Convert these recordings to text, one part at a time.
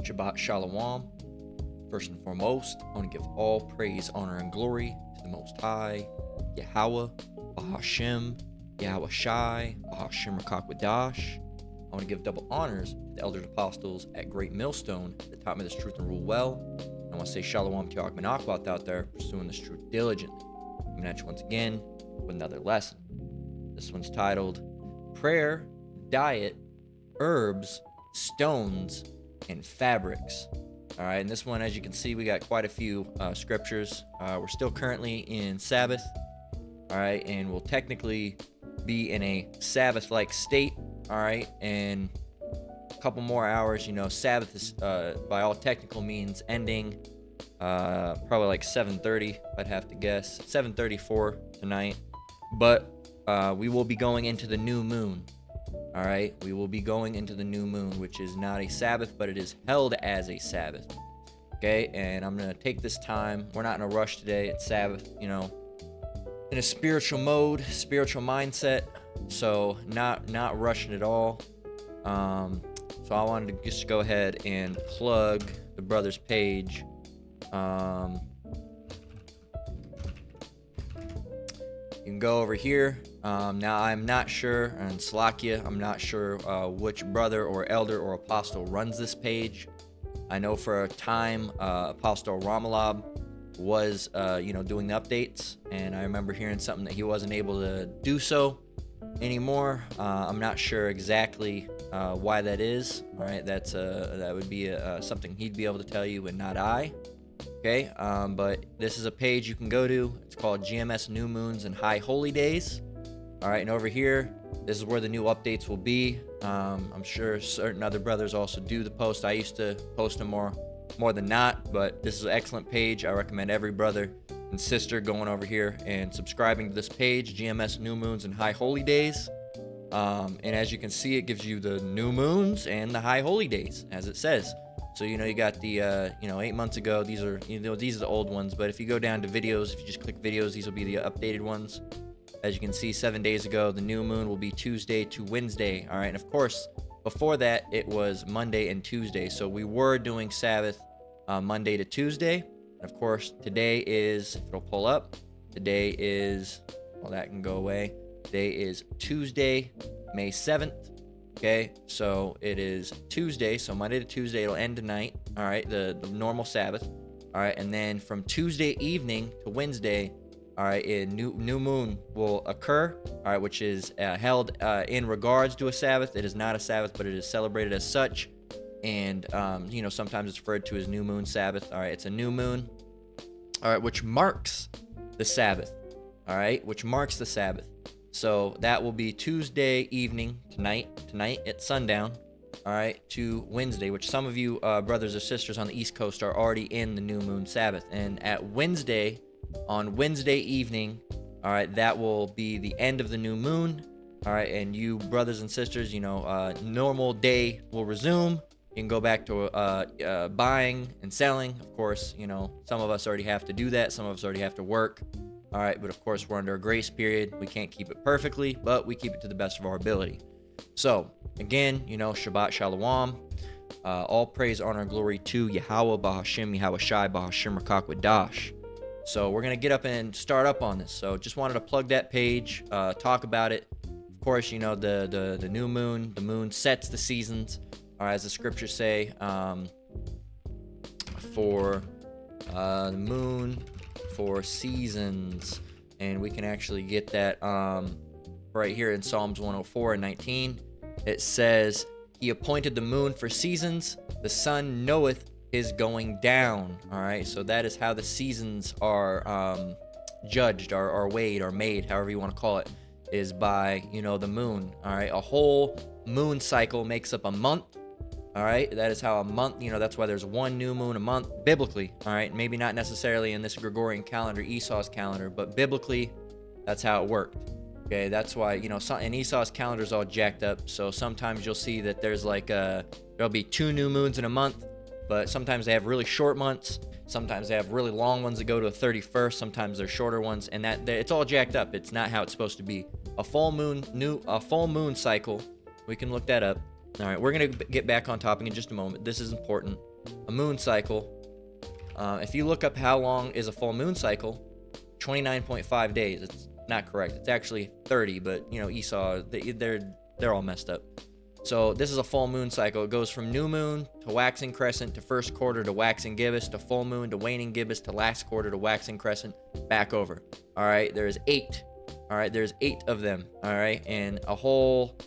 Shabbat Shalom. First and foremost, I want to give all praise, honor, and glory to the Most High, Yahweh, Bahashem, Yahweh Shai, Bahashem Rakakwadash. I want to give double honors to the elders apostles at Great Millstone that taught me this truth and rule well. And I want to say Shalom to your Akman out there pursuing this truth diligently. Coming at you once again with another lesson. This one's titled Prayer, Diet, Herbs, Stones, and Fabrics. All right, and this one, as you can see, we got quite a few scriptures. We're still currently in Sabbath, all right, and we'll technically be in a Sabbath-like state, all right, and a couple more hours. Sabbath is, by all technical means, ending probably like 7:30, I'd have to guess, 7:34 tonight, but we will be going into the new moon. All right, we will be going into the new moon, which is not a Sabbath, but it is held as a Sabbath. Okay, and I'm going to take this time. We're not in a rush today. It's Sabbath, in a spiritual mode, spiritual mindset. So not rushing at all. So I wanted to just go ahead and plug the brother's page. You can go over here. Now, I'm not sure, and Slakia, I'm not sure which brother or elder or apostle runs this page. I know for a time, Apostle Ramalab was, doing the updates, and I remember hearing something that he wasn't able to do so anymore. I'm not sure exactly why that is. All right, that would be something he'd be able to tell you, and not I. Okay, but this is a page you can go to. It's called GMS New Moons and High Holy Days. All right, and over here, this is where the new updates will be. I'm sure certain other brothers also do the post. I used to post them more than not, but this is an excellent page. I recommend every brother and sister going over here and subscribing to this page, GMS New Moons and High Holy Days. And as you can see, it gives you the new moons and the high holy days, as it says. So, you got the, 8 months ago, these are the old ones. But if you go down to videos, if you just click videos, these will be the updated ones. As you can see, 7 days ago, the new moon will be Tuesday to Wednesday. All right. And of course, before that, it was Monday and Tuesday. So we were doing Sabbath Monday to Tuesday. And of course, today is, if it'll pull up, today is, well, that can go away. Today is Tuesday, May 7th. Okay, so it is Tuesday, so Monday to Tuesday, it'll end tonight, all right, the normal Sabbath, all right, and then from Tuesday evening to Wednesday, all right, a new moon will occur, all right, which is held in regards to a Sabbath. It is not a Sabbath, but it is celebrated as such, and, sometimes it's referred to as New Moon Sabbath, all right, it's a new moon, all right, which marks the Sabbath, all right, which marks the Sabbath. So that will be Tuesday evening, tonight at sundown, all right, to Wednesday, which some of you brothers or sisters on the East Coast are already in the new moon Sabbath. And on Wednesday evening, all right, that will be the end of the new moon, all right, and you brothers and sisters, normal day will resume. You can go back to buying and selling. Of course, some of us already have to do that. Some of us already have to work. All right, but of course, we're under a grace period. We can't keep it perfectly, but we keep it to the best of our ability. So, again, Shabbat Shalom. All praise, honor, and glory to Yahweh, Bahashem, Yahweh Shai, Bahashem Rakakwadash. So, we're going to get up and start up on this. So, just wanted to plug that page, talk about it. Of course, the new moon, the moon sets the seasons, or as the scriptures say, for the moon, for seasons, and we can actually get that right here in Psalms 104 and 19. It says, he appointed the moon for seasons, the sun knoweth his going down. All right, so that is how the seasons are judged, or weighed, or made, however you want to call it, is by the moon. All right, a whole moon cycle makes up a month. All right, that is how a month, that's why there's one new moon a month, biblically, all right? Maybe not necessarily in this Gregorian calendar, Esau's calendar, but biblically, that's how it worked, okay? That's why, and Esau's calendar is all jacked up, so sometimes you'll see that there's there'll be 2 new moons in a month, but sometimes they have really short months, sometimes they have really long ones that go to a 31st, sometimes they're shorter ones, and it's all jacked up. It's not how it's supposed to be. A full moon cycle, we can look that up. All right, we're going to get back on topic in just a moment. This is important. a moon cycle, if you look up how long is a full moon cycle, 29.5 days. It's not correct. It's actually 30, but you know, Esau, they're all messed up. So this is a full moon cycle. It goes from new moon to waxing crescent to first quarter to waxing gibbous to full moon to waning gibbous to last quarter to waxing crescent, back over. All right, there's 8. All right, there's 8 of them. All right, and a whole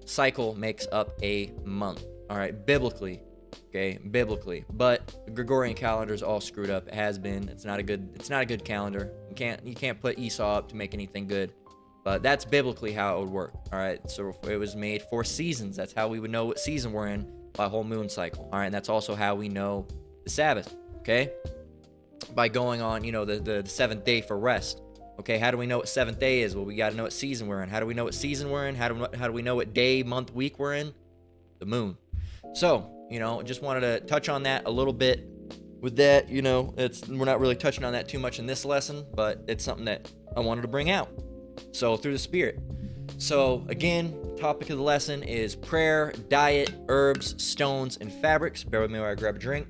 cycle makes up a month. All right, biblically. Okay, biblically, but the Gregorian calendar is all screwed up. It has been. It's not a good calendar. You can't put Esau up to make anything good. But that's biblically how it would work. All right, so it was made for seasons. That's how we would know what season we're in, by whole moon cycle. All right, and that's also how we know the Sabbath. Okay, by going on, you know, the 7th day for rest. Okay, how do we know what 7th day is? Well, we got to know what season we're in. How do we know what season we're in? How do we know what day, month, week we're in? The moon. So, you know, just wanted to touch on that a little bit. With that, you know, we're not really touching on that too much in this lesson, but it's something that I wanted to bring out. So, through the Spirit. So, again, topic of the lesson is prayer, diet, herbs, stones, and fabrics. Bear with me while I grab a drink.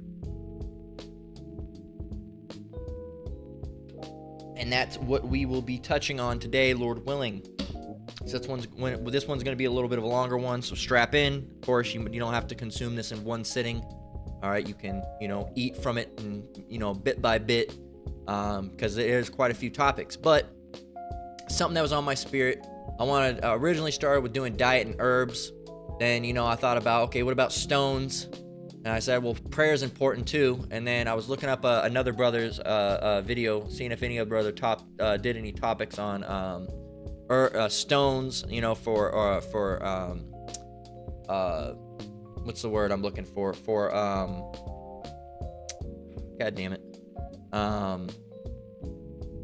And that's what we will be touching on today, Lord willing. So this one's going to be a little bit of a longer one, so strap in. Of course, you don't have to consume this in one sitting. All right, you can, you know, eat from it and, you know, bit by bit, because there's quite a few topics. But something that was on my spirit, I wanted originally started with doing diet and herbs. Then, you know, I thought about, okay, what about stones? And I said, well, prayer is important too. And then I was looking up another brother's video, seeing if any other brother did any topics on stones, you know, for what's the word I'm looking for? God damn it.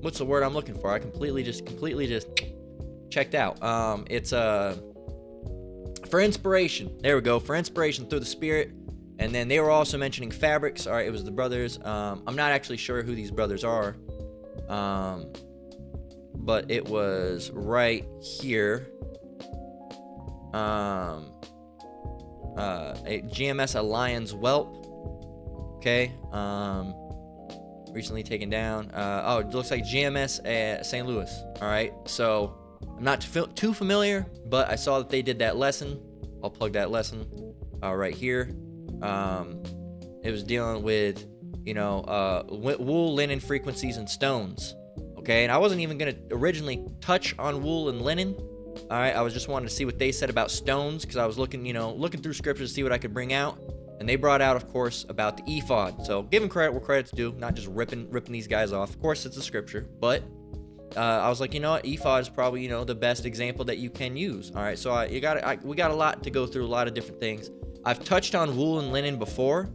What's the word I'm looking for? I completely just checked out. It's for inspiration. There we go. For inspiration through the Spirit. And then they were also mentioning fabrics. All right, it was the brothers. I'm not actually sure who these brothers are. But it was right here. A GMS Alliance Whelp. Okay. Recently taken down. It looks like GMS at St. Louis. All right. So I'm not too familiar, but I saw that they did that lesson. I'll plug that lesson right here. It was dealing with, you know, wool, linen frequencies, and stones. Okay, and I wasn't even going to originally touch on wool and linen. All right, I was just wanting to see what they said about stones, because I was looking through scriptures to see what I could bring out. And they brought out, of course, about the ephod. So give them credit where credit's due, not just ripping these guys off. Of course, it's a scripture, but I was like, you know what, ephod is probably, you know, the best example that you can use. All right, so we got a lot to go through, a lot of different things. I've touched on wool and linen before.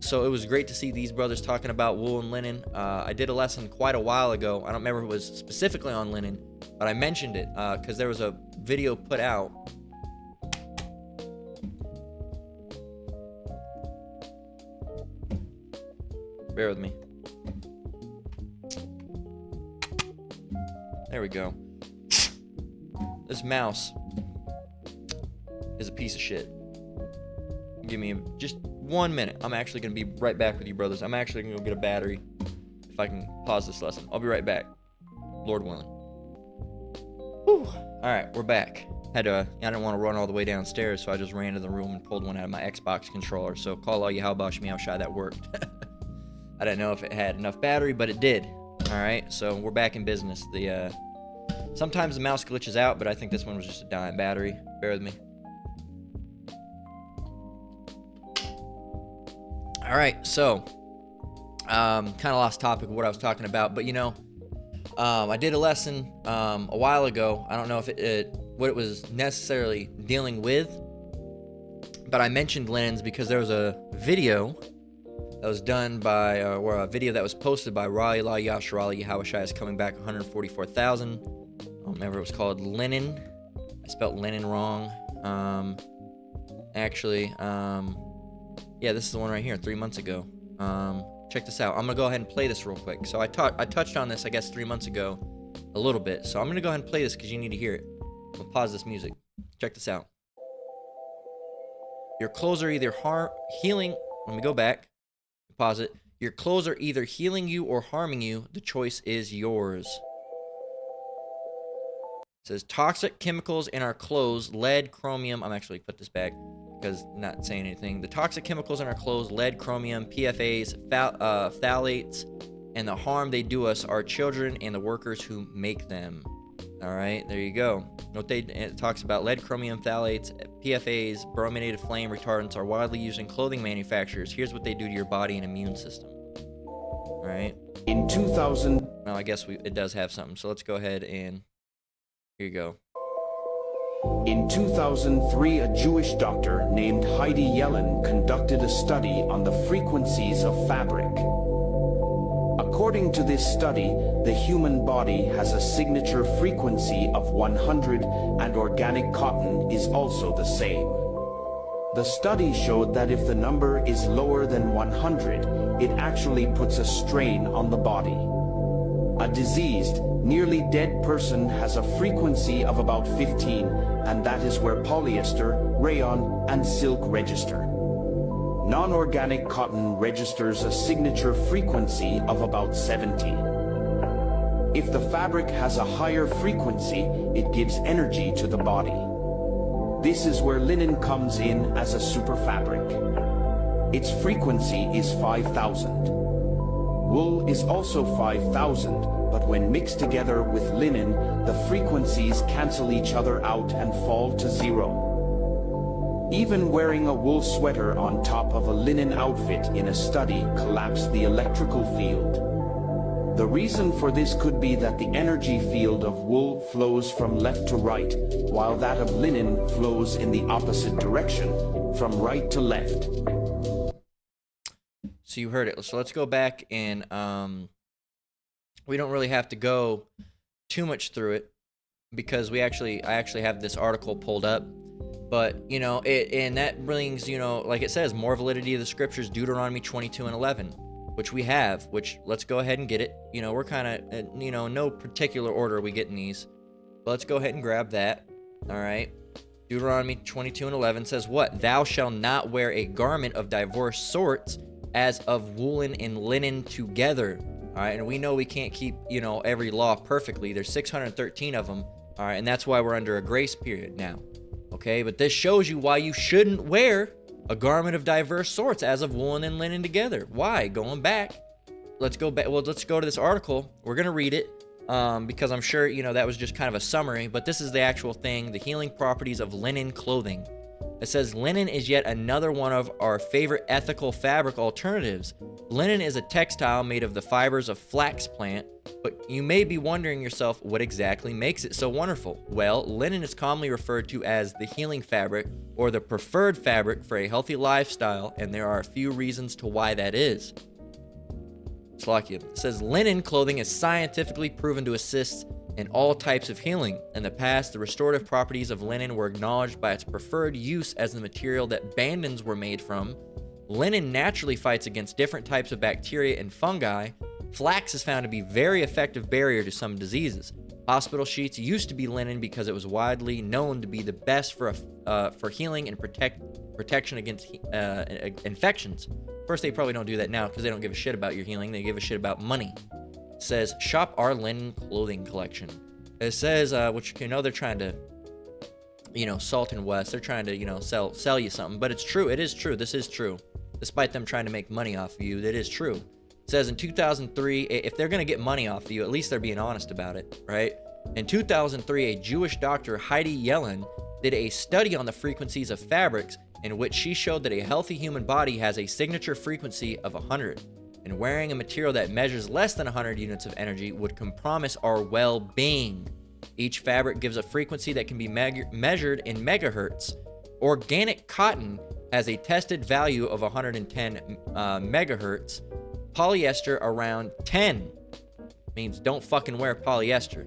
So it was great to see these brothers talking about wool and linen. I did a lesson quite a while ago. I don't remember if it was specifically on linen, but I mentioned it because there was a video put out. Bear with me. There we go. This mouse is a piece of shit. Give me just 1 minute. I'm actually going to be right back with you, brothers. I'm actually going to go get a battery if I can pause this lesson. I'll be right back, Lord willing. Whew. All right, we're back. I didn't want to run all the way downstairs, so I just ran to the room and pulled one out of my Xbox controller. So call all you Howbosh Meow Shy, that worked. I didn't know if it had enough battery, but it did. All right, so we're back in business. Sometimes the mouse glitches out, but I think this one was just a dying battery. Bear with me. All right, so kind of lost topic of what I was talking about, but you know, I did a lesson a while ago. I don't know if what it was necessarily dealing with, but I mentioned linens because there was a video that was done by, or a video that was posted by Raleigh La Yasharali Yahushai is coming back 144,000. I don't remember, it was called Linen. I spelled linen wrong. Yeah, this is the one right here, 3 months ago. Check this out. I'm gonna go ahead and play this real quick. So I touched on this, I guess, 3 months ago, a little bit. So I'm gonna go ahead and play this because you need to hear it. I'll pause this music. Check this out. Your clothes are either healing. Let me go back. Pause it. Your clothes are either healing you or harming you. The choice is yours. It says toxic chemicals in our clothes, lead, chromium. I'm actually put this back because not saying anything. The toxic chemicals in our clothes, lead, chromium, PFAs, phthalates, and the harm they do us, our children, and the workers who make them. All right, there you go. It talks about lead, chromium, phthalates, PFAs, brominated flame retardants are widely used in clothing manufacturers. Here's what they do to your body and immune system. All right. In 2000. Well, I guess it does have something. So let's go ahead and here you go. In 2003, a Jewish doctor named Heidi Yellen conducted a study on the frequencies of fabric. According to this study, the human body has a signature frequency of 100, and organic cotton is also the same. The study showed that if the number is lower than 100, it actually puts a strain on the body. A diseased, nearly dead person has a frequency of about 15, and that is where polyester, rayon, and silk register. Non-organic cotton registers a signature frequency of about 70. If the fabric has a higher frequency, it gives energy to the body. This is where linen comes in as a super fabric. Its frequency is 5,000. Wool is also 5,000, but when mixed together with linen, the frequencies cancel each other out and fall to 0. Even wearing a wool sweater on top of a linen outfit in a study collapsed the electrical field. The reason for this could be that the energy field of wool flows from left to right, while that of linen flows in the opposite direction, from right to left. So you heard it. So let's go back and we don't really have to go too much through it because I actually have this article pulled up. But, you know, and that brings, you know, like it says, more validity of the scriptures, Deuteronomy 22 and 11, which we have, which let's go ahead and get it. You know, we're kind of, you know, no particular order we get in these. But let's go ahead and grab that. All right. Deuteronomy 22 and 11 says what? Thou shalt not wear a garment of diverse sorts as of woolen and linen together. All right. And we know we can't keep, you know, every law perfectly. There's 613 of them. All right. And that's why we're under a grace period now. Okay, but this shows you why you shouldn't wear a garment of diverse sorts as of woolen and linen together. Why? Going back, let's go back. Well, let's go to this article. We're going to read it because I'm sure, you know, that was just kind of a summary, but this is the actual thing, the healing properties of linen clothing. It says linen is yet another one of our favorite ethical fabric alternatives. Linen is a textile made of the fibers of flax plant, but you may be wondering yourself what exactly makes it so wonderful. Well, linen is commonly referred to as the healing fabric or the preferred fabric for a healthy lifestyle, and there are a few reasons to why that is. Slakia. It says linen clothing is scientifically proven to assist in all types of healing. In the past, the restorative properties of linen were acknowledged by its preferred use as the material that bandans were made from. Linen naturally fights against different types of bacteria and fungi. Flax is found to be a very effective barrier to some diseases. Hospital sheets used to be linen because it was widely known to be the best for healing and protection against infections. First, they probably don't do that now because they don't give a shit about your healing. They give a shit about money. It says, shop our linen clothing collection. It says, which, you know, they're trying to, you know, Salt and West, they're trying to, you know, sell you something. But it's true. It is true. This is true. Despite them trying to make money off of you, that is true. It says in 2003, if they're going to get money off of you, at least they're being honest about it, right? In 2003, a Jewish doctor, Heidi Yellen, did a study on the frequencies of fabrics in which she showed that a healthy human body has a signature frequency of 100. And wearing a material that measures less than 100 units of energy would compromise our well-being. Each fabric gives a frequency that can be measured in megahertz. Organic cotton has a tested value of 110 megahertz. Polyester around 10. Means don't fucking wear polyester.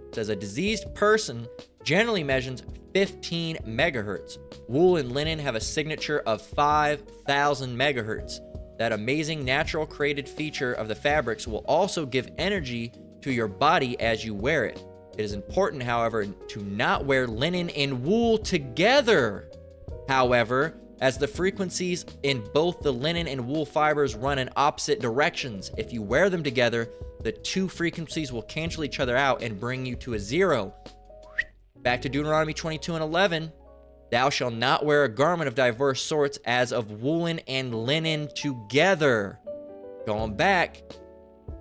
It says a diseased person generally measures 15 megahertz. Wool and linen have a signature of 5,000 megahertz. That amazing natural created feature of the fabrics will also give energy to your body as you wear it. It is important, however, to not wear linen and wool together. However, as the frequencies in both the linen and wool fibers run in opposite directions. If you wear them together, the two frequencies will cancel each other out and bring you to a zero. Back to Deuteronomy 22:11. Thou shalt not wear a garment of diverse sorts as of woolen and linen together. Going back,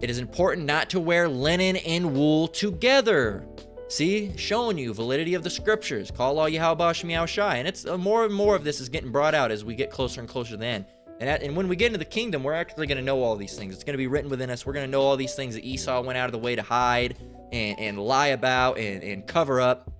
it is important not to wear linen and wool together. See, showing you validity of the scriptures. Call all Yahweh Shem Yahweh Shai. And it's more and more of this is getting brought out as we get closer and closer to the end. And when we get into the kingdom, we're actually going to know all these things. It's going to be written within us. We're going to know all these things that Esau went out of the way to hide and lie about and cover up.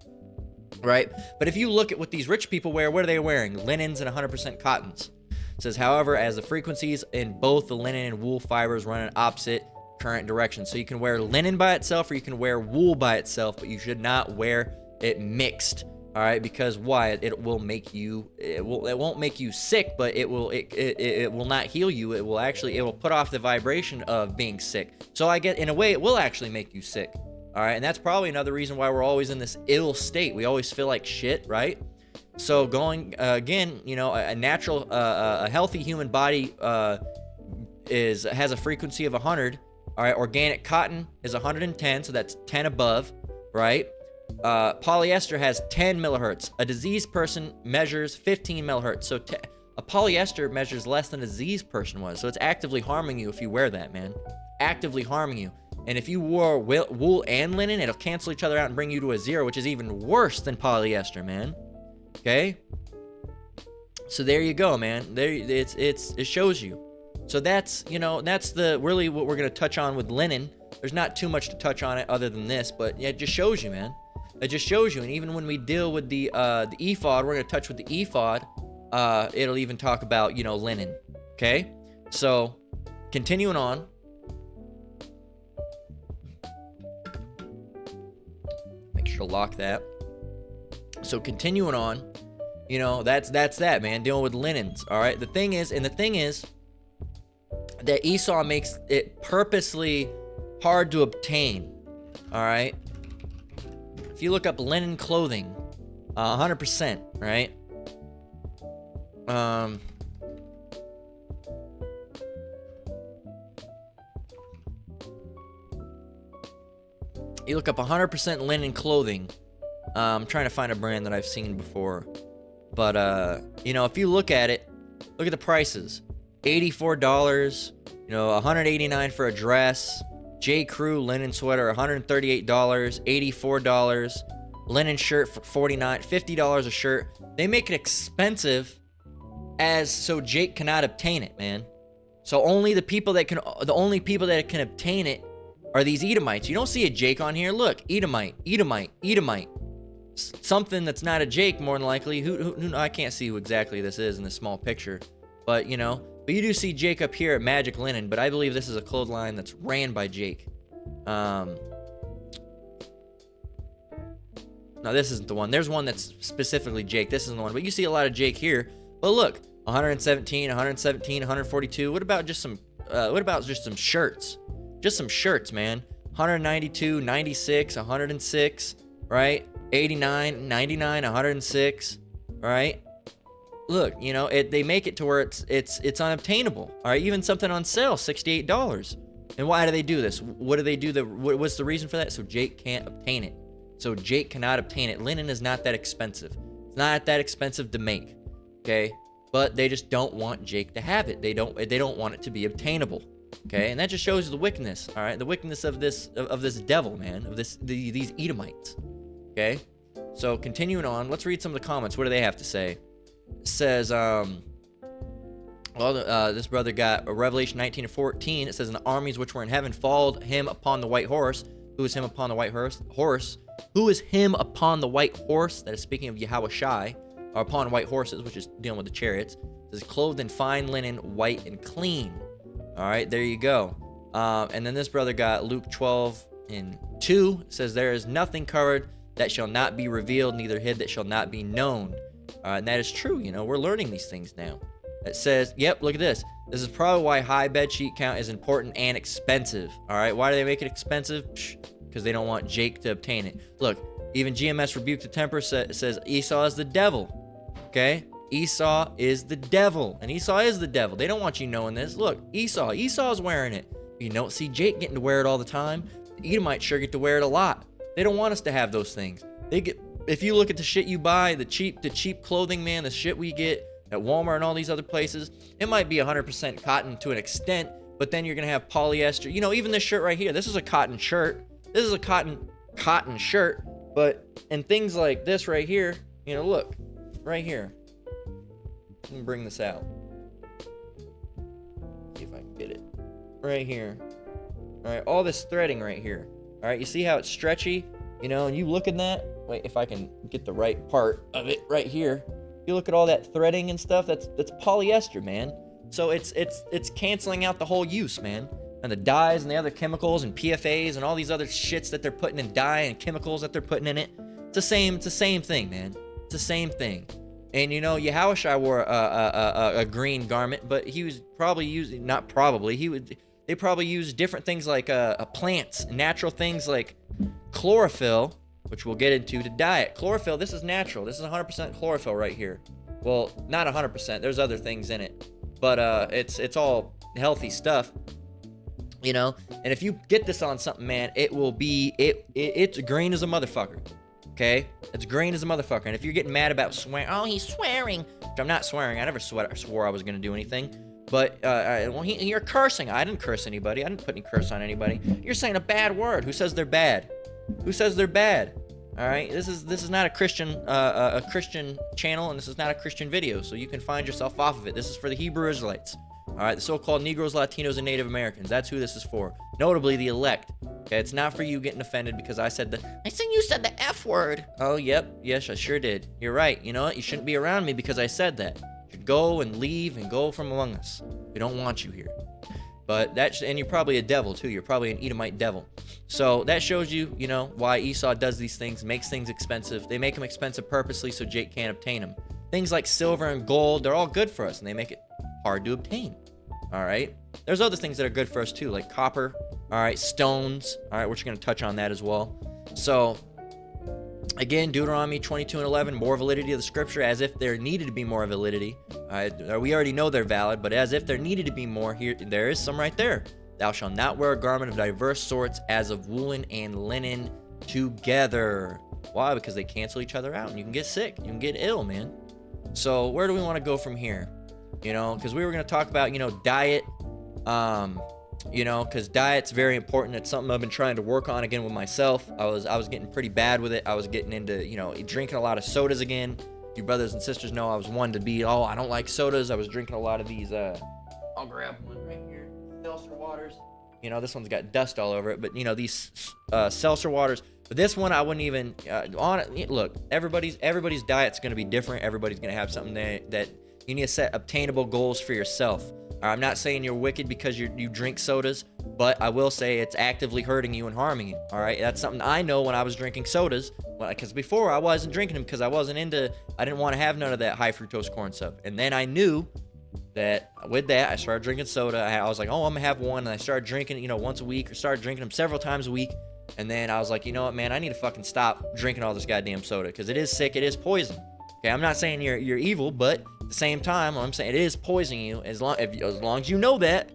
Right? But if you look at what these rich people wear, what are they wearing? Linens and 100% cottons. It says, however, as the frequencies in both the linen and wool fibers run in opposite current directions. So you can wear linen by itself or you can wear wool by itself, but you should not wear it mixed. All right, because why? It will make you. It won't make you sick, but it will not heal you. It will put off the vibration of being sick. So in a way, it will actually make you sick. All right, and that's probably another reason why we're always in this ill state. We always feel like shit, right? So going again, a natural, a healthy human body has a frequency of 100. All right, organic cotton is 110, so that's 10 above, right? Polyester has 10 millihertz. A diseased person measures 15 millihertz. So a polyester measures less than a diseased person was. So it's actively harming you if you wear that, man. Actively harming you. And if you wore wool and linen, it'll cancel each other out and bring you to a zero, which is even worse than polyester, man. Okay? So there you go, man. It shows you. So that's really what we're going to touch on with linen. There's not too much to touch on it other than this, but yeah, it just shows you, man. It just shows you. And even when we deal with the ephod, we're going to touch with the ephod. It'll even talk about, linen. Okay? So, continuing on. Make sure to lock that. So, continuing on, that's that, man. Dealing with linens, all right? The thing is that Esau makes it purposely hard to obtain, all right? If you look up linen clothing, 100%, right? You look up 100% linen clothing. I'm trying to find a brand that I've seen before. But, if you look at it, look at the prices. $84, $189 for a dress. J. Crew linen sweater, $138, $84. Linen shirt for $49, $50 a shirt. They make it expensive so Jake cannot obtain it, man. So the only people that can obtain it are these Edomites. You don't see a Jake on here. Look, Edomite. Something that's not a Jake, more than likely. Who I can't see who exactly this is in this small picture, but But you do see Jake up here at Magic Linen, but I believe this is a clothesline that's ran by Jake. No, this isn't the one. There's one that's specifically Jake. This isn't the one, but you see a lot of Jake here. But look, 117, 142. What about just some shirts? Just some shirts, man. 192, 96, 106, right? 89, 99, 106, right? Look, they make it to where it's unobtainable. All right, even something on sale, $68. And why do they do this? What do they do? What's the reason for that? So Jake can't obtain it. So Jake cannot obtain it. Linen is not that expensive. It's not that expensive to make. Okay, but they just don't want Jake to have it. They don't want it to be obtainable. Okay, and that just shows the wickedness. All right, the wickedness of this devil, man, of these Edomites. Okay, so continuing on, let's read some of the comments. What do they have to say? It says, this brother got a Revelation 19:14. It says, "And the armies which were in heaven followed him upon the white horse." Who is him upon the white horse? Who is him upon the white horse? That is speaking of Yahweh Shai, or upon white horses, which is dealing with the chariots. It says, "Clothed in fine linen, white and clean." All right, there you go. And then this brother got Luke 12:2. It says, "There is nothing covered that shall not be revealed, neither hid that shall not be known." And that is true. We're learning these things now. It says, yep, look at this. This is probably why high bed sheet count is important and expensive. All right, why do they make it expensive? Because they don't want Jake to obtain it. Look, even GMS Rebuke the Temper says Esau is the devil. Okay? Esau is the devil, and Esau is the devil. They don't want you knowing this. Look, Esau's wearing it. You don't see Jake getting to wear it all the time. The Edomites sure get to wear it a lot. They don't want us to have those things. If you look at the shit you buy, the cheap clothing, man, the shit we get at Walmart and all these other places, it might be 100% cotton to an extent, but then you're gonna have polyester. You know, even this shirt right here, this is a cotton shirt. This is a cotton shirt, but and things like this right here, you know, look, right here. Let me bring this out. See if I can get it. Right here. All right, all this threading right here. All right, you see how it's stretchy? You know, and you look at that. Wait, if I can get the right part of it right here. You look at all that threading and stuff. That's polyester, man. So it's canceling out the whole use, man. And the dyes and the other chemicals and PFAs and all these other shits that they're putting in dye and chemicals that they're putting in it. It's the same thing, man. It's the same thing. And you know, Yahushua wore a green garment, but he was probably using, not probably, they probably used different things like plants, natural things like chlorophyll, which we'll get into, to dye it. Chlorophyll, this is natural. This is 100% chlorophyll right here. Well, not 100%. There's other things in it, but it's all healthy stuff, you know. And if you get this on something, man, it will be it's green as a motherfucker. Okay, it's green as a motherfucker. And if you're getting mad about swearing, oh, he's swearing, which I'm not swearing. I never swore I was gonna do anything. But well, you're cursing. I didn't curse anybody. I didn't put any curse on anybody. You're saying a bad word. Who says they're bad? Who says they're bad? All right. This is not a Christian channel, and this is not a Christian video. So you can find yourself off of it. This is for the Hebrew Israelites. All right, the so-called Negroes, Latinos, and Native Americans. That's who this is for. Notably, the elect. Okay, it's not for you getting offended because I said you said the F word. Oh, yep. Yes, I sure did. You're right. You know what? You shouldn't be around me because I said that. You should go and leave and go from among us. We don't want you here. But and you're probably a devil too. You're probably an Edomite devil. So that shows you, you know, why Esau does these things, makes things expensive. They make them expensive purposely so Jake can't obtain them. Things like silver and gold, they're all good for us, and they make it hard to obtain. All right. There's other things that are good for us too, like copper. All right, stones. All right, we're just gonna touch on that as well. So, again, Deuteronomy 22:11, more validity of the scripture, as if there needed to be more validity. We already know they're valid, but as if there needed to be more, here there is some right there. Thou shalt not wear a garment of diverse sorts, as of woolen and linen together. Why? Because they cancel each other out, and you can get sick, you can get ill, man. So where do we want to go from here? You know, because we were going to talk about, you know, diet. You know, because diet's very important. It's something I've been trying to work on again with myself. I was getting pretty bad with it. I was getting into, you know, drinking a lot of sodas again. You brothers and sisters know I was one to be, oh, I don't like sodas. I was drinking a lot of these, I'll grab one right here, seltzer waters. You know, this one's got dust all over it, but, you know, these seltzer waters. But this one, I wouldn't even, on it. Look, everybody's diet's going to be different. Everybody's going to have something that you need to set obtainable goals for yourself. I'm not saying you're wicked because you drink sodas, but I will say it's actively hurting you and harming you. All right, that's something I know when I was drinking sodas, because before I wasn't drinking them because I didn't want to have none of that high fructose corn stuff. And then I knew that with that, I started drinking soda. I was like, oh, I'm gonna have one, and I started drinking, you know, once a week, or started drinking them several times a week. And then I was like, you know what, man, I need to fucking stop drinking all this goddamn soda because it is sick, it is poison. Okay, I'm not saying you're evil, but at the same time, I'm saying it is poisoning you. As long as you know that,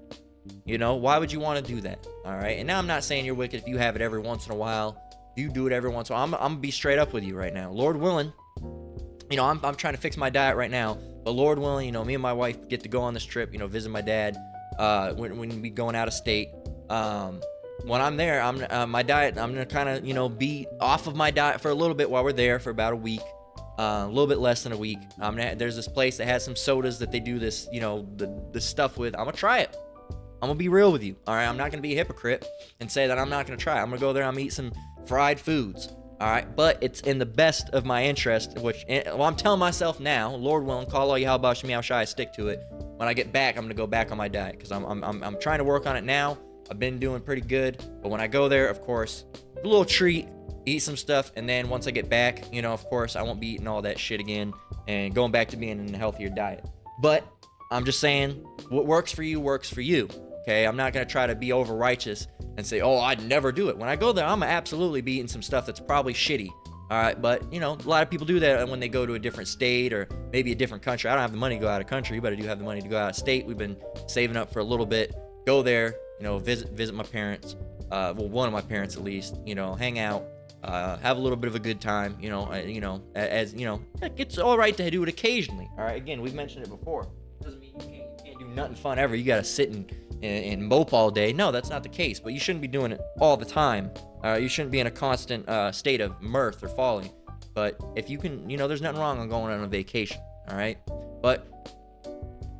you know, why would you want to do that? All right. And now I'm not saying you're wicked if you have it every once in a while. You do it every once in a while. I'm gonna be straight up with you right now. Lord willing, you know, I'm trying to fix my diet right now. But Lord willing, you know, me and my wife get to go on this trip. You know, visit my dad. When we going out of state. When I'm there, my diet. I'm gonna kind of, you know, be off of my diet for a little bit while we're there for about a week. A little bit less than a week. There's this place that has some sodas that they do this, you know, the stuff with. I'm gonna try it. I'm gonna be real with you. All right, I'm not gonna be a hypocrite and say that I'm not gonna try it. I'm gonna go there. I'm gonna eat some fried foods. All right, but it's in the best of my interest. I'm telling myself now, Lord willing, call all Yahweh Shemi Shai, stick to it. When I get back, I'm gonna go back on my diet because I'm trying to work on it now. I've been doing pretty good, but when I go there, of course, a little treat. Eat some stuff, and then once I get back, you know, of course, I won't be eating all that shit again and going back to being in a healthier diet. But I'm just saying, what works for you works for you. Okay, I'm not gonna try to be over righteous and say, oh, I'd never do it. When I go there, I'm gonna absolutely be eating some stuff that's probably shitty. All right, but you know, a lot of people do that when they go to a different state or maybe a different country. I don't have the money to go out of country, but I do have the money to go out of state. We've been saving up for a little bit. Go there, visit my parents. Well, one of my parents at least. Hang out, have a little bit of a good time. It's all right to do it occasionally. All right. Again, we've mentioned it before. Doesn't mean you can't do nothing fun ever. You gotta sit and mope all day. No, that's not the case. But you shouldn't be doing it all the time. You shouldn't be in a constant state of mirth or folly. But if you can, there's nothing wrong on going on a vacation. All right. But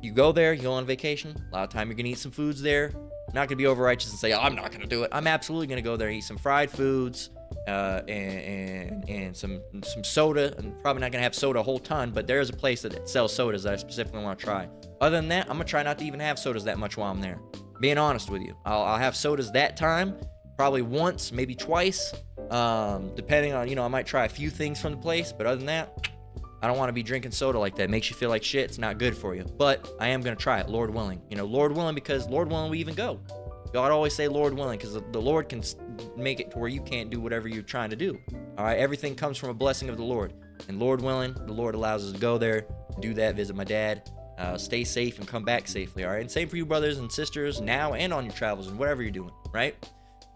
you go there, you go on vacation. A lot of time you're gonna eat some foods there. I'm not gonna be overrighteous and say, I'm not gonna do it. I'm absolutely gonna go there and eat some fried foods and some soda. And probably not gonna have soda a whole ton, but there is a place that sells sodas that I specifically want to try. Other than that, I'm gonna try not to even have sodas that much while I'm there. Being honest with you, I'll have sodas that time, probably once, maybe twice, depending on, I might try a few things from the place, but other than that, I don't want to be drinking soda like that. It makes you feel like shit. It's not good for you. But I am going to try it, Lord willing. Lord willing, because Lord willing, we even go. God always say Lord willing, because the Lord can make it to where you can't do whatever you're trying to do. All right, everything comes from a blessing of the Lord. And Lord willing, the Lord allows us to go there, do that, visit my dad, stay safe, and come back safely. All right, and same for you brothers and sisters now and on your travels and whatever you're doing, right?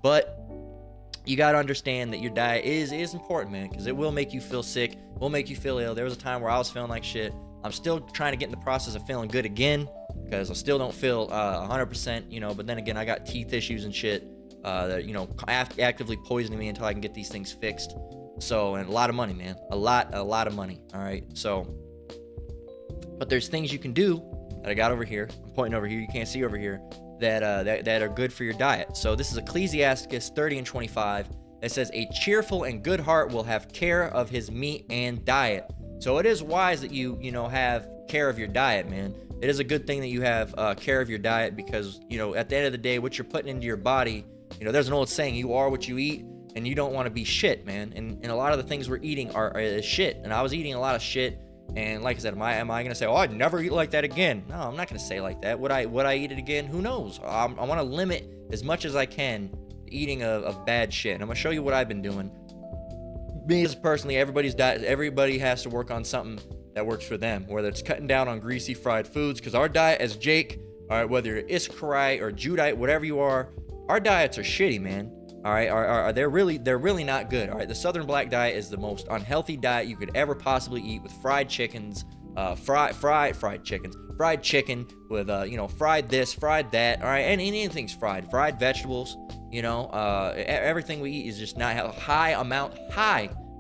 But you got to understand that your diet is important, man, because it will make you feel sick, will make you feel ill. There was a time where I was feeling like shit. I'm still trying to get in the process of feeling good again, because I still don't feel 100%, but then again, I got teeth issues and shit that, actively poisoning me until I can get these things fixed. So, and a lot of money, man, a lot of money. All right. So, but there's things you can do that I got over here. I'm pointing over here. You can't see over here. That are good for your diet. So this is Ecclesiastes 30:25. It says, a cheerful and good heart will have care of his meat and diet. So it is wise that you have care of your diet, man. It is a good thing that you have care of your diet, because, at the end of the day, what you're putting into your body, there's an old saying, you are what you eat, and you don't want to be shit, man. And a lot of the things we're eating are shit. And I was eating a lot of shit. And like I said, am I going to say, I'd never eat like that again? No, I'm not going to say like that. Would I eat it again? Who knows? I want to limit as much as I can eating of bad shit. And I'm going to show you what I've been doing. Me personally, everybody's diet, everybody has to work on something that works for them, whether it's cutting down on greasy fried foods, because our diet as Jake, all right, whether you're Issacharite or Judite, whatever you are, our diets are shitty, man. All right, they're really not good. All right, the Southern Black diet is the most unhealthy diet you could ever possibly eat, with fried chickens, fried chicken with fried this, fried that. All right, and anything's fried vegetables. Everything we eat is just not high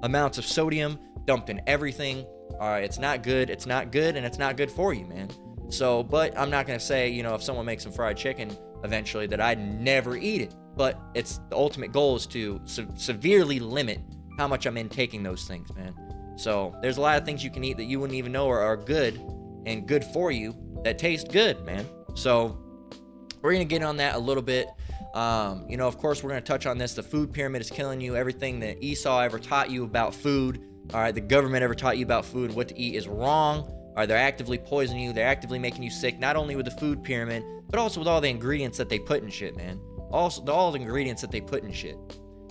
amounts of sodium dumped in everything. All right, it's not good, and it's not good for you, man. So, but I'm not gonna say, if someone makes some fried chicken eventually, that I'd never eat it. But it's the ultimate goal is to severely limit how much I'm intaking those things, man. So there's a lot of things you can eat that you wouldn't even know are good and good for you that taste good, man. So we're going to get on that a little bit. Of course, we're going to touch on this. The food pyramid is killing you. Everything that Esau ever taught you about food, all right, the government ever taught you about food, what to eat is wrong. All right, they're actively poisoning you. They're actively making you sick, not only with the food pyramid, but also with all the ingredients that they put in shit, man. Also, all the ingredients that they put in shit.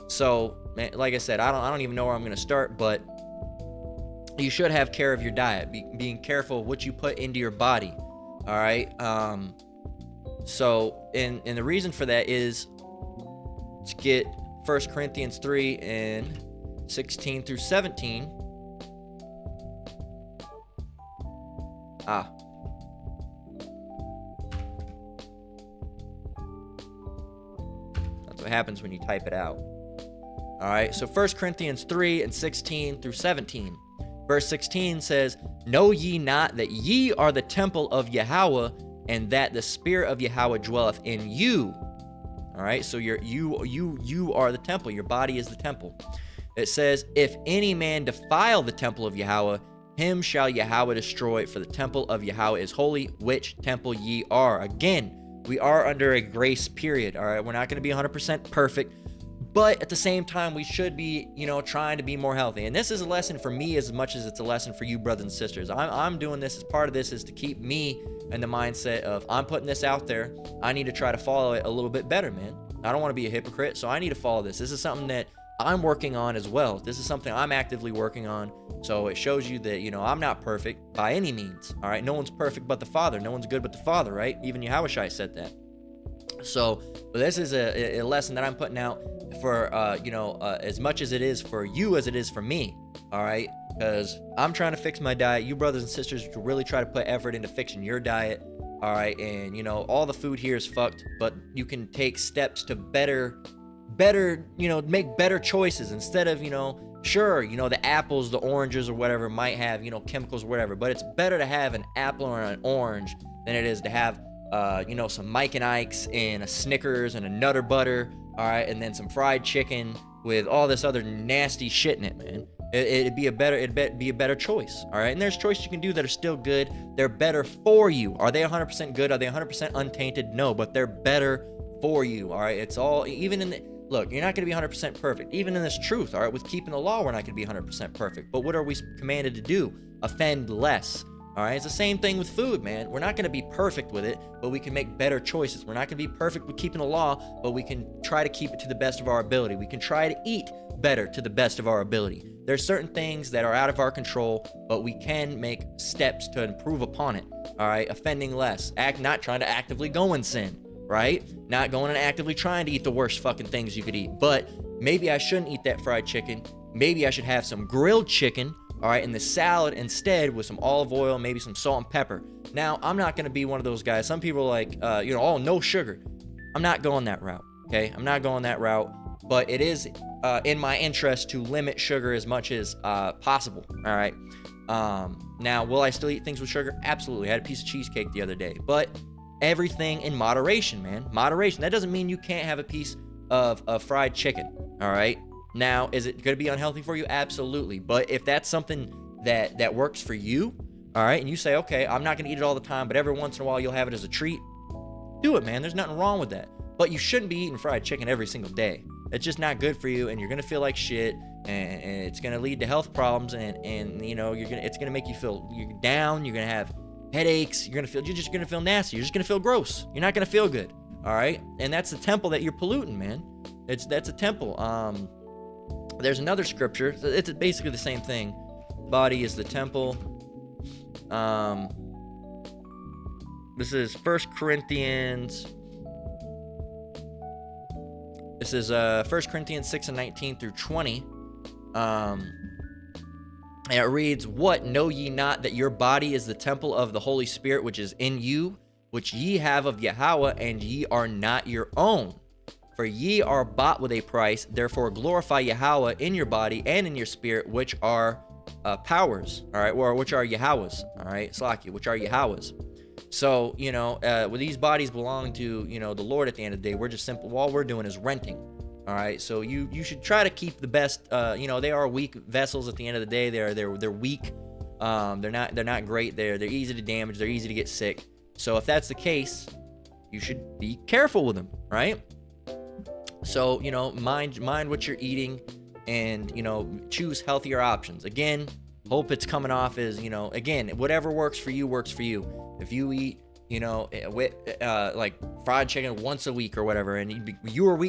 So, man, like I said, I don't even know where I'm going to start, but you should have care of your diet, being careful of what you put into your body. All right. So, and the reason for that is to get 1 Corinthians 3 and 16 through 17. What happens when you type it out. All right, so 1 Corinthians 3 and 16 through 17. Verse 16 says, know ye not that ye are the temple of Yahweh, and that the Spirit of Yahweh dwelleth in you. All right, so you are the temple. Your body is the temple. It says, if any man defile the temple of Yahweh, him shall Yahweh destroy, for the temple of Yahweh is holy, which temple ye are. Again, we are under a grace period, all right? We're not going to be 100% perfect, but at the same time, we should be, trying to be more healthy. And this is a lesson for me as much as it's a lesson for you brothers and sisters. I'm doing this as part of this is to keep me in the mindset of I'm putting this out there. I need to try to follow it a little bit better, man. I don't want to be a hypocrite, so I need to follow this. This is something that I'm working on as well. This is something I'm actively working on. So it shows you that, I'm not perfect by any means. All right. No one's perfect but the Father. No one's good but the Father, right? Even Yahushua said that. So this is a lesson that I'm putting out for, as much as it is for you as it is for me. All right. Because I'm trying to fix my diet. You brothers and sisters really try to put effort into fixing your diet. All right. And, all the food here is fucked, but you can take steps to better, make better choices instead of, sure, the apples, the oranges or whatever might have, chemicals or whatever, but it's better to have an apple or an orange than it is to have, some Mike and Ike's and a Snickers and a Nutter Butter. All right. And then some fried chicken with all this other nasty shit in it, man. It'd be a better choice. All right. And there's choices you can do that are still good. They're better for you. Are they 100% good? Are they 100% untainted? No, but they're better for you. All right. It's all, even in the, look, you're not going to be 100% perfect. Even in this truth, all right, with keeping the law, we're not going to be 100% perfect. But what are we commanded to do? Offend less. All right, it's the same thing with food, man. We're not going to be perfect with it, but we can make better choices. We're not going to be perfect with keeping the law, but we can try to keep it to the best of our ability. We can try to eat better to the best of our ability. There's certain things that are out of our control, but we can make steps to improve upon it. All right, offending less. Not trying to actively go in sin. Right? Not going and actively trying to eat the worst fucking things you could eat. But maybe I shouldn't eat that fried chicken. Maybe I should have some grilled chicken, all right, in the salad instead with some olive oil, maybe some salt and pepper. Now, I'm not going to be one of those guys. Some people are like, oh, no sugar. I'm not going that route, okay? I'm not going that route. But it is in my interest to limit sugar as much as possible, all right? Now, will I still eat things with sugar? Absolutely. I had a piece of cheesecake the other day. But everything in moderation, man. Moderation. That doesn't mean you can't have a piece of fried chicken. All right. Now, is it going to be unhealthy for you? Absolutely. But if that's something that works for you, all right, and you say, okay, I'm not going to eat it all the time, but every once in a while you'll have it as a treat, do it, man. There's nothing wrong with that. But you shouldn't be eating fried chicken every single day. It's just not good for you, and you're going to feel like shit, and it's going to lead to health problems, and it's going to make you feel down. You're going to have headaches. You're just gonna feel nasty. You're just gonna feel gross. You're not gonna feel good. All right. And that's the temple that you're polluting, man. That's a temple. There's another scripture. It's basically the same thing. Body is the temple. This is 1 Corinthians. This is 1 Corinthians 6:19 through 20. And it reads, "What, know ye not that your body is the temple of the Holy Spirit which is in you, which ye have of Yahweh, and ye are not your own? For ye are bought with a price, therefore glorify Yahweh in your body and in your spirit, which are powers," all right, or which are Yahweh's, all right, Slakia, which are Yahweh's. So, when these bodies belong to, the Lord at the end of the day, we're just all we're doing is renting. All right, so you should try to keep the best. They are weak vessels at the end of the day. They're weak. They're not great. They're easy to damage. They're easy to get sick. So if that's the case, you should be careful with them, right? So mind what you're eating, and choose healthier options. Again, hope it's coming off as again, whatever works for you works for you. If you eat like fried chicken once a week or whatever, and you were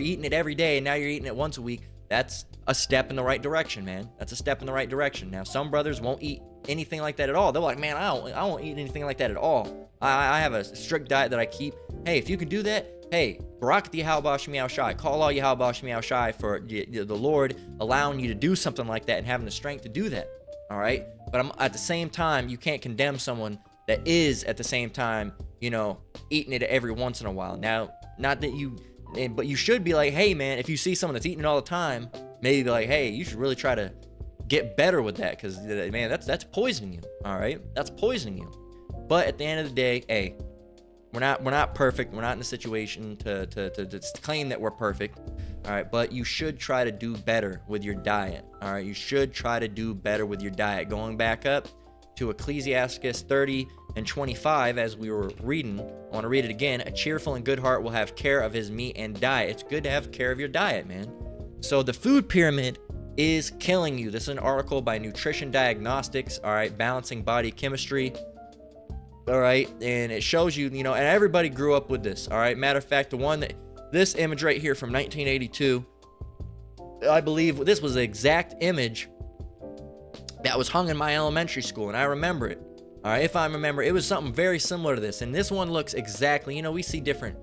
eating it every day, and now you're eating it once a week, that's a step in the right direction, man. That's a step in the right direction. Now, some brothers won't eat anything like that at all. They're like, man, I won't eat anything like that at all. I have a strict diet that I keep. Hey, if you can do that, hey, Barak Yahweh Shem Yahushai. Call all Yahweh Shem Yahushai for the Lord allowing you to do something like that and having the strength to do that. All right? But at the same time, you can't condemn someone that is at the same time, eating it every once in a while. Now, not that but you should be like, hey, man, if you see someone that's eating it all the time, maybe be like, hey, you should really try to get better with that, because, man, that's poisoning you, all right? That's poisoning you. But at the end of the day, hey, we're not perfect. We're not in a situation to claim that we're perfect, all right? But you should try to do better with your diet, all right? You should try to do better with your diet. Going back up to Ecclesiastes 30:25, as we were reading, I want to read it again. "A cheerful and good heart will have care of his meat and diet." It's good to have care of your diet, man. So the food pyramid is killing you. This is an article by Nutrition Diagnostics, all right, balancing body chemistry, all right, and it shows you, and everybody grew up with this, all right. Matter of fact, this image right here from 1982, I believe this was the exact image that was hung in my elementary school, and I remember it. All right, if I remember, it was something very similar to this, and this one looks exactly, we see different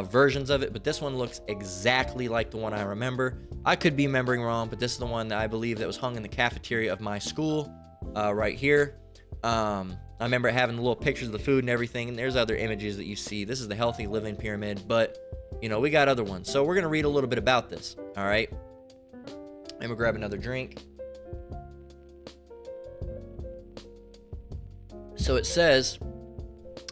versions of it, but this one looks exactly like the one I remember. I could be remembering wrong, but this is the one that I believe that was hung in the cafeteria of my school, right here. I remember having the little pictures of the food and everything, and there's other images that you see. This is the healthy living pyramid, but we got other ones. So we're gonna read a little bit about this. All right, and we'll grab another drink. So it says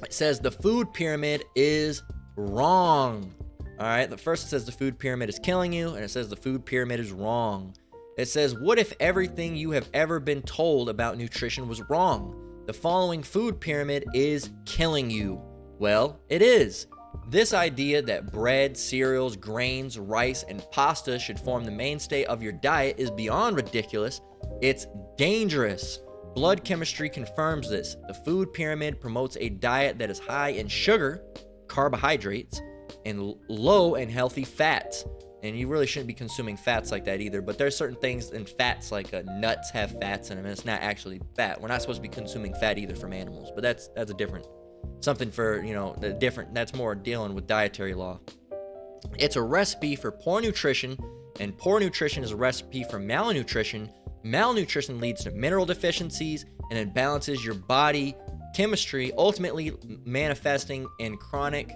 the food pyramid is wrong. All right, the first it says the food pyramid is killing you, and it says the food pyramid is wrong. It says, what if everything you have ever been told about nutrition was wrong? The following food pyramid is killing you. Well, it is. This idea that bread, cereals, grains, rice, and pasta should form the mainstay of your diet is beyond ridiculous. It's dangerous. Blood chemistry confirms this. The food pyramid promotes a diet that is high in sugar, carbohydrates, and low in healthy fats. And you really shouldn't be consuming fats like that either. But there's certain things in fats, like nuts have fats in them, and it's not actually fat. We're not supposed to be consuming fat either from animals. But that's a different, something for, different, that's more dealing with dietary law. It's a recipe for poor nutrition, and poor nutrition is a recipe for malnutrition. Malnutrition leads to mineral deficiencies and imbalances your body chemistry, ultimately manifesting in chronic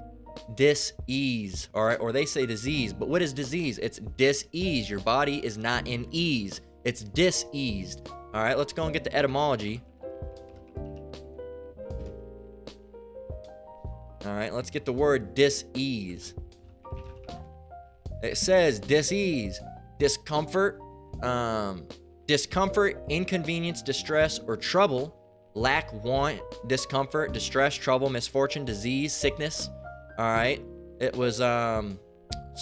dis-ease. All right, or they say disease, but what is disease? It's dis-ease. Your body is not in ease, it's dis-eased. All right, let's go and get the etymology. All right, let's get the word dis-ease. It says dis-ease, discomfort, discomfort, inconvenience, distress, or trouble, lack, want, discomfort, distress, trouble, misfortune, disease, sickness. All right, it was so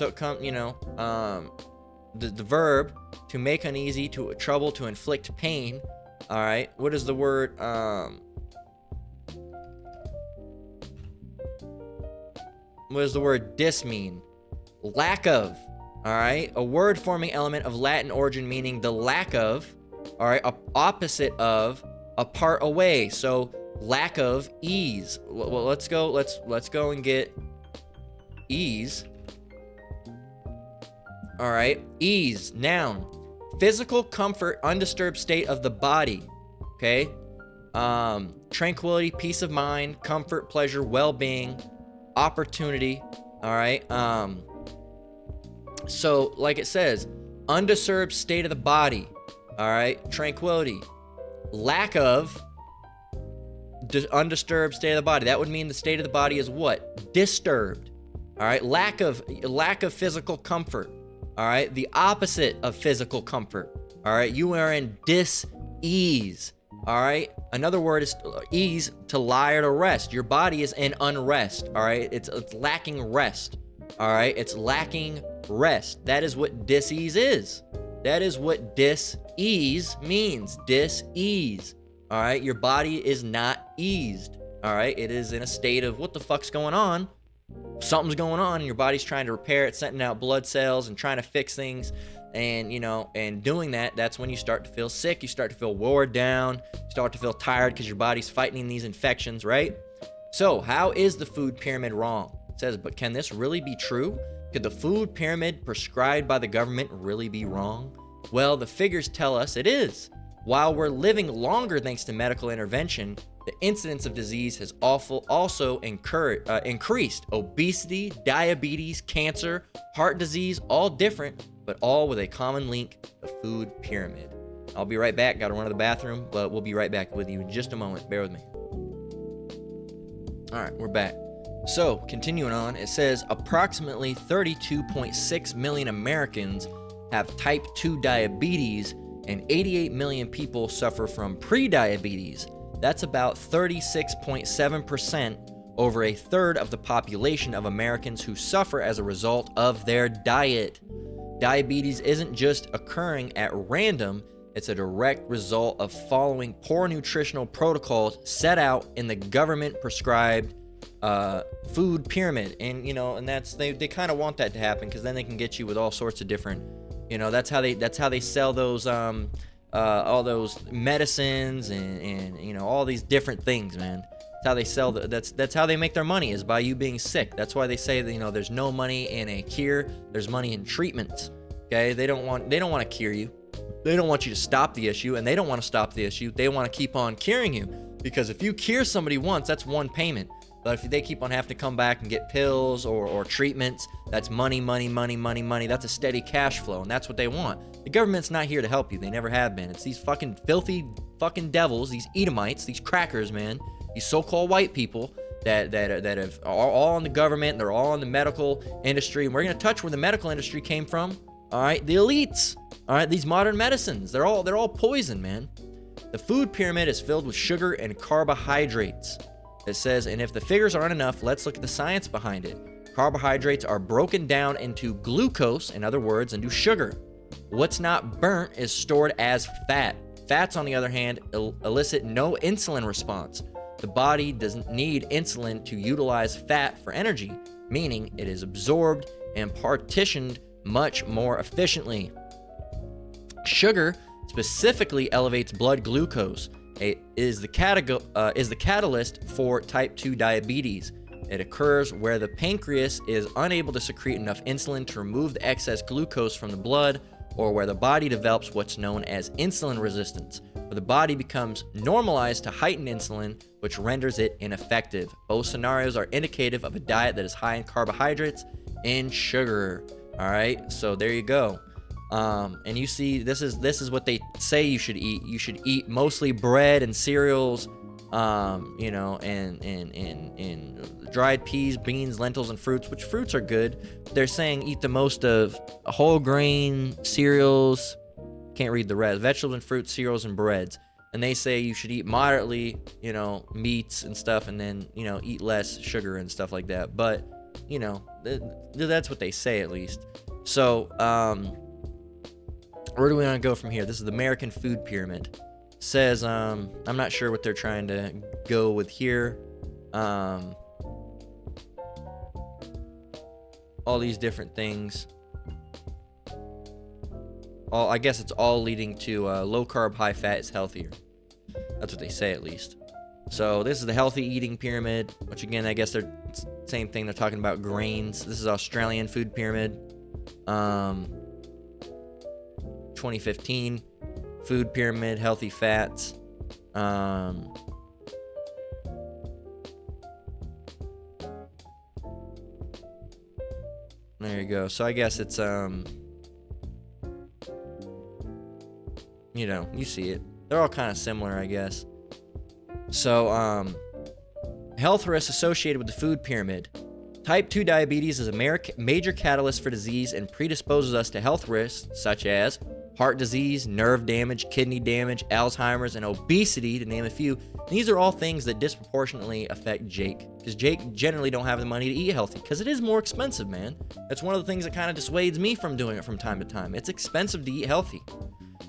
it come, the verb to make uneasy, to trouble, to inflict pain. All right, what is the word? What does the word dis mean? Lack of. All right, a word forming element of Latin origin meaning the lack of. All right, opposite of, apart, away. So lack of ease. Well, let's go and get ease. All right, ease, noun, physical comfort, undisturbed state of the body. Okay, tranquility, peace of mind, comfort, pleasure, well-being, opportunity. All right, so like it says, undisturbed state of the body. All right, tranquility, lack of undisturbed state of the body. That would mean the state of the body is what? Disturbed. All right, lack of physical comfort. All right, the opposite of physical comfort. All right, you are in dis-ease. All right, another word is ease, to lie or to rest. Your body is in unrest. All right, it's lacking rest. All right, it's lacking rest. That is what dis-ease is. That is what dis-ease means. Dis-ease. All right, your body is not eased. All right, it is in a state of what the fuck's going on. Something's going on, and your body's trying to repair it, sending out blood cells and trying to fix things. And, and doing that, that's when you start to feel sick. You start to feel wore down. You start to feel tired because your body's fighting these infections, right? So how is the food pyramid wrong? It says, but can this really be true? Could the food pyramid prescribed by the government really be wrong? Well, the figures tell us it is. While we're living longer thanks to medical intervention, the incidence of disease has also increased. Obesity, diabetes, cancer, heart disease, all different, but all with a common link, the food pyramid. I'll be right back. Got to run to the bathroom, but we'll be right back with you in just a moment. Bear with me. All right, we're back. So, continuing on, it says approximately 32.6 million Americans have type 2 diabetes, and 88 million people suffer from prediabetes. That's about 36.7%, over a third of the population of Americans who suffer as a result of their diet. Diabetes isn't just occurring at random, it's a direct result of following poor nutritional protocols set out in the government prescribed food pyramid. And and that's they kind of want that to happen, because then they can get you with all sorts of different You know, that's how they sell those all those medicines and you know, all these different things, man. That's how they sell that's how they make their money, is by you being sick. That's why they say that, you know, there's no money in a cure, there's money in treatments. Okay? They don't want to cure you. They don't want you to stop the issue, and they don't want to stop the issue. They want to keep on curing you, because if you cure somebody once, that's one payment. But if they keep on having to come back and get pills or treatments, that's money. That's a steady cash flow, and that's what they want. The government's not here to help you. They never have been. It's these fucking filthy fucking devils, these Edomites, these crackers, man. These so-called white people that are all in the government. They're all in the medical industry, and we're gonna touch where the medical industry came from. All right, the elites. All right, these modern medicines. They're all poison, man. The food pyramid is filled with sugar and carbohydrates. It says, and if the figures aren't enough, let's look at the science behind it. Carbohydrates are broken down into glucose, in other words, into sugar. What's not burnt is stored as fat. Fats, on the other hand, elicit no insulin response. The body doesn't need insulin to utilize fat for energy, meaning it is absorbed and partitioned much more efficiently. Sugar specifically elevates blood glucose. It is the catalyst for type 2 diabetes. It occurs where the pancreas is unable to secrete enough insulin to remove the excess glucose from the blood, or where the body develops what's known as insulin resistance, where the body becomes normalized to heightened insulin, which renders it ineffective. Both scenarios are indicative of a diet that is high in carbohydrates and sugar. All right, so there you go. And you see, this is what they say you should eat. You should eat mostly bread and cereals, you know, and dried peas, beans, lentils, and fruits, which fruits are good. They're saying eat the most of whole grain cereals. Can't read the rest. Vegetables and fruits, cereals, and breads. And they say you should eat moderately, you know, meats and stuff, and then, you know, eat less sugar and stuff like that. But, you know, that's what they say, at least. So, where do we want to go from here? This is the American Food Pyramid. Says, I'm not sure what they're trying to go with here. All these different things. I guess it's all leading to low carb, high fat is healthier. That's what they say, at least. So this is the healthy eating pyramid, which again, I guess they're same thing. They're talking about grains. This is Australian Food Pyramid. 2015 Food Pyramid, healthy fats. There you go. So I guess it's you know, you see it. They're all kind of similar, I guess. So health risks associated with the food pyramid. Type 2 diabetes is a major catalyst for disease and predisposes us to health risks such as heart disease, nerve damage, kidney damage, Alzheimer's, and obesity, to name a few. And these are all things that disproportionately affect Jake, because Jake generally don't have the money to eat healthy, because it is more expensive, man. That's one of the things that kind of dissuades me from doing it from time to time. It's expensive to eat healthy.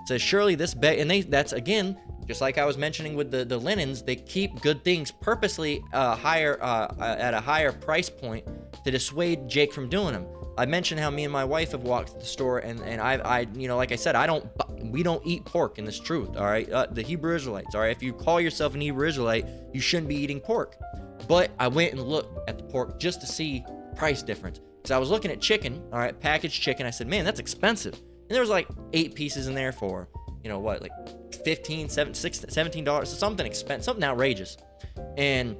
So surely this that's again, just like I was mentioning with the linens, they keep good things purposely higher at a higher price point to dissuade Jake from doing them. I mentioned how me and my wife have walked to the store, and I you know, like I said, we don't eat pork in this truth, all right? The Hebrew Israelites, all right? If you call yourself an Hebrew Israelite, you shouldn't be eating pork. But I went and looked at the pork just to see price difference, because I was looking at chicken, all right, packaged chicken. I said, man, that's expensive. And there was like 8 pieces in there for, you know what, like $15, $17, something expensive, something outrageous. And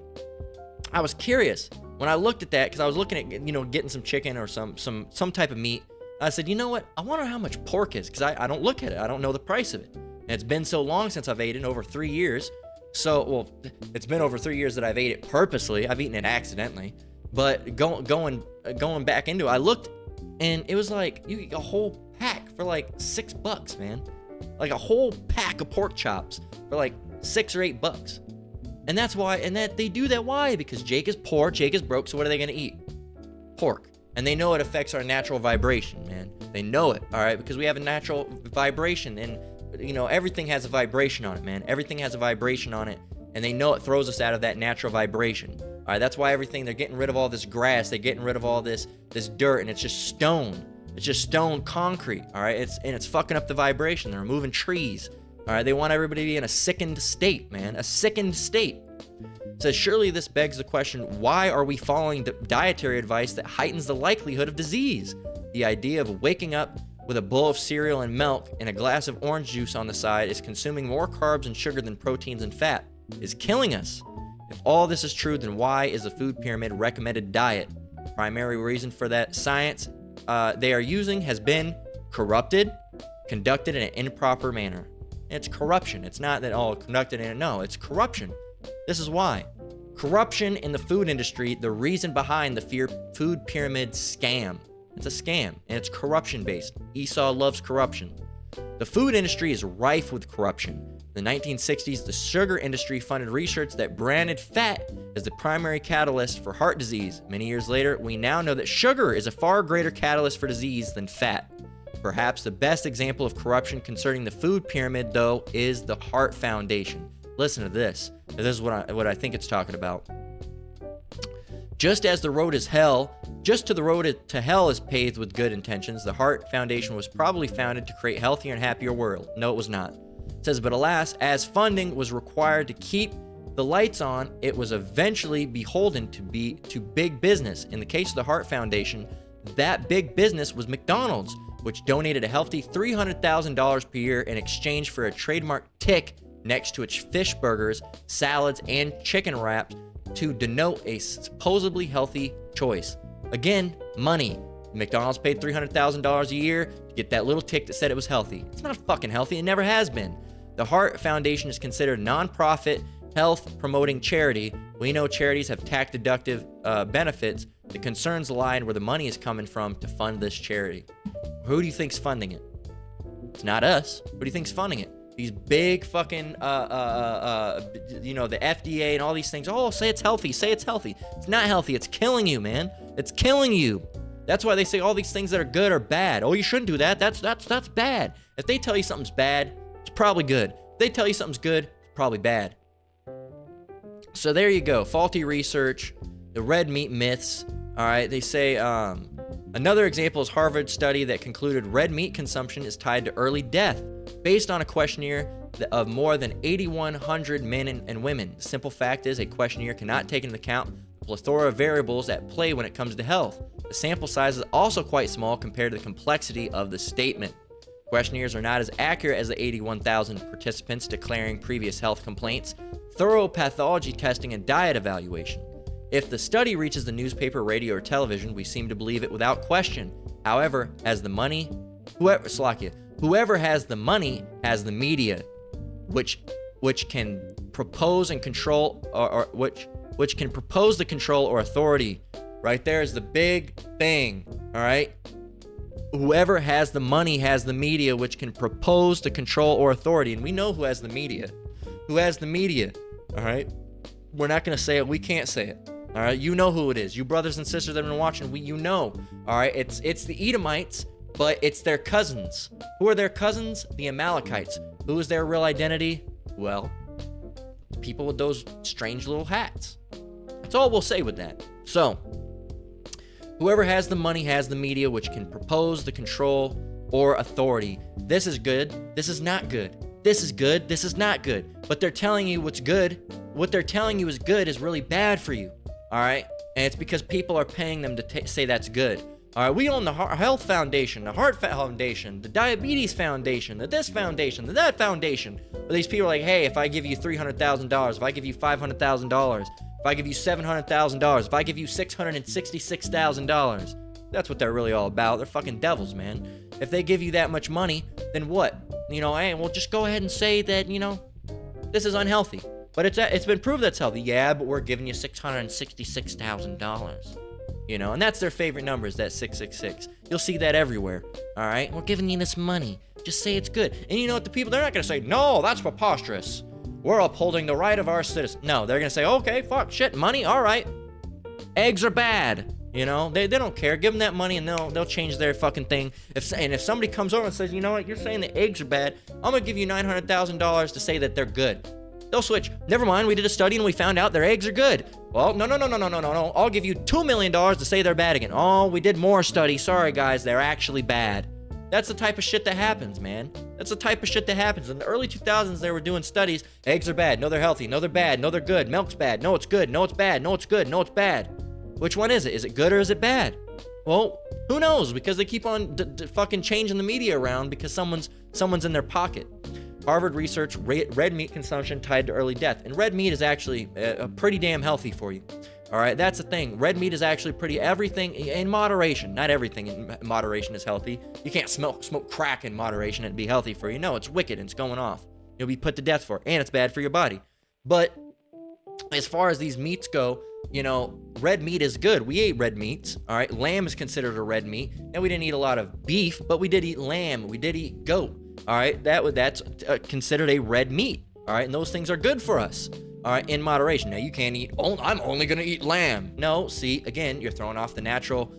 I was curious when I looked at that, because I was looking at, you know, getting some chicken or some type of meat. I said, you know what, I wonder how much pork is, because I don't look at it. I don't know the price of it. And it's been so long since I've ate it, over 3 years. So, well, it's been over 3 years that I've ate it purposely. I've eaten it accidentally. But going back into it, I looked, and it was like, you get a whole pack for like $6, man. Like a whole pack of pork chops for like $6 or $8. And that's why, and that they do that. Why? Because Jake is poor, Jake is broke, so what are they gonna eat? Pork. And they know it affects our natural vibration, man. They know it, all right? Because we have a natural vibration, and, you know, everything has a vibration on it, man. Everything has a vibration on it, and they know it throws us out of that natural vibration. All right, that's why they're getting rid of all this grass, they're getting rid of all this dirt, and it's just stone. It's just stone concrete, all right? It's fucking up the vibration. They're removing trees, all right? They want everybody to be in a sickened state, man, a sickened state. It says, surely this begs the question, why are we following dietary advice that heightens the likelihood of disease? The idea of waking up with a bowl of cereal and milk and a glass of orange juice on the side is consuming more carbs and sugar than proteins and fat, is killing us. If all this is true, then why is the food pyramid recommended diet? Primary reason for that science they are using has been corrupted, conducted in an improper manner. It's corruption. It's not that all conducted in it. No, it's corruption. This is why. Corruption in the food industry, the reason behind the food pyramid scam. It's a scam, and it's corruption-based. Esau loves corruption. The food industry is rife with corruption. In the 1960s, the sugar industry funded research that branded fat as the primary catalyst for heart disease. Many years later, we now know that sugar is a far greater catalyst for disease than fat. Perhaps the best example of corruption concerning the food pyramid, though, is the Heart Foundation. Listen to this. This is what I think it's talking about. Just as the road is hell, just to the road to hell is paved with good intentions, the Heart Foundation was probably founded to create a healthier and happier world. No, it was not. It says, but alas, as funding was required to keep the lights on, it was eventually beholden to big business. In the case of the Heart Foundation, that big business was McDonald's, which donated a healthy $300,000 per year in exchange for a trademark tick next to its fish burgers, salads, and chicken wraps to denote a supposedly healthy choice. Again, money. McDonald's paid $300,000 a year to get that little tick that said it was healthy. It's not fucking healthy. It never has been. The Heart Foundation is considered a non-profit, health-promoting charity. We know charities have tax-deductive benefits. The concerns lie in where the money is coming from to fund this charity. Who do you think's funding it? It's not us. Who do you think's funding it? These big fucking, the FDA and all these things. Oh, say it's healthy. Say it's healthy. It's not healthy. It's killing you, man. It's killing you. That's why they say all these things that are good are bad. Oh, you shouldn't do that. That's bad. If they tell you something's bad, it's probably good. If they tell you something's good, it's probably bad. So there you go. Faulty research, the red meat myths. All right, they say another example is Harvard study that concluded red meat consumption is tied to early death based on a questionnaire of more than 8,100 men and women. The simple fact is a questionnaire cannot take into account the plethora of variables at play when it comes to health. The sample size is also quite small compared to the complexity of the statement. Questionnaires are not as accurate as the 81,000 participants declaring previous health complaints, thorough pathology testing, and diet evaluation. If the study reaches the newspaper, radio, or television, we seem to believe it without question. However, whoever has the money has the media, which can propose and control, or which can propose the control or authority. Right there is the big thing. All right. Whoever has the money has the media, which can propose the control or authority. And we know who has the media. Who has the media? All right. We're not gonna say it. We can't say it. All right. You know who it is. You brothers and sisters that have been watching. You know. All right. It's the Edomites. But it's their cousins. Who are their cousins? The Amalekites. Who is their real identity? Well, people with those strange little hats. That's all we'll say with that. So, whoever has the money has the media, which can propose the control or authority. This is good. This is not good. This is good. This is not good. But they're telling you what's good. What they're telling you is good is really bad for you. All right? And it's because people are paying them to say that's good. All right, we own the Health Foundation, the Heart Foundation, the Diabetes Foundation, the this foundation, the that foundation. But these people are like, hey, if I give you $300,000, if I give you $500,000, if I give you $700,000, if I give you $666,000, that's what they're really all about. They're fucking devils, man. If they give you that much money, then what? Hey, well, just go ahead and say that, this is unhealthy. But it's been proved that's healthy. Yeah, but we're giving you $666,000. And that's their favorite number, is that 666. You'll see that everywhere. All right, we're giving you this money. Just say it's good. And you know what? The people, they're not gonna say, no, that's preposterous. We're upholding the right of our citizens. No, they're gonna say, okay, fuck, shit, money, all right. Eggs are bad. They don't care. Give them that money and they'll change their fucking thing. If somebody comes over and says, you know what, you're saying the eggs are bad, I'm gonna give you $900,000 to say that they're good. They'll switch. Never mind, we did a study and we found out their eggs are good. Well, no. I'll give you $2 million to say they're bad again. Oh, we did more studies. Sorry, guys, they're actually bad. That's the type of shit that happens, man. That's the type of shit that happens. In the early 2000s, they were doing studies. Eggs are bad. No, they're healthy. No, they're bad. No, they're good. Milk's bad. No, it's good. No, it's bad. No, it's good. No, it's bad. Which one is it? Is it good or is it bad? Well, who knows? Because they keep on fucking changing the media around because someone's in their pocket. Harvard research, red meat consumption tied to early death. And red meat is actually pretty damn healthy for you. All right, that's the thing. Red meat is actually everything in moderation. Not everything in moderation is healthy. You can't smoke crack in moderation and be healthy for you. No, it's wicked and it's going off. You'll be put to death for it, and it's bad for your body. But as far as these meats go, red meat is good. We ate red meats. All right, lamb is considered a red meat. And we didn't eat a lot of beef, but we did eat lamb. We did eat goat. All right, that's considered a red meat. All right, and those things are good for us. All right, in moderation. Now, you can't eat, I'm only going to eat lamb. No, see, again, you're throwing off the natural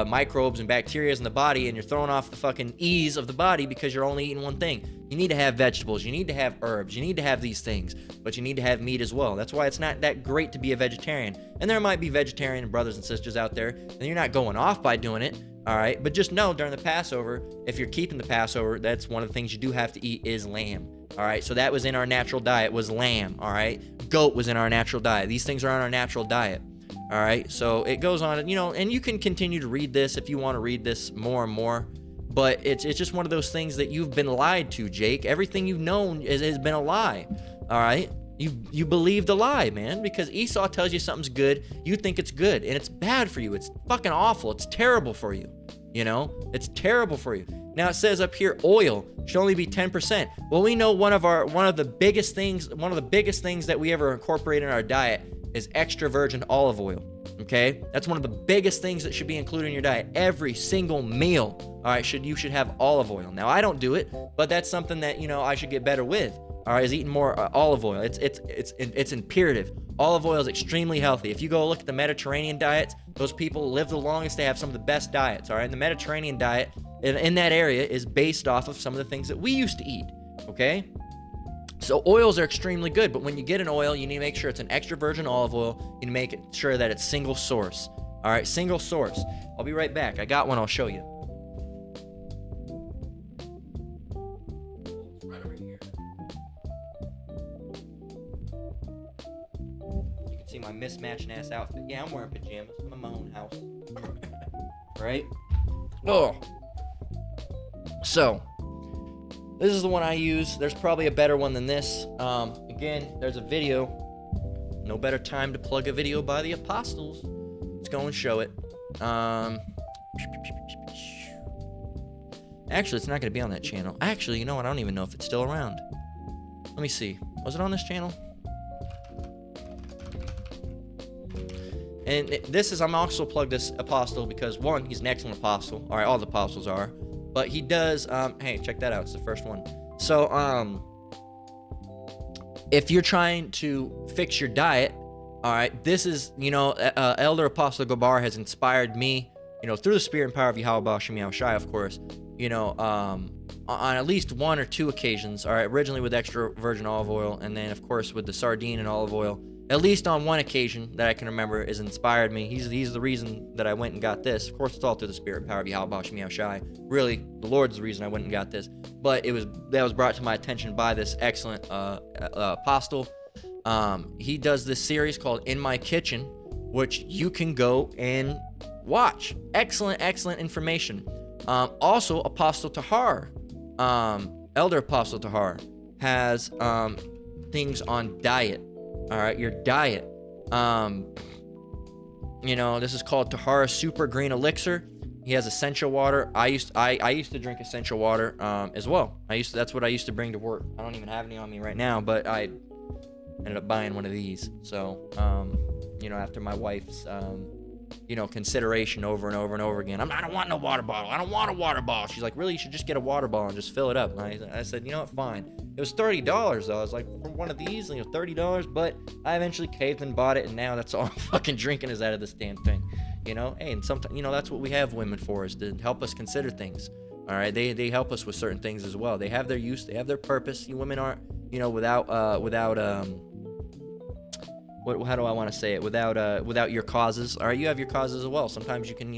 microbes and bacteria in the body, and you're throwing off the fucking ease of the body because you're only eating one thing. You need to have vegetables. You need to have herbs. You need to have these things, but you need to have meat as well. That's why it's not that great to be a vegetarian. And there might be vegetarian brothers and sisters out there, and you're not going off by doing it. All right, but just know during the Passover, if you're keeping the Passover, that's one of the things you do have to eat is lamb. All right, so that was in our natural diet, was lamb. All right, goat was in our natural diet. These things are on our natural diet. All right, so it goes on, and you can continue to read this if you want to read this more and more. But it's just one of those things that you've been lied to, Jake. Everything you've known has been a lie. All right, you believed a lie, man, because Esau tells you something's good, you think it's good, and it's bad for you. It's fucking awful. It's terrible for you. It's terrible for you. Now it says up here, oil should only be 10%. Well, we know one of the biggest things that we ever incorporate in our diet is extra virgin olive oil. Okay, that's one of the biggest things that should be included in your diet. Every single meal, all right, you should have olive oil. Now I don't do it, but that's something that I should get better with. All right, is eating more olive oil. It's imperative. Olive oil is extremely healthy. If you go look at the Mediterranean diets, those people live the longest. They have some of the best diets. All right, and the Mediterranean diet in that area is based off of some of the things that we used to eat. Okay. So oils are extremely good, but when you get an oil, you need to make sure it's an extra virgin olive oil. You need to make sure that it's single source. All right, single source. I'll be right back. I got one. I'll show you. It's right over here. You can see my mismatched ass outfit. Yeah, I'm wearing pajamas. I'm in my own house. Right? Oh. So. This is the one I use. There's probably a better one than this. Again, there's a video. No better time to plug a video by the apostles. Let's go and show it. Actually, it's not going to be on that channel. Actually, you know what? I don't even know if it's still around. Let me see. Was it on this channel? And I'm also plugged this apostle because, one, he's an excellent apostle. All right, all the apostles are. But he does, hey, check that out. It's the first one. So, if you're trying to fix your diet, all right, this is, Elder Apostle Gabar has inspired me, through the spirit and power of Yahweh Shem Yahushai, of course, on at least one or two occasions, all right, originally with extra virgin olive oil, and then, of course, with the sardine and olive oil. At least on one occasion that I can remember has inspired me. He's the reason that I went and got this. Of course, it's all through the spirit and power of Yahweh Shem Yahushai. Really, the Lord's the reason I went and got this. But that was brought to my attention by this excellent apostle. He does this series called In My Kitchen, which you can go and watch. Excellent information. Also, Apostle Tahar, Elder Apostle Tahar, has things on diet. All right, your diet. This is called Tahara Super Green Elixir. He has essential water. I used to drink essential water as well. That's what I used to bring to work. I don't even have any on me right now, but I ended up buying one of these. So, after my wife's consideration over and over and over again. I don't want no water bottle. I don't want a water bottle. She's like, really? You should just get a water bottle and just fill it up. And I said, you know what? Fine. It was $30 though. I was like, for one of these, $30. But I eventually caved and bought it, and now that's all I'm fucking drinking is out of this damn thing. Hey, and sometimes, that's what we have women for, is to help us consider things. All right, they help us with certain things as well. They have their use, they have their purpose. You women aren't, without how do I want to say it without your causes? All right, you have your causes as well. Sometimes you can,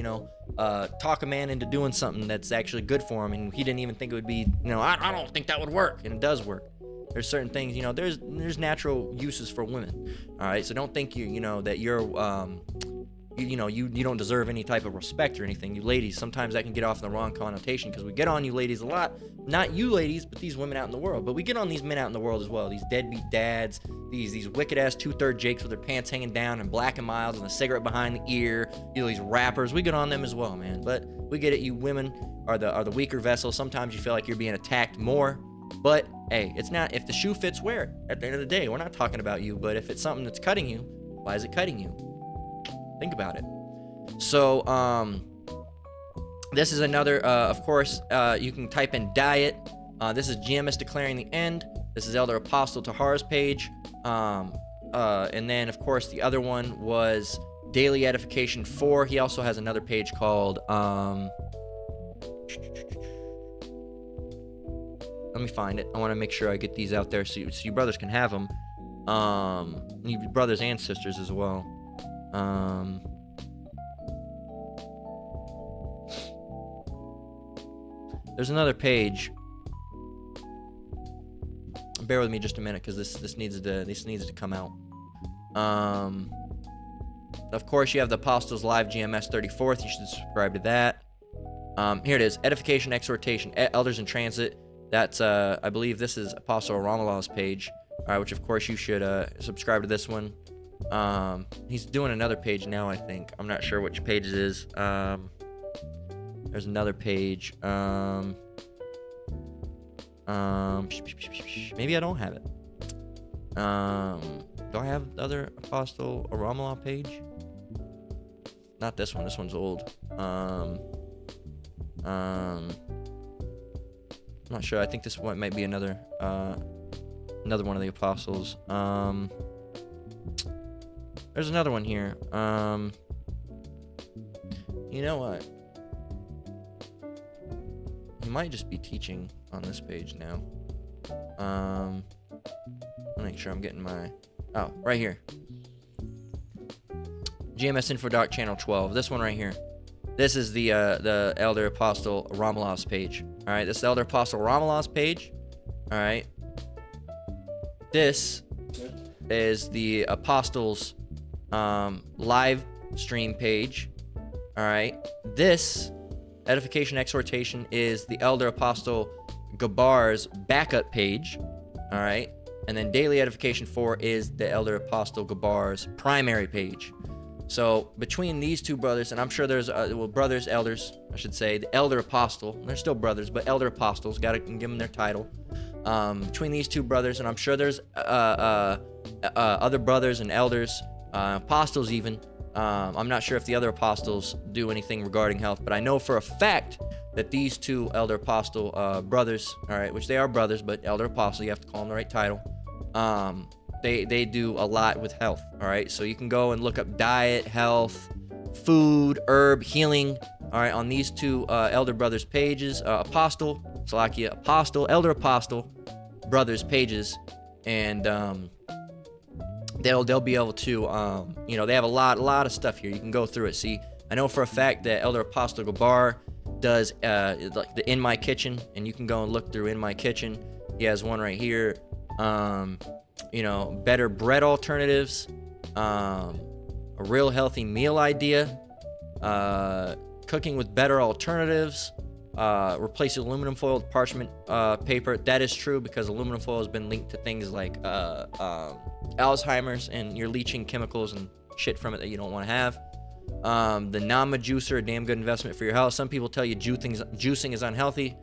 talk a man into doing something that's actually good for him, and he didn't even think it would be, I don't think that would work, and it does work. There's certain things, there's natural uses for women. All right, so don't think that you're you don't deserve any type of respect or anything. You ladies, sometimes that can get off in the wrong connotation, because we get on you ladies a lot. Not you ladies, but these women out in the world. But we get on these men out in the world as well. These deadbeat dads, these wicked ass 2/3 Jakes with their pants hanging down and Black and Milds and a cigarette behind the ear. These rappers, we get on them as well, man. But we get it. You women are the weaker vessel. Sometimes you feel like you're being attacked more. But hey, it's not. If the shoe fits, wear it. At the end of the day, we're not talking about you. But if it's something that's cutting you, why is it cutting you? Think about it. So, this is another, of course, you can type in diet. This is GMS declaring the end. This is Elder Apostle Tahar's page. And then, of course, the other one was Daily Edification 4. He also has another page called, let me find it. I want to make sure I get these out there so you brothers can have them. You brothers and sisters as well. There's another page. Bear with me just a minute, because this needs to come out. Of course, you have the Apostles Live GMS 34th. You should subscribe to that. Here it is: Edification, Exhortation, Elders in Transit. That's I believe this is Apostle Ramalah's page. All right, which of course you should subscribe to this one. He's doing another page now, I think. I'm not sure which page it is. There's another page. Maybe I don't have it. Do I have the other Apostle Ramalah page? Not this one. This one's old. I'm not sure. I think this one might be another one of the apostles. There's another one here. You know what? He might just be teaching on this page now. I'll make sure I'm getting my... Oh, right here. GMS Info Doc Channel 12. This one right here. This is the Elder Apostle Ramalah's page. All right, this is Elder Apostle Ramalah's page. All right. This is the Apostles live stream page. All right. This Edification Exhortation is the Elder Apostle Gabar's backup page. All right. And then Daily Edification 4 is the Elder Apostle Gabar's primary page. So between these two brothers, and I'm sure there's brothers, elders, I should say, the Elder Apostle. They're still brothers, but Elder Apostles, got to give them their title. Between these two brothers, and I'm sure there's other brothers and elders, apostles even. I'm not sure if the other apostles do anything regarding health, but I know for a fact that these two Elder Apostle brothers, all right, which they are brothers, but Elder Apostle, you have to call them the right title. They do a lot with health, all right? So you can go and look up diet, health, food, herb, healing, all right, on these two Elder Brothers pages, Apostle, Elder Apostle Brothers pages, and they'll be able to, they have a lot of stuff here. You can go through it. See, I know for a fact that Elder Apostle Gabar does like the In My Kitchen, and you can go and look through In My Kitchen. He has one right here. Better bread alternatives, a real healthy meal idea, cooking with better alternatives, replace aluminum foil with parchment paper. That is true, because aluminum foil has been linked to things like Alzheimer's, and you're leaching chemicals and shit from it that you don't want to have. The Nama juicer, a damn good investment for your health. Some people tell you juicing is unhealthy.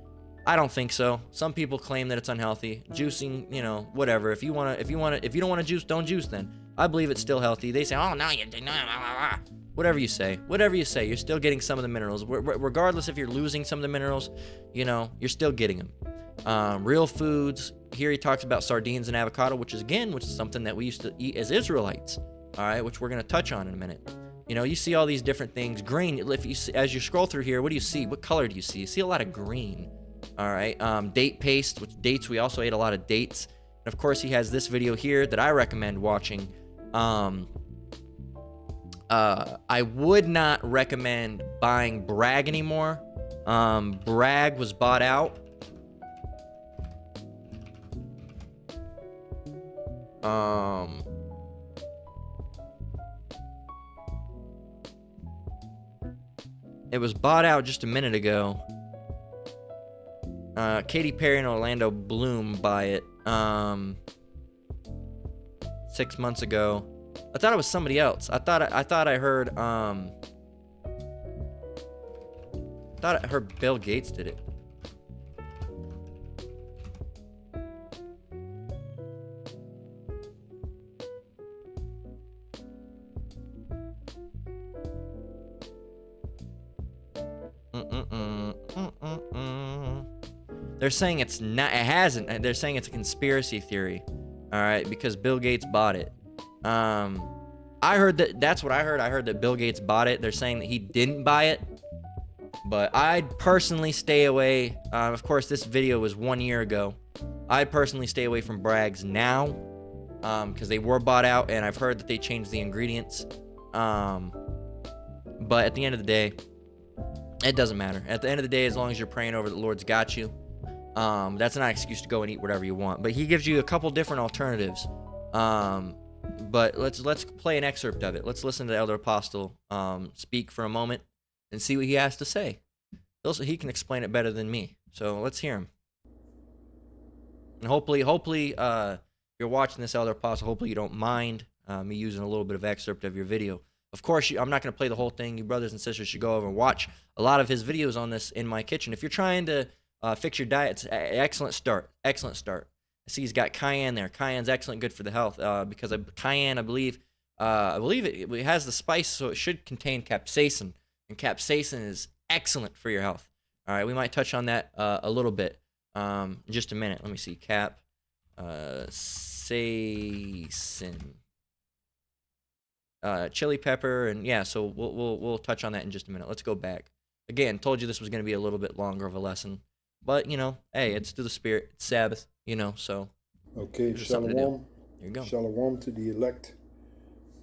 I don't think so. Some people claim that it's unhealthy. Juicing, whatever. If you don't want to juice, don't juice then. I believe it's still healthy. They say, oh, no, you do not. Whatever you say, you're still getting some of the minerals. Regardless if you're losing some of the minerals, you're still getting them. Real foods. Here he talks about sardines and avocado, which is something that we used to eat as Israelites. All right, which we're going to touch on in a minute. You see all these different things. Green. As you scroll through here, what do you see? What color do you see? You see a lot of green. All right, date paste, which dates, we also ate a lot of dates. And of course, he has this video here that I recommend watching. I would not recommend buying Bragg anymore. Bragg was bought out. It was bought out just a minute ago. Katy Perry and Orlando Bloom buy it 6 months ago. I thought it was somebody else. I thought I heard Bill Gates did it. They're saying it's not. It hasn't. They're saying it's a conspiracy theory. All right, because Bill Gates bought it. I heard that. That's what I heard. I heard that Bill Gates bought it. They're saying that he didn't buy it. But I'd personally stay away. Of course, this video was 1 year ago. I'd personally stay away from Bragg's now, because they were bought out, and I've heard that they changed the ingredients. But at the end of the day, it doesn't matter. At the end of the day, as long as you're praying over the Lord's got you, that's not an excuse to go and eat whatever you want. But he gives you a couple different alternatives. But let's play an excerpt of it. Let's listen to the Elder Apostle speak for a moment and see what he has to say. Also, he can explain it better than me. So let's hear him. And hopefully, if you're watching this, Elder Apostle, hopefully you don't mind me using a little bit of excerpt of your video. Of course, I'm not going to play the whole thing. You brothers and sisters should go over and watch a lot of his videos on this in my kitchen. If you're trying to fix your diet, it's an excellent start. Excellent start. I see he's got cayenne there. Cayenne's excellent, good for the health. Because cayenne, I believe it has the spice, so it should contain capsaicin, and capsaicin is excellent for your health. All right, we might touch on that a little bit in just a minute. Let me see, capsaicin. Chili pepper, and yeah, so we'll touch on that in just a minute. Let's go back. Again, told you this was going to be a little bit longer of a lesson, but hey, it's through the Spirit. It's Sabbath, so. Okay, shalom. Here you go. Shalom to the elect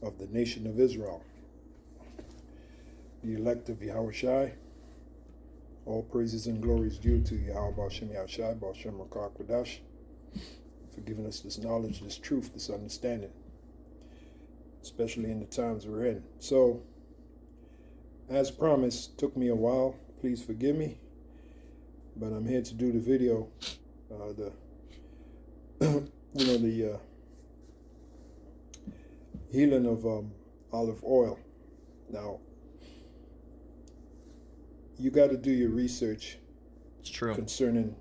of the nation of Israel, the elect of Yahushai. All praises and glories due to Yahweh B'Shem Yahushai, B'Shem Rakah Kodash, for giving us this knowledge, this truth, this understanding, especially in the times we're in. So, as promised, took me a while. Please forgive me, but I'm here to do the video. The healing of olive oil. Now, you got to do your research. It's true. Concerning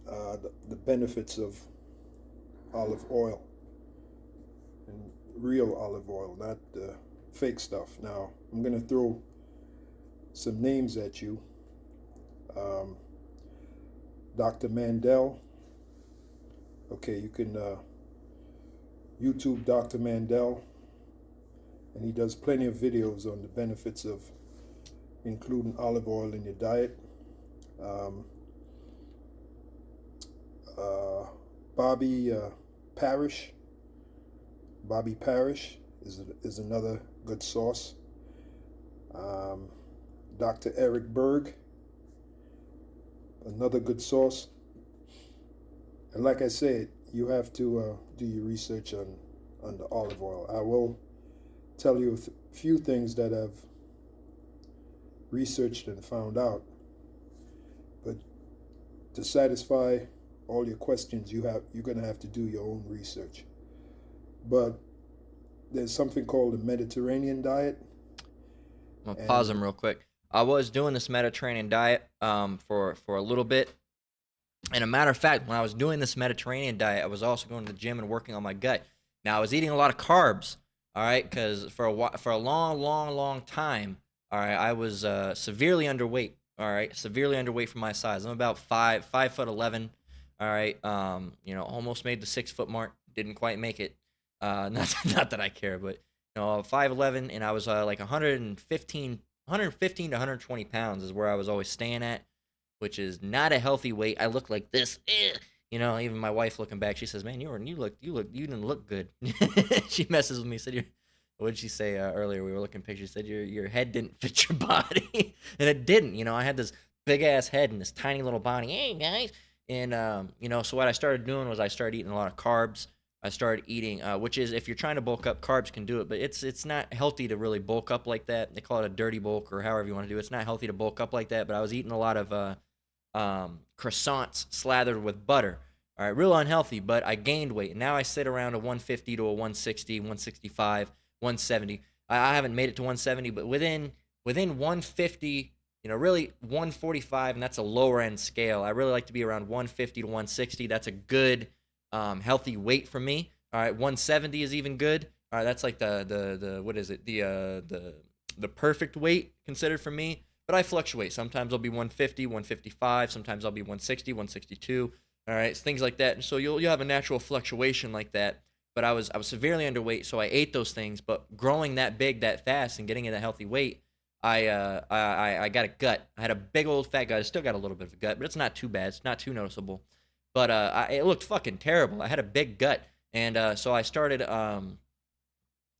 the benefits of olive oil. And real olive oil, not the fake stuff. Now, I'm going to throw some names at you. Dr. Mandel. Okay, you can YouTube Dr. Mandel, and he does plenty of videos on the benefits of including olive oil in your diet. Bobby Parrish. Bobby Parrish is another good source. Dr. Eric Berg, another good source. And like I said, you have to do your research on the olive oil. I will tell you a few things that I've researched and found out. But to satisfy all your questions, you're going to have to do your own research. But there's something called the Mediterranean diet. I'm going to pause him real quick. I was doing this Mediterranean diet for a little bit. And a matter of fact, when I was doing this Mediterranean diet, I was also going to the gym and working on my gut. Now, I was eating a lot of carbs, all right, because for a long time, all right, I was severely underweight, all right, severely underweight for my size. I'm about 5'11", all right, almost made the 6 foot mark, didn't quite make it. Not that I care, but 5'11", and I was like 115 to 120 pounds is where I was always staying at, which is not a healthy weight. I look like this, You know, even my wife looking back, she says, "Man, you didn't look good." She messes with me. Said, "What did she say earlier? We were looking at pictures. Said your head didn't fit your body, and it didn't. You know, I had this big ass head and this tiny little body. Hey guys, and you know, so what I started doing was I started eating a lot of carbs. I started eating, which is if you're trying to bulk up, carbs can do it, but it's not healthy to really bulk up like that. They call it a dirty bulk or however you want to do it. It's not healthy to bulk up like that. But I was eating a lot of croissants slathered with butter. All right, real unhealthy, but I gained weight. And now I sit around a 150 to a 160, 165, 170. I haven't made it to 170, but within 150, you know, really 145, and that's a lower end scale. I really like to be around 150 to 160. That's a good healthy weight for me. All right, 170 is even good. All right, that's like the what is it? The perfect weight considered for me. But I fluctuate. Sometimes I'll be 150, 155. Sometimes I'll be 160, 162. All right, things like that. And so you'll have a natural fluctuation like that. But I was severely underweight, so I ate those things. But growing that big that fast and getting in a healthy weight, I got a gut. I had a big old fat gut. I still got a little bit of a gut, but it's not too bad. It's not too noticeable. But it looked fucking terrible. I had a big gut, and so I started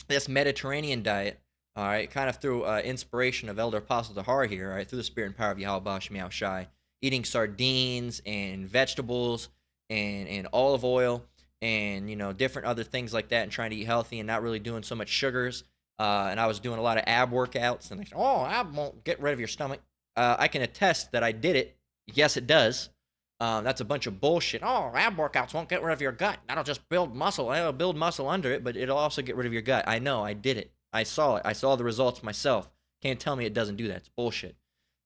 this Mediterranean diet. All right, kind of through inspiration of Elder Apostle Tahar here. All right, through the spirit and power of Yahweh Shem Yahweh Shai, eating sardines and vegetables and olive oil and you know different other things like that, and trying to eat healthy and not really doing so much sugars. And I was doing a lot of ab workouts, and they said, "Oh, ab won't get rid of your stomach." I can attest that I did it. Yes, it does. That's a bunch of bullshit. Oh, ab workouts won't get rid of your gut. That'll just build muscle. It'll build muscle under it, but it'll also get rid of your gut. I know. I did it. I saw it. I saw the results myself. Can't tell me it doesn't do that. It's bullshit.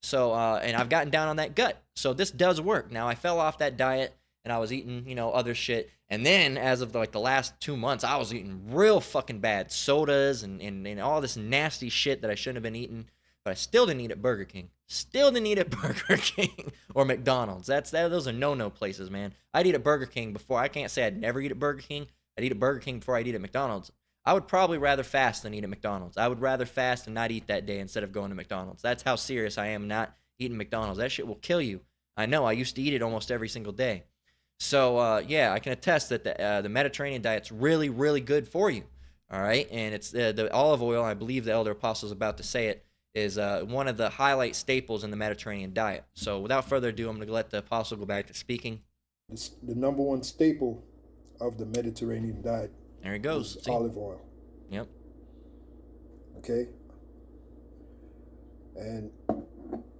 So, and I've gotten down on that gut. So this does work. Now, I fell off that diet, and I was eating, you know, other shit. And then, as of like the last 2 months, I was eating real fucking bad sodas and all this nasty shit that I shouldn't have been eating. But I still didn't eat at Burger King. Still didn't eat at Burger King or McDonald's. Those are no places, man. I'd eat at Burger King before. I can't say I'd never eat at Burger King. I'd eat at Burger King before I'd eat at McDonald's. I would probably rather fast than eat at McDonald's. I would rather fast and not eat that day instead of going to McDonald's. That's how serious I am not eating McDonald's. That shit will kill you. I know. I used to eat it almost every single day. So yeah, I can attest that the Mediterranean diet's really, really good for you. All right, and it's the olive oil. I believe the Elder Apostle is about to say it. Is one of the highlight staples in the Mediterranean diet. So without further ado, I'm going to let the Apostle go back to speaking. The number one staple of the Mediterranean diet. There he goes. Is olive oil. Yep. Okay. And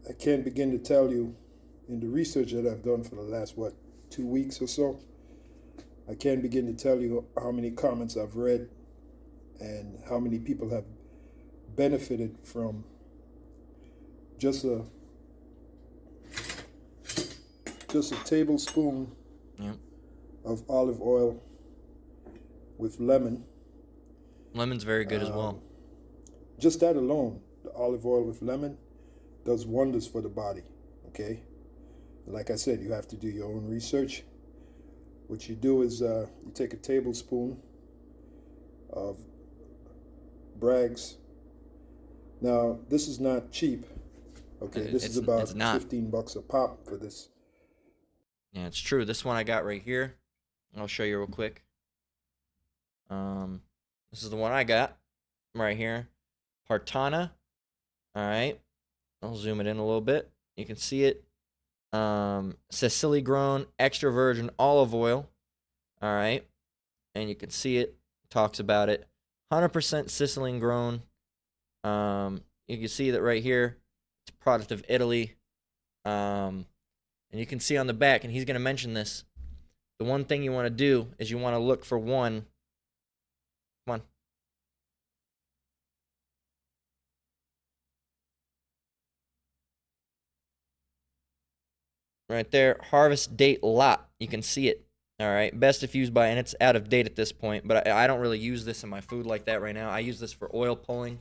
I can't begin to tell you, in the research that I've done for the last, 2 weeks or so, I can't begin to tell you how many comments I've read and how many people have benefited from just a tablespoon of olive oil with lemon. Lemon's very good as well. Just that alone, the olive oil with lemon, does wonders for the body. Okay, like I said, you have to do your own research. What you do is you take a tablespoon of Bragg's. Now, this is not cheap. Okay, this is about $15 a pop for this. Yeah, it's true. This one I got right here. I'll show you real quick. This is the one I got right here. Partana. All right. I'll zoom it in a little bit. You can see it. Sicily grown extra virgin olive oil. All right. And you can see it. Talks about it. 100% Sicilian grown. You can see that right here. It's a product of Italy. And you can see on the back, and he's going to mention this. The one thing you want to do is you want to look for one. Come on. Right there, harvest date lot. You can see it. All right, best if used by, and it's out of date at this point, but I don't really use this in my food like that right now. I use this for oil pulling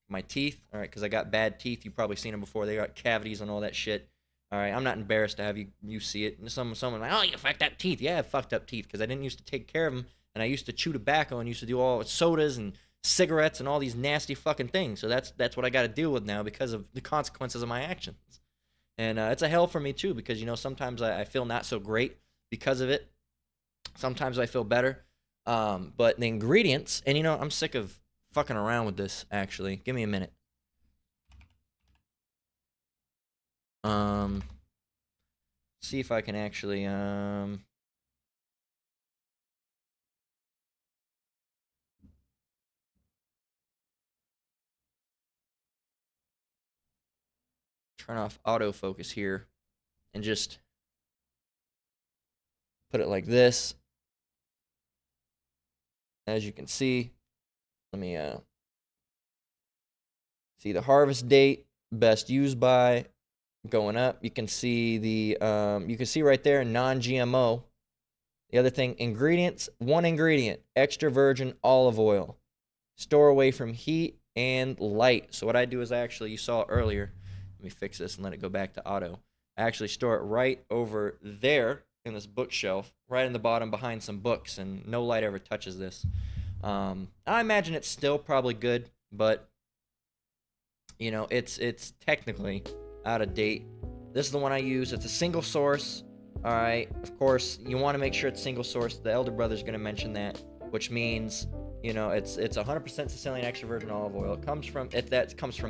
my teeth, all right, because I got bad teeth. You've probably seen them before. They got cavities and all that shit. All right, I'm not embarrassed to have you see it. And someone like, oh, you fucked up teeth. Yeah, I fucked up teeth because I didn't used to take care of them, and I used to chew tobacco and used to do all sodas and cigarettes and all these nasty fucking things. So that's what I got to deal with now because of the consequences of my actions. And it's a hell for me too because, you know, sometimes I feel not so great. because of it. Sometimes I feel better. But the ingredients, and I'm sick of fucking around with this, actually. Give me a minute. See if I can actually, turn off autofocus here and just put it like this. As you can see, let me see the harvest date, best used by, going up. You can see right there, non-GMO. The other thing, ingredients, one ingredient, extra virgin olive oil. Store away from heat and light. So what I do is you saw it earlier. Let me fix this and let it go back to auto. I actually store it right over there in this bookshelf, right in the bottom behind some books, and no light ever touches this. I imagine it's still probably good, but it's technically out of date. This is the one I use. It's a single source. All right. Of course, you want to make sure it's single source. The elder brother's going to mention that, which means it's 100% Sicilian extra virgin olive oil. It comes from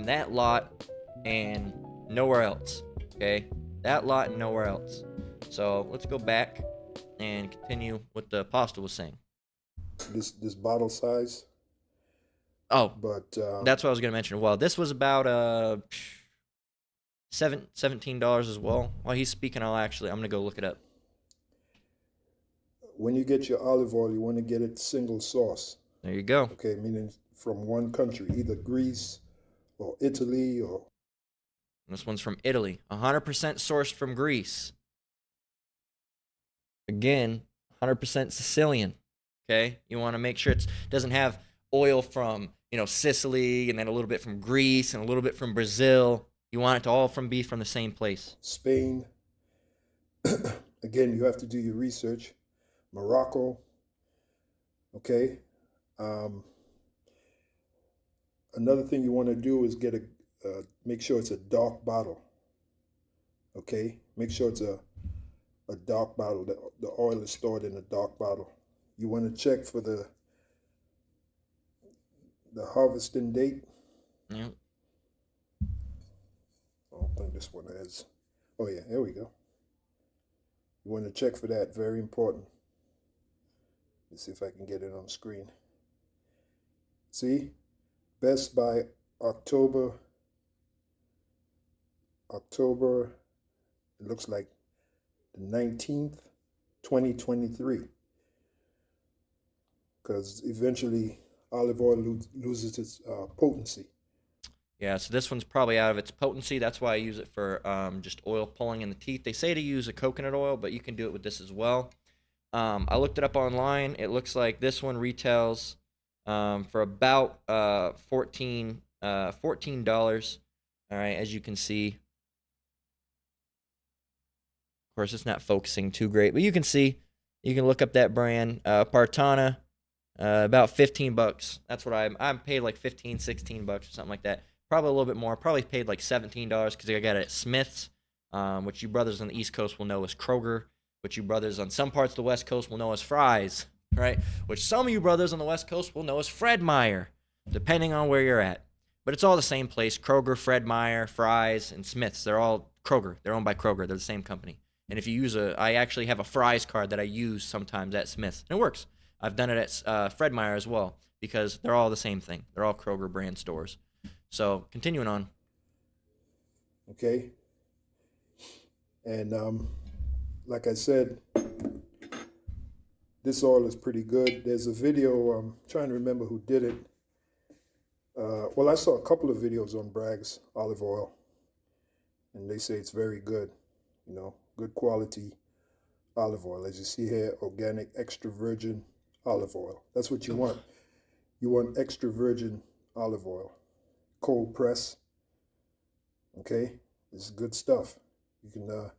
that lot and nowhere else. Okay, that lot and nowhere else. So let's go back and continue what the apostle was saying. This bottle size. Oh, but that's what I was going to mention. Well, this was about $17 as well. While he's speaking, I'm going to go look it up. When you get your olive oil, you want to get it single source. There you go. Okay, meaning from one country, either Greece or Italy or... This one's from Italy. 100% sourced from Greece. Again, 100% Sicilian. Okay? You want to make sure it doesn't have oil from, Sicily, and then a little bit from Greece and a little bit from Brazil. You want it to all be from the same place. Spain. Again, you have to do your research. Morocco. Okay? Another thing you want to do is make sure it's a dark bottle. Okay? Make sure it's a dark bottle. The oil is stored in a dark bottle. You want to check for the harvesting date. Yep. I don't think this one has. Oh yeah, there we go. You want to check for that. Very important. Let's see if I can get it on screen. See? Best by October. It looks like the 19th, 2023. Because eventually olive oil loses its potency. Yeah, so this one's probably out of its potency. That's why I use it for just oil pulling in the teeth. They say to use a coconut oil, but you can do it with this as well. I looked it up online. It looks like this one retails for about $14. All right, as you can see. Of course, it's not focusing too great, but you can see. You can look up that brand, Partana, about $15. That's what I'm paid like $15, $16 or something like that. Probably a little bit more. Probably paid like $17 because I got it at Smith's, which you brothers on the East Coast will know as Kroger, which you brothers on some parts of the West Coast will know as Fry's, right? Which some of you brothers on the West Coast will know as Fred Meyer, depending on where you're at. But it's all the same place: Kroger, Fred Meyer, Fry's, and Smith's. They're all Kroger. They're owned by Kroger. They're the same company. And if you use I actually have a Fry's card that I use sometimes at Smith's, and it works. I've done it at Fred Meyer as well because they're all the same thing. They're all Kroger brand stores. So continuing on. Okay. And like I said, this oil is pretty good. There's a video, I'm trying to remember who did it. Well, I saw a couple of videos on Bragg's olive oil, and they say it's very good, good quality olive oil. As you see here, organic extra virgin olive oil. That's what you want. You want extra virgin olive oil. Cold press. Okay? This is good stuff. You can,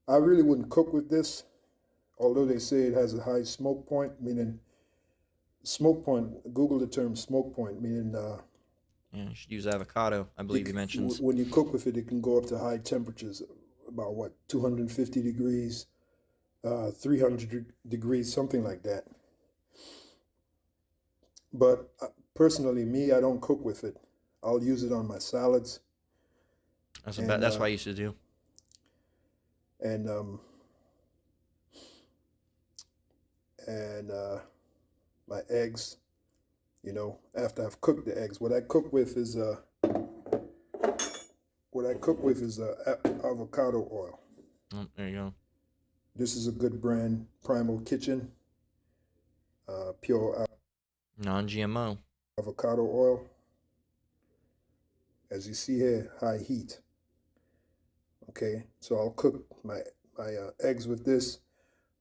I really wouldn't cook with this, although they say it has a high smoke point, meaning smoke point, Google the term smoke point, meaning... yeah, you should use avocado, I believe you mentioned. When you cook with it, it can go up to high temperatures, about 250 degrees 300 degrees, something like that. But personally, me, I don't cook with it. I'll use it on my salads. That's what I used to do. And my eggs, after I've cooked the eggs, what I cook with is avocado oil. There you go. This is a good brand, Primal Kitchen, pure Non-GMO. avocado oil. As you see here, high heat. Okay, so I'll cook my eggs with this,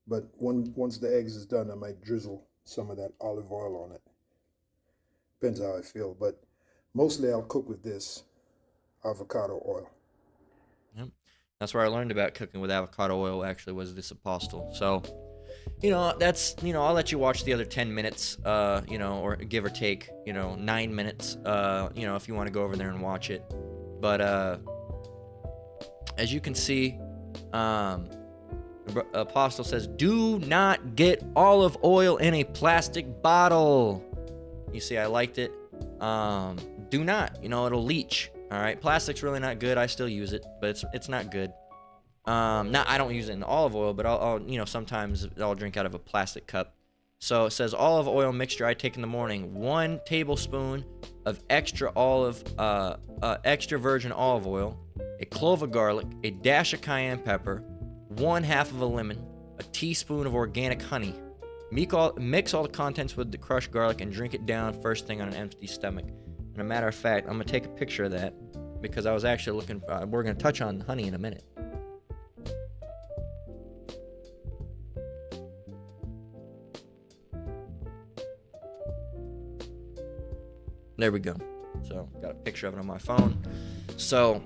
but once the eggs is done, I might drizzle some of that olive oil on it. Depends how I feel, but mostly I'll cook with this avocado oil. Yep. That's where I learned about cooking with avocado oil, actually, was this Apostle. So, that's, I'll let you watch the other 10 minutes, or give or take, 9 minutes, if you want to go over there and watch it. But, as you can see, Apostle says, do not get olive oil in a plastic bottle. You see, I liked it. Do not, it'll leach. All right, plastic's really not good. I still use it, but it's not good. I don't use it in olive oil, but I'll sometimes I'll drink out of a plastic cup. So it says olive oil mixture I take in the morning: 1 tablespoon of extra virgin olive oil, a clove of garlic, a dash of cayenne pepper, 1/2 of a lemon, a teaspoon of organic honey. Mix all the contents with the crushed garlic and drink it down first thing on an empty stomach. And a matter of fact, I'm going to take a picture of that because I was actually looking, we're going to touch on honey in a minute. There we go. So, got a picture of it on my phone. So,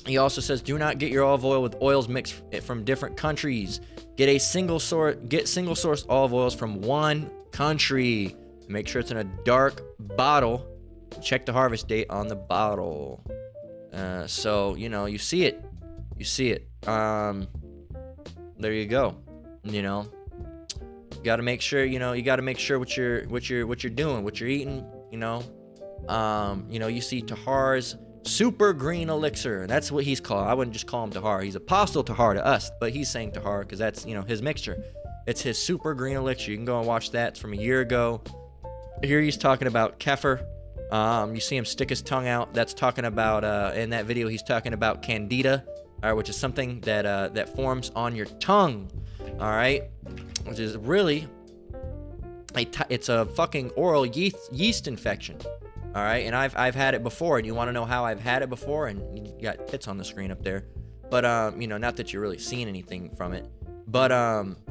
he also says, do not get your olive oil with oils mixed from different countries. Get single source olive oils from one country. Make sure it's in a dark bottle. Check the harvest date on the bottle. So, you see it. You see it. There you go. You got to make sure, you got to make sure what you're doing, what you're eating, you see Tahar's super green elixir. That's what he's called. I wouldn't just call him Tahar. He's Apostle Tahar to us, but he's saying Tahar because that's, his mixture. It's his super green elixir. You can go and watch that. It's from a year ago. Here he's talking about kefir. You see him stick his tongue out. That's talking about, in that video, he's talking about candida, which is something that forms on your tongue, all right? Which is really, it's a fucking oral yeast infection, all right? And I've had it before, and you want to know how I've had it before? And you got tits on the screen up there. But, not that you're really seeing anything from it. But,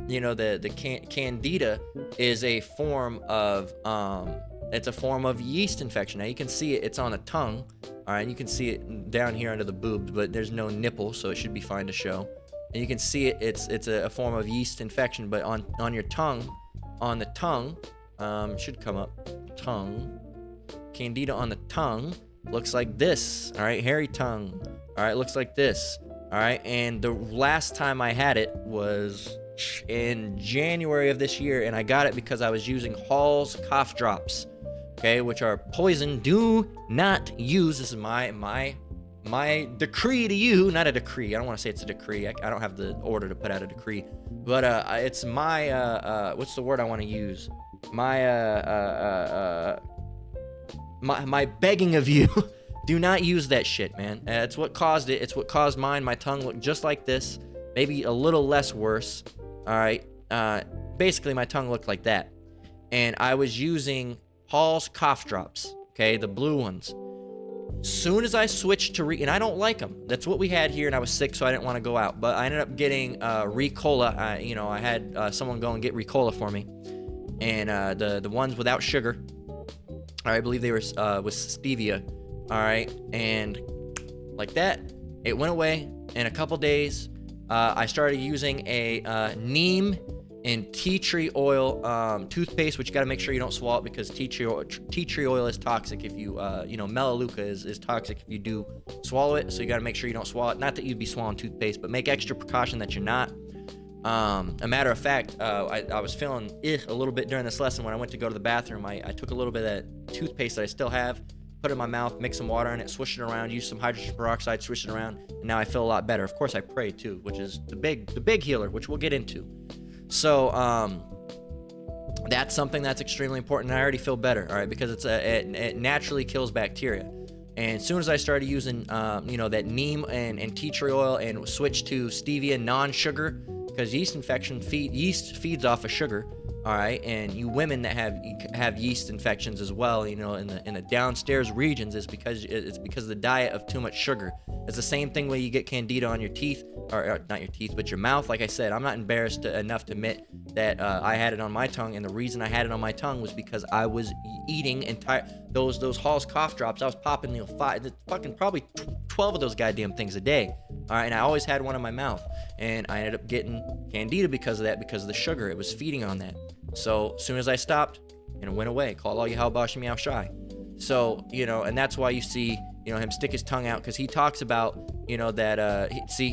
the candida is a form of, it's a form of yeast infection. Now, you can see it. It's on the tongue. All right, you can see it down here under the boobs, but there's no nipple, so it should be fine to show. And you can see it. It's a form of yeast infection, but on your tongue, on the tongue, should come up. Tongue. Candida on the tongue looks like this. All right, hairy tongue. All right, looks like this. All right, and the last time I had it was in January of this year, and I got it because I was using Hall's cough drops, okay, which are poison. Do not use. This is my decree to you. Not a decree. I don't want to say it's a decree. I don't have the order to put out a decree, but it's my what's the word I want to use? My begging of you. Do not use that shit, man. It's what caused it. It's what caused mine. My tongue looked just like this, maybe a little less worse. All right. Basically, my tongue looked like that. And I was using Hall's cough drops, okay, the blue ones. Soon as I switched to and I don't like them. That's what we had here, and I was sick, so I didn't want to go out. But I ended up getting Ricola. I had someone go and get Ricola for me, and the ones without sugar. I believe they were with stevia. All right, and like that, it went away in a couple days. I started using a neem and tea tree oil toothpaste, which you got to make sure you don't swallow it because tea tree oil is toxic if you, Melaleuca is toxic if you do swallow it. So you got to make sure you don't swallow it. Not that you'd be swallowing toothpaste, but make extra precaution that you're not. A matter of fact, I was feeling a little bit during this lesson when I went to go to the bathroom. I took a little bit of that toothpaste that I still have, put it in my mouth, mix some water in it, swish it around, use some hydrogen peroxide, swish it around, and now I feel a lot better. Of course, I pray too, which is the big healer, which we'll get into. So that's something that's extremely important. I already feel better, all right, because it naturally kills bacteria. And as soon as I started using, that neem and tea tree oil and switched to stevia non-sugar, because yeast feeds off of sugar, all right, and you women that have yeast infections as well, in the downstairs regions, it's because of the diet of too much sugar. It's the same thing when you get candida on your teeth, or not your teeth, but your mouth. Like I said, I'm not embarrassed enough to admit that I had it on my tongue, and the reason I had it on my tongue was because I was eating those Hall's cough drops. I was popping probably 12 of those goddamn things a day. All right, and I always had one in my mouth, and I ended up getting candida because of that, because of the sugar. It was feeding on that. So as soon as I stopped, it went away. Call all you Halbash Meow Shy. So, and that's why you see, him stick his tongue out, because he talks about, that,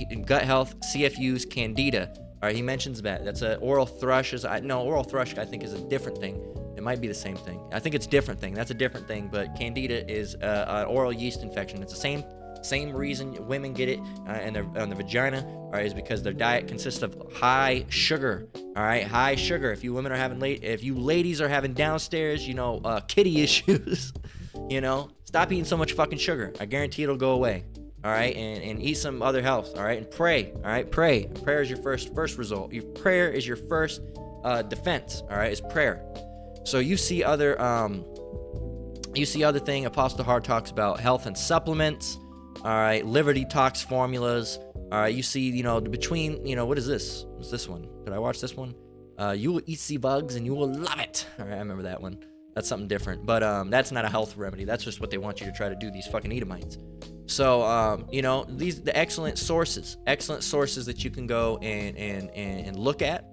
in gut health, CFUs, candida. All right, he mentions that. That's a oral thrush. Oral thrush I think is a different thing. It might be the same thing. I think it's a different thing. That's a different thing, but candida is an oral yeast infection. It's the same reason women get it on the vagina, all right, is because their diet consists of high sugar. All right, high sugar. If you ladies are having downstairs, kitty issues, stop eating so much fucking sugar. I guarantee it'll go away. All right, and eat some other health. All right, and pray. All right, pray. Prayer is your first result. Your prayer is your first defense. All right, is prayer. So you see other thing. Apostle Hart talks about health and supplements. All right, liver detox formulas. All right, you see, between, what is this? What's this one? Did I watch this one? You will eat sea bugs and you will love it. All right, I remember that one. That's something different. But that's not a health remedy. That's just what they want you to try to do, these fucking Edomites. So, the excellent sources that you can go and look at.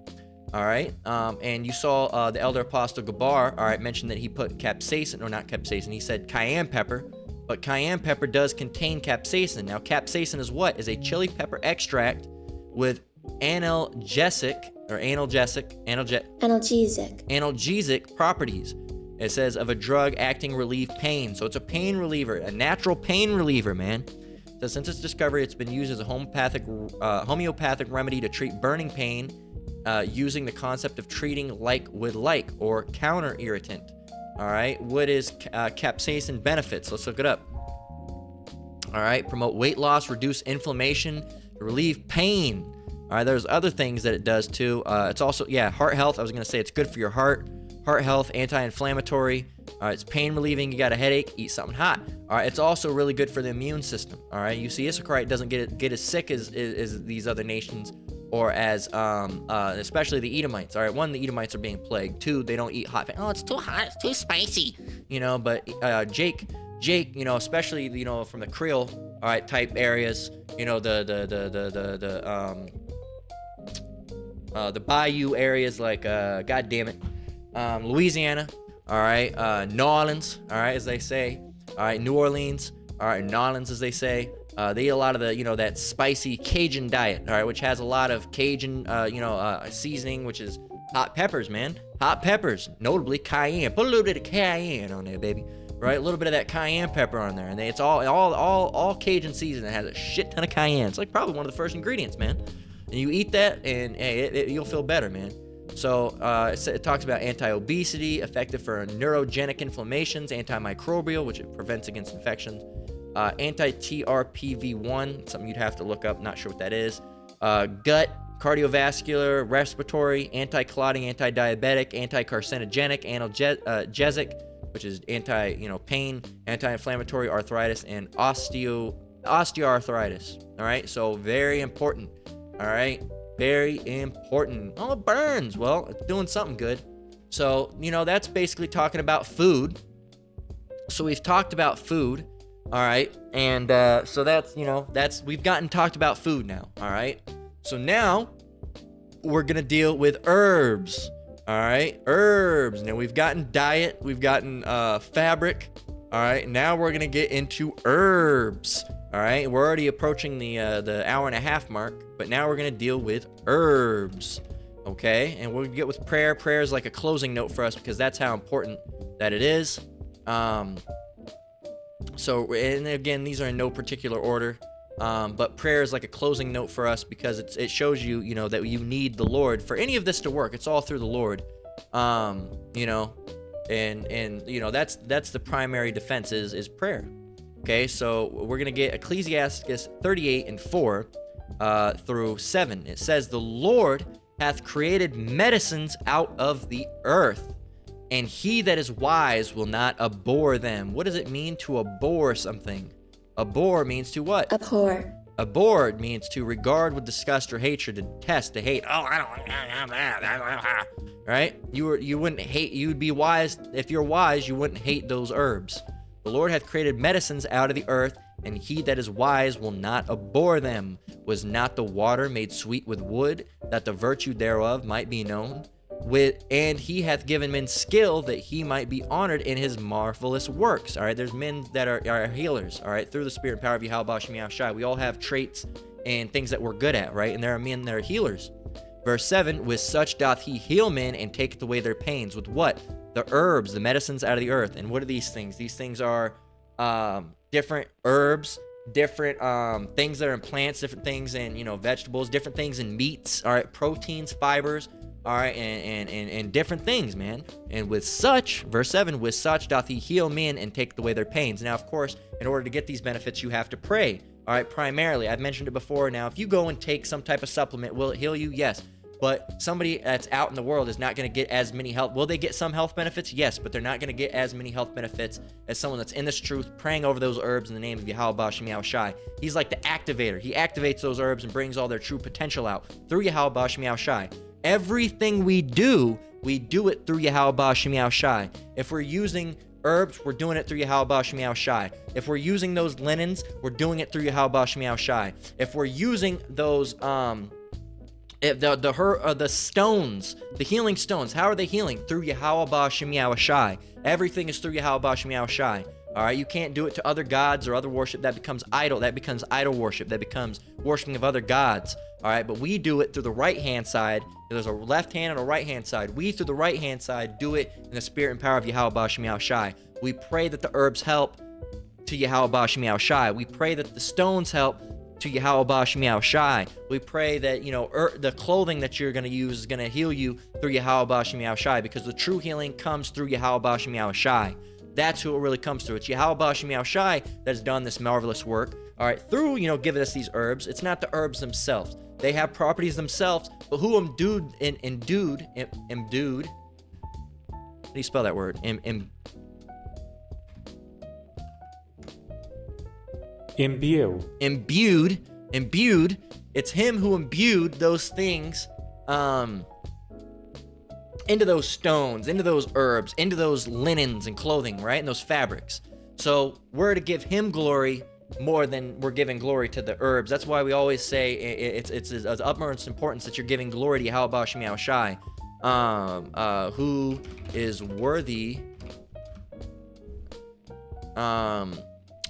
All right. And you saw the elder apostle Gabar, all right, mentioned that he put capsaicin, or not capsaicin, he said cayenne pepper. But cayenne pepper does contain capsaicin. Now, capsaicin is what? Is a chili pepper extract with analgesic properties. It says of a drug acting to relieve pain. So it's a pain reliever, a natural pain reliever, man. So since its discovery, it's been used as a homeopathic remedy to treat burning pain, using the concept of treating like with like, or counter irritant. All right, what is capsaicin benefits? Let's look it up. All right, promote weight loss, reduce inflammation, relieve pain. All right, there's other things that it does too. It's also, heart health. I was gonna say it's good for your heart health, anti-inflammatory. All right, it's pain relieving. You got a headache, eat something hot. All right, it's also really good for the immune system. All right, you see, Issacharite doesn't get as sick as these other nations, or as especially the Edomites. All right, one, the Edomites are being plagued. Two, they don't eat hot. Oh, it's too hot. It's too spicy. But Jake, especially from the Creole, all right, type areas. The bayou areas, like God damn it, Louisiana. All right, New Orleans. All right, as they say. All right, New Orleans. All right, New Orleans, as they say. They eat a lot of the, that spicy Cajun diet, all right, which has a lot of Cajun, seasoning, which is hot peppers, man. Hot peppers, notably cayenne. Put a little bit of cayenne on there, baby. Right, a little bit of that cayenne pepper on there, and it's all Cajun seasoning. It has a shit ton of cayenne. It's like probably one of the first ingredients, man. And you eat that, and hey, you'll feel better, man. So it talks about anti-obesity, effective for neurogenic inflammations, antimicrobial, which it prevents against infections. Anti-TRPV1, something you'd have to look up, not sure what that is. Gut, cardiovascular, respiratory, anti-clotting, anti-diabetic, anti-carcinogenic, analgesic, which is pain, anti-inflammatory, arthritis, and osteoarthritis. All right, so very important. All right, very important. Oh, it burns. Well, it's doing something good. So, that's basically talking about food. So we've talked about food. All right, and so that's we've talked about food now. All right, so now we're gonna deal with herbs. All right, herbs. Now we've gotten diet, we've gotten fabric. All right, now we're gonna get into herbs. All right, we're already approaching the hour and a half mark, but now we're gonna deal with herbs. Okay, and we'll get with prayer. Prayer is like a closing note for us because that's how important that it is. So, and again, these are in no particular order. But prayer is like a closing note for us because it shows you, you know, that you need the Lord for any of this to work. It's all through the Lord. You know, and you know, that's the primary defense is prayer. Okay, so we're gonna get Ecclesiastes 38:4 through 7. It says, "The Lord hath created medicines out of the earth, and he that is wise will not abhor them." What does it mean to abhor something? Abhor means to what? Abhor. Abhor means to regard with disgust or hatred, to detest, to hate. Oh, I don't. Right? You wouldn't hate. You'd be wise. If you're wise, you wouldn't hate those herbs. The Lord hath created medicines out of the earth, and he that is wise will not abhor them. Was not the water made sweet with wood, that the virtue thereof might be known? And he hath given men skill that he might be honored in his marvelous works. All right, there's men that are healers. All right, through the spirit and power of Yahweh Shem Yahushai. We all have traits and things that we're good at, right? And there are men that are healers. Verse 7, "With such doth he heal men and taketh away their pains." With what? The herbs, the medicines out of the earth. And what are these things? These things are different herbs, different things that are in plants, different things in, you know, vegetables, different things in meats. All right, proteins, fibers. All right, and different things, man. And with such, verse 7, "With such doth he heal men and take away their pains." Now, of course, in order to get these benefits, you have to pray. All right, primarily. I've mentioned it before. Now, if you go and take some type of supplement, will it heal you? Yes. But somebody that's out in the world is not going to get as many health. Will they get some health benefits? Yes, but they're not going to get as many health benefits as someone that's in this truth, praying over those herbs in the name of Yahweh Shem Yahushai. He's like the activator. He activates those herbs and brings all their true potential out through Yahweh Shem Yahushai. Everything we do it through Yahweh Shem Yahushai. If we're using herbs, we're doing it through Yahweh Shem Yahushai. If we're using those linens, we're doing it through Yahweh Shem Yahushai. If we're using those the stones, the healing stones, how are they healing? Through Yahweh Shem Yahushai. Everything is through Yahweh Shem Yahushai. All right, you can't do it to other gods or other worship. That becomes idol. That becomes idol worship. That becomes worshiping of other gods. All right, but we do it through the right-hand side. There's a left hand and a right-hand side. We, through the right-hand side, do it in the spirit and power of Yahweh Shem Yahushai. We pray that the herbs help to Yahweh Shem Yahushai. We pray that the stones help to Yahweh Shem Yahushai. We pray that, you know, the clothing that you're going to use is going to heal you through Yahweh Shem Yahushai, because the true healing comes through Yahweh Shem Yahushai. That's who it really comes through. It's Yahweh Shem Yahushai that has done this marvelous work. All right, through, you know, giving us these herbs. It's not the herbs themselves. They have properties themselves, but who endued? How do you spell that word? Imbued. It's him who imbued those things into those stones, into those herbs, into those linens and clothing, right? And those fabrics. So we're to give him glory more than we're giving glory to the herbs. That's why we always say it's of utmost importance that you're giving glory to Yahweh Shem Yahushai, who is worthy.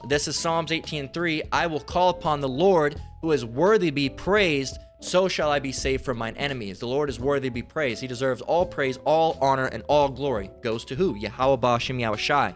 This is Psalms 18:3. "I will call upon the Lord, who is worthy to be praised, so shall I be saved from mine enemies." The Lord is worthy to be praised. He deserves all praise, all honor, and all glory. Goes to who? Yahweh Shem Yahushai.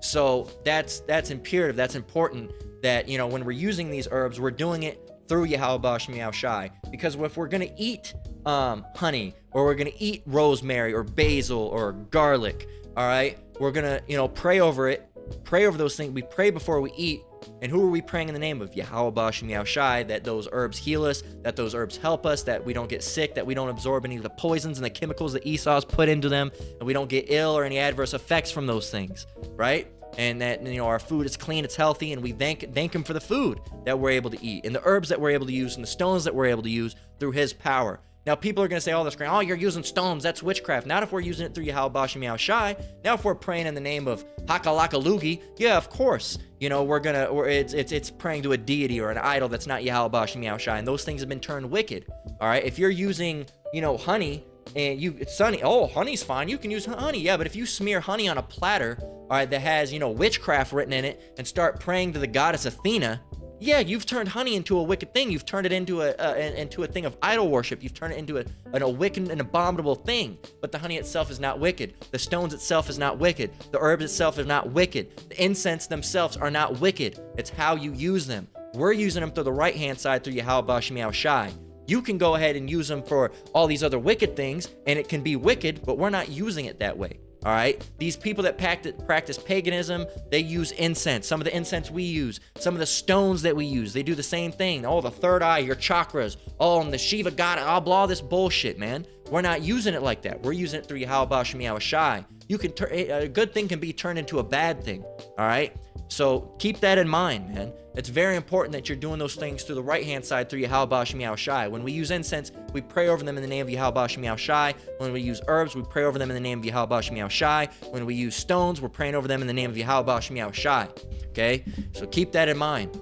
So that's imperative. That's important that, you know, when we're using these herbs, we're doing it through Yahweh Shem Yahushai. Because if we're going to eat honey, or we're going to eat rosemary or basil or garlic, all right, we're going to, you know, pray over it. Pray over those things. We pray before we eat. And who are we praying in the name of? Yahweh Shem Yahushai, that those herbs heal us, that those herbs help us, that we don't get sick, that we don't absorb any of the poisons and the chemicals that Esau's put into them, and we don't get ill or any adverse effects from those things, right? And that, you know, our food is clean, it's healthy, and we thank him for the food that we're able to eat, and the herbs that we're able to use, and the stones that we're able to use through his power. Now, people are going to say, oh, you're using stones, that's witchcraft. Not if we're using it through Yahweh Shem Yahushai. Now, if we're praying in the name of Hakalakalugi, yeah, of course. You know, it's praying to a deity or an idol that's not Yahweh Shem Yahushai, and those things have been turned wicked. All right, if you're using, you know, honey and it's honey. Oh, honey's fine. You can use honey. Yeah, but if you smear honey on a platter, all right, that has, witchcraft written in it, and start praying to the goddess Athena, yeah, you've turned honey into a wicked thing. You've turned it into a thing of idol worship. You've turned it into a wicked and abominable thing. But the honey itself is not wicked. The stones itself is not wicked. The herbs itself is not wicked. The incense themselves are not wicked. It's how you use them. We're using them through the right-hand side through Yahweh Ba'Shem Yahushai. You can go ahead and use them for all these other wicked things, and it can be wicked, but we're not using it that way. All right, these people that practice paganism, they use incense. Some of the incense we use, some of the stones that we use, they do the same thing. Oh, the third eye, your chakras. Oh, and the Shiva god, all this bullshit, man. We're not using it like that. We're using it through Yahweh Ba'Shem Yahushai. You can a good thing can be turned into a bad thing. All right, so keep that in mind, man. It's very important that you're doing those things through the right-hand side through Yahweh Ba'Shem Yahushai. When we use incense, we pray over them in the name of Yahweh Ba'Shem Yahushai. When we use herbs, we pray over them in the name of Yahweh Ba'Shem Yahushai. When we use stones, we're praying over them in the name of Yahweh Ba'Shem Yahushai. Okay? So keep that in mind.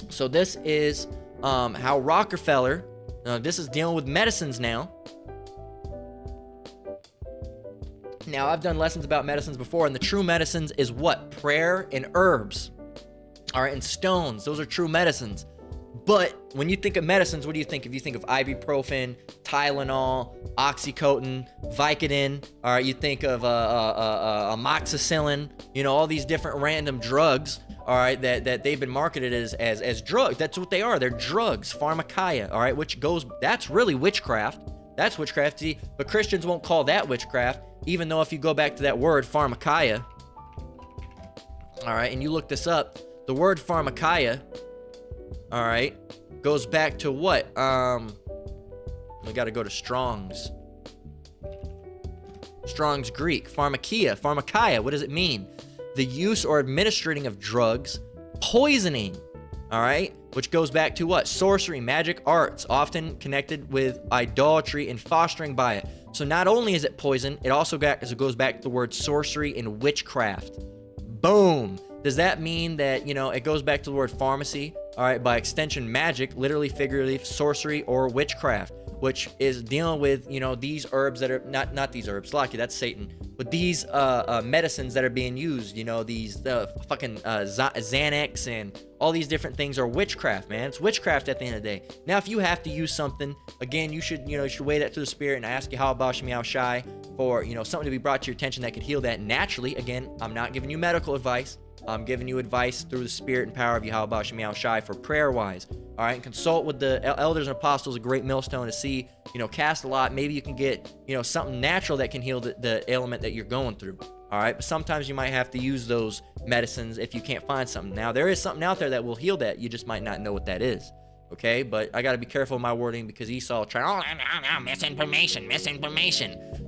So this is how Rockefeller, this is dealing with medicines now. Now, I've done lessons about medicines before, and the true medicines is what? Prayer and herbs. All right, and stones. Those are true medicines. But when you think of medicines, what do you think? If you think of ibuprofen, Tylenol, Oxycontin, Vicodin, all right, you think of amoxicillin, all these different random drugs, all right, that they've been marketed as drugs. That's what they are. They're drugs, pharmakeia, all right, that's really witchcraft. That's witchcraft. See, but Christians won't call that witchcraft, even though if you go back to that word, pharmakeia, all right, and you look this up, the word pharmakeia, all right, goes back to what? We got to go to Strong's. Strong's Greek. Pharmakeia. What does it mean? The use or administering of drugs, poisoning, all right, which goes back to what? Sorcery, magic arts, often connected with idolatry and fostering by it. So not only is it poison, it also goes back to the word sorcery and witchcraft. Boom. Does that mean that, it goes back to the word pharmacy? All right, by extension, magic, literally, figuratively, sorcery or witchcraft, which is dealing with, these herbs that are, not these herbs, Lucky, that's Satan, but these medicines that are being used, these fucking Xanax and all these different things are witchcraft, man. It's witchcraft at the end of the day. Now, if you have to use something, again, you should weigh that to the spirit and ask Yahweh Ba'Shem Yahushai for, something to be brought to your attention that could heal that naturally. Again, I'm not giving you medical advice. I'm giving you advice through the spirit and power of Yahweh Ba'Shem Yahushai for prayer-wise. All right, and consult with the elders and apostles, a great millstone, to see, cast a lot. Maybe you can get, something natural that can heal the ailment that you're going through. All right, but sometimes you might have to use those medicines if you can't find something. Now, there is something out there that will heal that. You just might not know what that is. Okay, but I got to be careful with my wording because Esau trying, misinformation.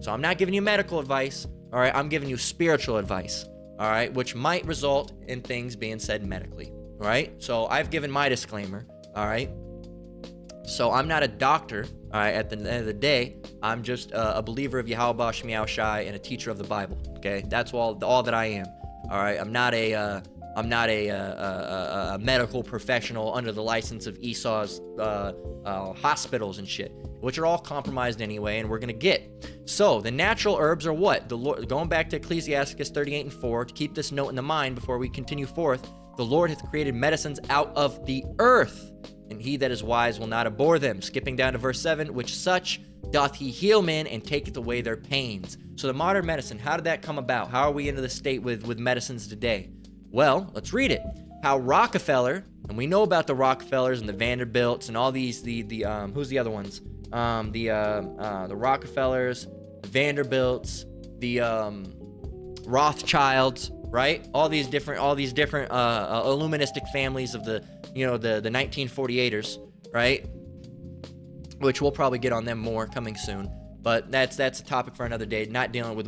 So I'm not giving you medical advice. All right, I'm giving you spiritual advice. All right, which might result in things being said medically, all right? So I've given my disclaimer, all right? So I'm not a doctor, all right? At the end of the day, I'm just a believer of Yahweh Ba'Shem Yahushai and a teacher of the Bible, okay? That's all that I am, all right? I'm not a medical professional under the license of Esau's hospitals and shit, which are all compromised anyway, and we're gonna get. So the natural herbs are what? The Lord, going back to Ecclesiastes 38:4, to keep this note in the mind before we continue forth, the Lord hath created medicines out of the earth, and he that is wise will not abhor them. Skipping down to verse 7, which such doth he heal men and taketh away their pains. So the modern medicine, how did that come about? How are we into the state with medicines today? Well, let's read it. How Rockefeller, and we know about the Rockefellers and the Vanderbilts and all these, who's the other ones? The Rockefellers, the Vanderbilts, the Rothschilds, right? All these different Illuministic families of the 1948ers, right? Which we'll probably get on them more coming soon. But that's a topic for another day, not dealing with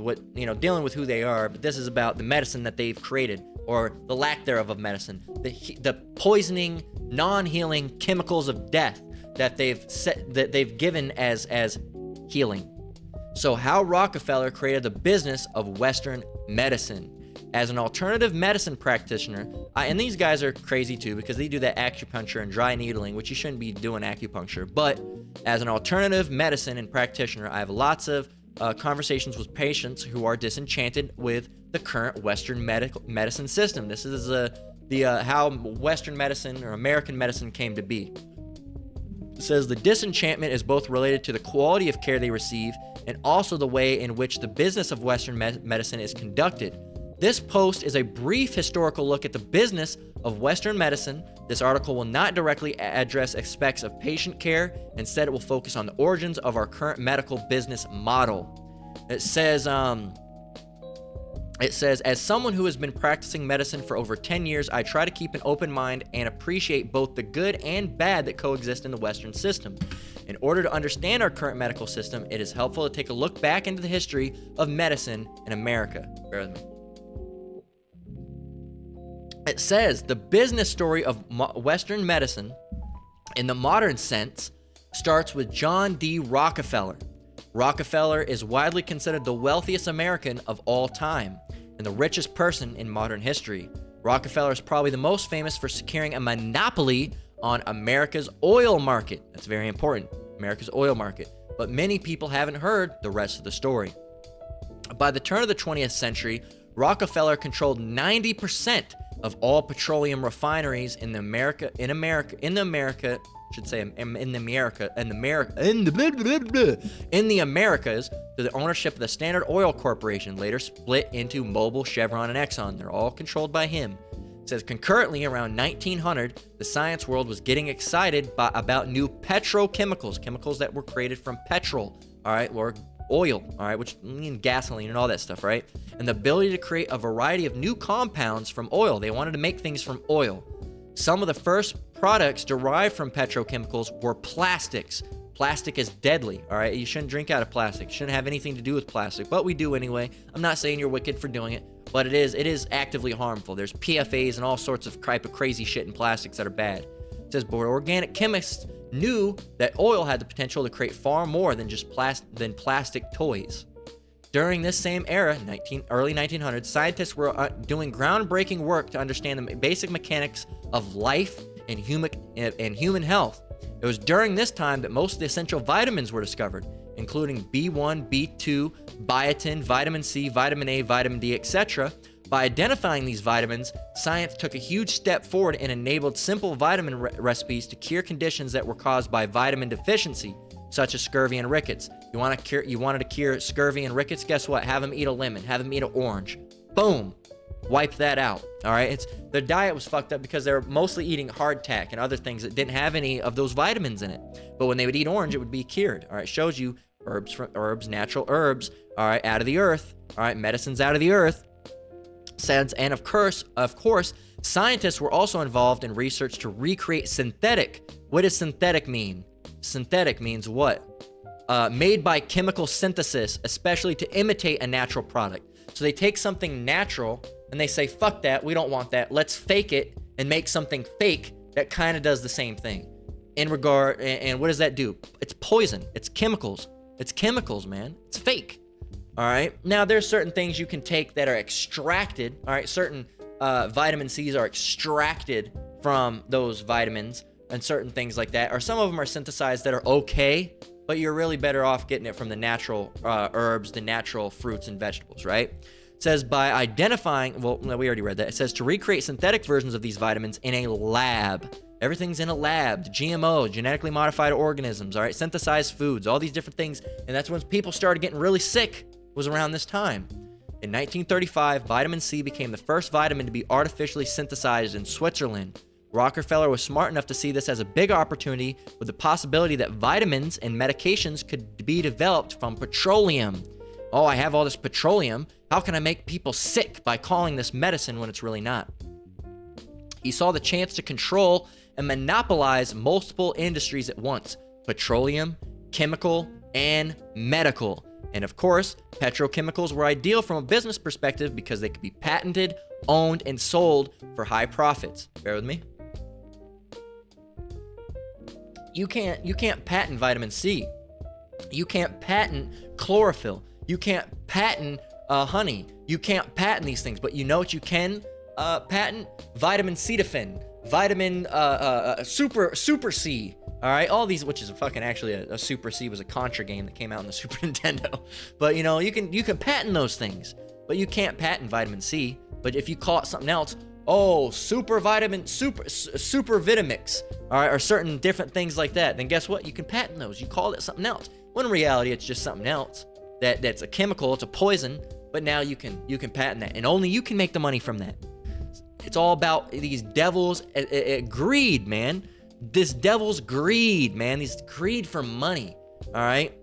dealing with who they are, but this is about the medicine that they've created, or the lack thereof of medicine, the poisoning, non-healing chemicals of death that they've given as healing. So how Rockefeller created the business of Western medicine. As an alternative medicine practitioner, and these guys are crazy too because they do that acupuncture and dry needling, which you shouldn't be doing acupuncture. But as an alternative medicine and practitioner, I have lots of conversations with patients who are disenchanted with the current Western medicine system. This is how Western medicine or American medicine came to be. It says the disenchantment is both related to the quality of care they receive and also the way in which the business of Western medicine is conducted. This post is a brief historical look at the business of Western medicine. This article will not directly address aspects of patient care. Instead, it will focus on the origins of our current medical business model. It says, as someone who has been practicing medicine for over 10 years, I try to keep an open mind and appreciate both the good and bad that coexist in the Western system. In order to understand our current medical system, it is helpful to take a look back into the history of medicine in America. Bear with me. It says the business story of Western medicine in the modern sense starts with John D. Rockefeller. Rockefeller is widely considered the wealthiest American of all time and the richest person in modern history. Rockefeller is probably the most famous for securing a monopoly on America's oil market. That's very important, America's oil market. But many people haven't heard the rest of the story. By the turn of the 20th century, Rockefeller controlled 90% of all petroleum refineries in the Americas, through the ownership of the Standard Oil Corporation, later split into Mobil, Chevron, and Exxon. They're all controlled by him. It says concurrently around 1900, the science world was getting excited about new petrochemicals, chemicals that were created from petrol, all right, or oil, all right, which means gasoline and all that stuff, right? And the ability to create a variety of new compounds from oil. They wanted to make things from oil. Some of the first products derived from petrochemicals were plastics. Plastic is deadly, all right? You shouldn't drink out of plastic. You shouldn't have anything to do with plastic, but we do anyway. I'm not saying you're wicked for doing it, but it is actively harmful. There's PFAs and all sorts of crazy shit in plastics that are bad. It says, but organic chemists knew that oil had the potential to create far more than just plastic toys. During this same era, early 1900s, scientists were doing groundbreaking work to understand the basic mechanics of life and human health. It was during this time that most of the essential vitamins were discovered, including B1, B2, biotin, vitamin C, vitamin A, vitamin D, etc. By identifying these vitamins, science took a huge step forward and enabled simple vitamin recipes to cure conditions that were caused by vitamin deficiency, such as scurvy and rickets. You wanted to cure scurvy and rickets? Guess what? Have them eat a lemon. Have them eat an orange. Boom. Wipe that out. All right. Their diet was fucked up because they were mostly eating hardtack and other things that didn't have any of those vitamins in it. But when they would eat orange, it would be cured. All right. Shows you herbs, natural herbs. All right. Out of the earth. All right. Medicine's out of the earth. And of course, scientists were also involved in research to recreate synthetic. What does synthetic mean? Synthetic means what? Made by chemical synthesis, especially to imitate a natural product. So they take something natural and they say, fuck that, we don't want that. Let's fake it and make something fake that kind of does the same thing. And what does that do? It's poison. It's chemicals. It's chemicals, man. It's fake. All right. Now, there's certain things you can take that are extracted. All right. Certain vitamin C's are extracted from those vitamins and certain things like that. Or some of them are synthesized that are okay, but you're really better off getting it from the natural herbs, the natural fruits and vegetables, right? It says by identifying, well, no, we already read that. It says to recreate synthetic versions of these vitamins in a lab. Everything's in a lab. GMO, genetically modified organisms, all right? Synthesized foods, all these different things. And that's when people started getting really sick. Was around this time. In 1935, vitamin C became the first vitamin to be artificially synthesized in Switzerland. Rockefeller was smart enough to see this as a big opportunity with the possibility that vitamins and medications could be developed from petroleum. Oh, I have all this petroleum. How can I make people sick by calling this medicine when it's really not? He saw the chance to control and monopolize multiple industries at once: petroleum, chemical, and medical. And of course, petrochemicals were ideal from a business perspective because they could be patented, owned, and sold for high profits. Bear with me. You can't patent vitamin C. You can't patent chlorophyll. You can't patent honey. You can't patent these things, but you know what you can patent? Vitamin Cetaphil, vitamin Super C. All right, all these, which is fucking actually a Super C was a Contra game that came out in the Super Nintendo. But you know, you can patent those things, but you can't patent vitamin C. But if you call it something else, super Vitamix, all right, or certain different things like that, then guess what? You can patent those. You call it something else. When in reality, it's just something else that's a chemical, it's a poison. But now you can patent that, and only you can make the money from that. It's all about these devils, greed, man. This devil's greed, man. These greed for money. All right.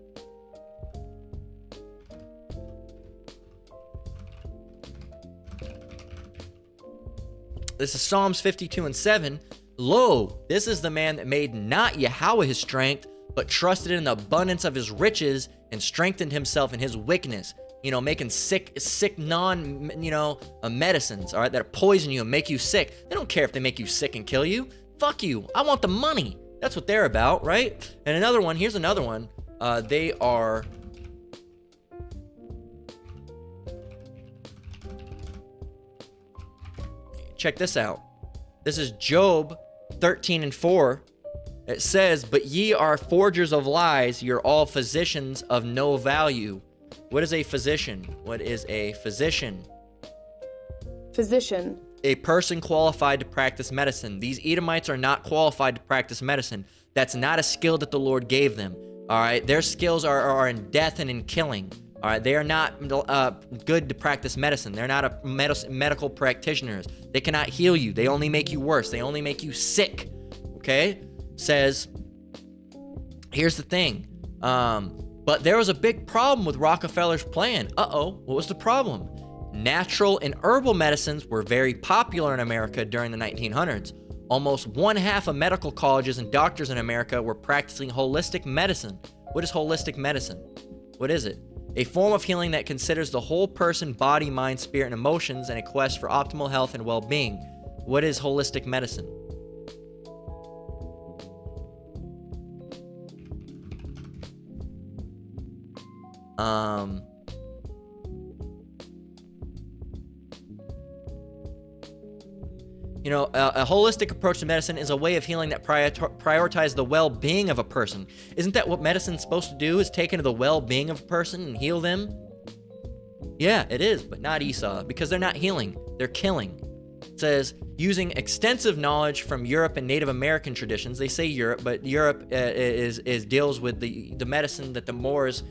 This is Psalms 52:7. Lo, this is the man that made not Yahweh his strength, but trusted in the abundance of his riches and strengthened himself in his wickedness. You know, making sick medicines, all right, that poison you and make you sick. They don't care if they make you sick and kill you. Fuck you. I want the money. That's what they're about, right? And another one, here's another one. They are... Check this out. This is Job 13:4. It says, but ye are forgers of lies. You're all physicians of no value. What is a physician? What is a physician? Physician. A person qualified to practice medicine. These Edomites are not qualified to practice medicine. That's not a skill that the Lord gave them. All right, their skills are in death and in killing. All right, they are not good to practice medicine. They're not medical practitioners. They cannot heal you. They only make you worse. They only make you sick. Okay, says. Here's the thing. But there was a big problem with Rockefeller's plan. What was the problem? Natural and herbal medicines were very popular in America during the 1900s. Almost one half of medical colleges and doctors in America were practicing holistic medicine. What is holistic medicine? What is it? A form of healing that considers the whole person, body, mind, spirit, and emotions, and a quest for optimal health and well-being. What is holistic medicine? You know, a holistic approach to medicine is a way of healing that prioritizes the well-being of a person. Isn't that what medicine's supposed to do, is take into the well-being of a person and heal them? Yeah, it is, but not Esau, because they're not healing, they're killing. It says, using extensive knowledge from Europe and Native American traditions. They say Europe, but Europe deals with the medicine that the Moors,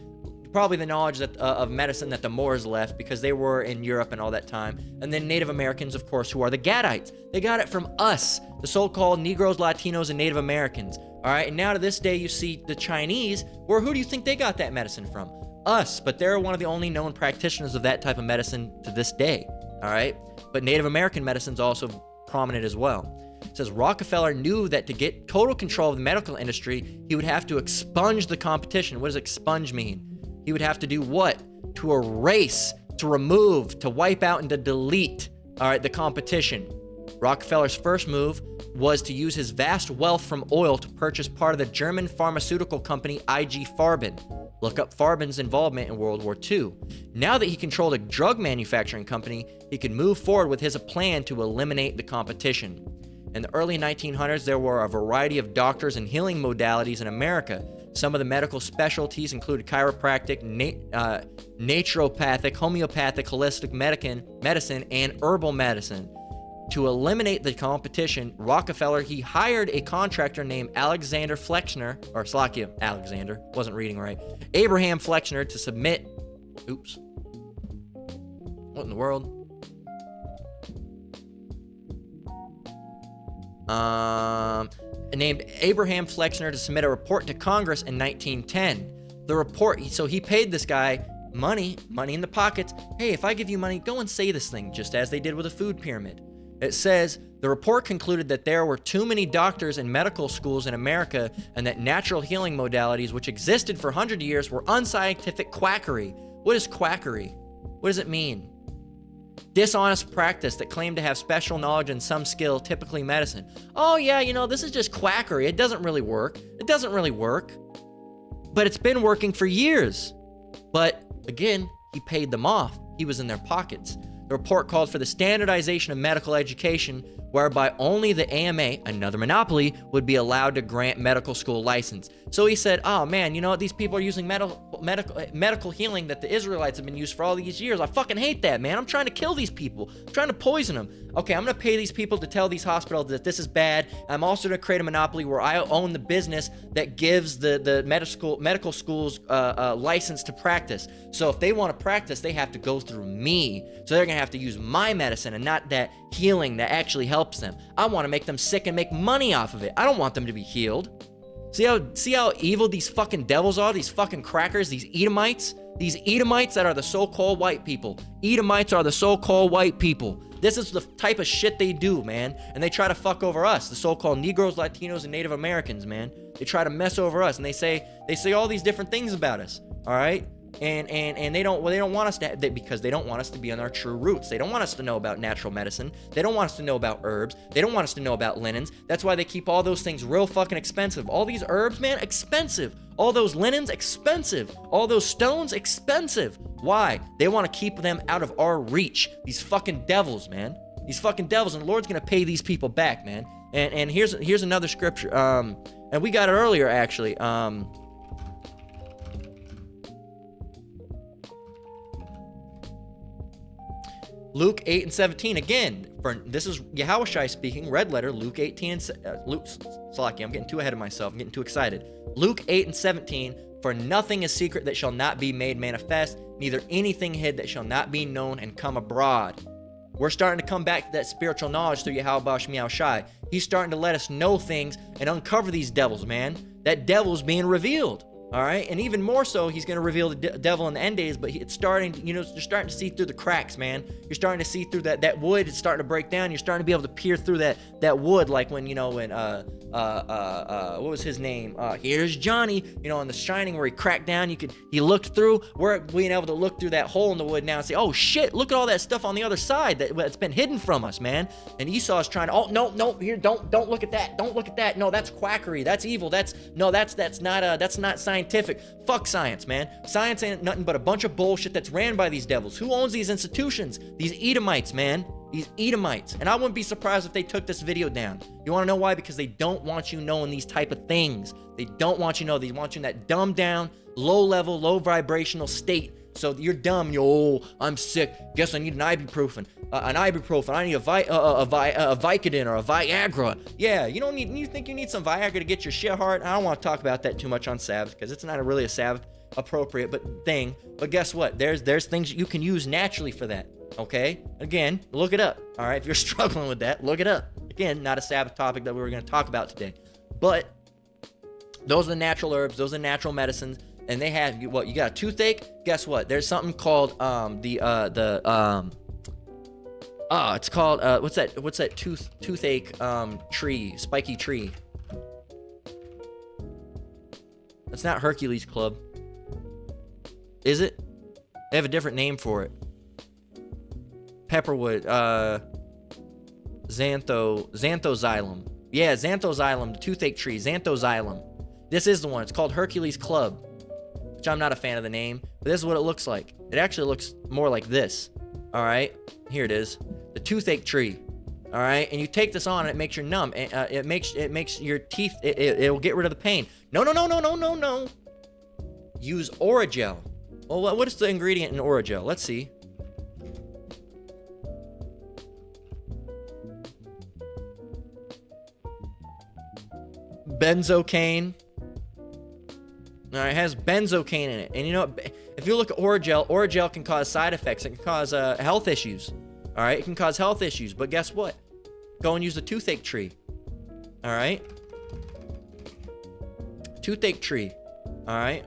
probably the knowledge that of medicine that the Moors left, because they were in Europe and all that time. And then Native Americans, of course, who are the Gadites. They got it from us, the so-called Negroes, Latinos, and Native Americans. All right, and now to this day, you see the Chinese. Where who do you think they got that medicine from? Us, but they're one of the only known practitioners of that type of medicine to this day. All right, but Native American medicine's also prominent as well. It says Rockefeller knew that to get total control of the medical industry, he would have to expunge the competition. What does expunge mean? He would have to do what? To erase, to remove, to wipe out, and to delete, all right, the competition. Rockefeller's first move was to use his vast wealth from oil to purchase part of the German pharmaceutical company IG Farben. Look up Farben's involvement in World War II. Now that he controlled a drug manufacturing company, he could move forward with his plan to eliminate the competition. In the early 1900s, there were a variety of doctors and healing modalities in America. Some of the medical specialties included chiropractic, naturopathic, homeopathic, holistic medicine, and herbal medicine. To eliminate the competition, Rockefeller, he hired a contractor named Alexander Flexner, or Slakia, Alexander, wasn't reading right, Abraham Flexner to submit, oops, what in the world? Named Abraham Flexner to submit a report to Congress in 1910. The report, so he paid this guy money in the pockets. Hey, if I give you money, go and say this thing, just as they did with the food pyramid. It says, the report concluded that there were too many doctors and medical schools in America, and that natural healing modalities, which existed for 100 years, were unscientific quackery. What is quackery? What does it mean? Dishonest practice that claimed to have special knowledge and some skill, typically medicine. Oh yeah, you know, this is just quackery. It doesn't really work. It doesn't really work. But it's been working for years. But again, he paid them off. he was in their pockets. The report called for the standardization of medical education, whereby only the AMA, another monopoly, would be allowed to grant medical school license. So he said, oh man, you know what? These people are using medical healing that the Israelites have been used for all these years. I fucking hate that, man. I'm trying to kill these people. I'm trying to poison them. Okay, I'm going to pay these people to tell these hospitals that this is bad. I'm also going to create a monopoly where I own the business that gives the medical schools license to practice. So if they want to practice, they have to go through me. So they're going to have to use my medicine and not that healing that actually helps them. I want to make them sick and make money off of it. I don't want them to be healed. See how evil these fucking devils are, these fucking crackers, these Edomites? These Edomites that are the so-called white people. Edomites are the so-called white people. This is the type of shit they do, man. And they try to fuck over us, the so-called Negroes, Latinos, and Native Americans, man. They try to mess over us, and they say all these different things about us, all right? And they don't want us to, because they don't want us to be on our true roots. They don't want us to know about natural medicine. They don't want us to know about herbs. They don't want us to know about linens. That's why they keep all those things real fucking expensive. All these herbs, man, expensive. All those linens, expensive. All those stones, expensive. Why? They want to keep them out of our reach. These fucking devils, man. These fucking devils, and the Lord's gonna pay these people back, man. And here's another scripture. And we got it earlier, actually. Luke 8 and 17, again, this is Yahushua speaking, red letter, Luke 18 and, Salaki, I'm getting too ahead of myself, I'm getting too excited. Luke 8 and 17, for nothing is secret that shall not be made manifest, neither anything hid that shall not be known and come abroad. We're starting to come back to that spiritual knowledge through Yahweh Shemiah Shai. He's starting to let us know things and uncover these devils, man. That devil's being revealed. All right, and even more so, he's going to reveal the devil in the end days, but it's starting, you're starting to see through the cracks, man. You're starting to see through that wood. It's starting to break down. You're starting to be able to peer through that wood, like when, what was his name? Here's Johnny, in The Shining, where he cracked down. He looked through. We're being able to look through that hole in the wood now and say, oh shit, look at all that stuff on the other side that's been hidden from us, man. And Esau's trying to, oh no, here, don't look at that. Don't look at that. No, that's quackery. That's evil. That's not scientific. Fuck science, man. Science ain't nothing but a bunch of bullshit that's ran by these devils. Who owns these institutions? These Edomites, man. These Edomites. And I wouldn't be surprised if they took this video down. You want to know why? Because they don't want you knowing these type of things. They don't want you to know. They want you in that dumbed down, low level, low vibrational state. So you're dumb. I'm sick. Guess I need an ibuprofen. I need a Vicodin or a Viagra. Yeah, you think you need some Viagra to get your shit hard? I don't want to talk about that too much on Sabbath because it's not really a Sabbath appropriate thing. But guess what? There's things you can use naturally for that. Okay? Again, look it up. All right? If you're struggling with that, look it up. Again, not a Sabbath topic that we were going to talk about today. But those are the natural herbs. Those are natural medicines. And they have, you got a toothache? Guess what? There's something called it's called what's that toothache tree, spiky tree? That's not Hercules Club. Is it? They have a different name for it. Pepperwood, Xanthoxylum. Yeah, Xanthoxylum, the toothache tree, Xanthoxylum. This is the one. It's called Hercules Club, which I'm not a fan of the name, but this is what it looks like. It actually looks more like this. All right, here it is, the toothache tree. All right, and you take this on, and it makes you numb. It makes your teeth. It'll get rid of the pain. No. Use Oragel. Well, what is the ingredient in Oragel? Let's see. Benzocaine. All right, it has benzocaine in it. And if you look at Oragel can cause side effects. It can cause health issues. All right, it can cause health issues. But guess what? Go and use the toothache tree. All right? Toothache tree. All right?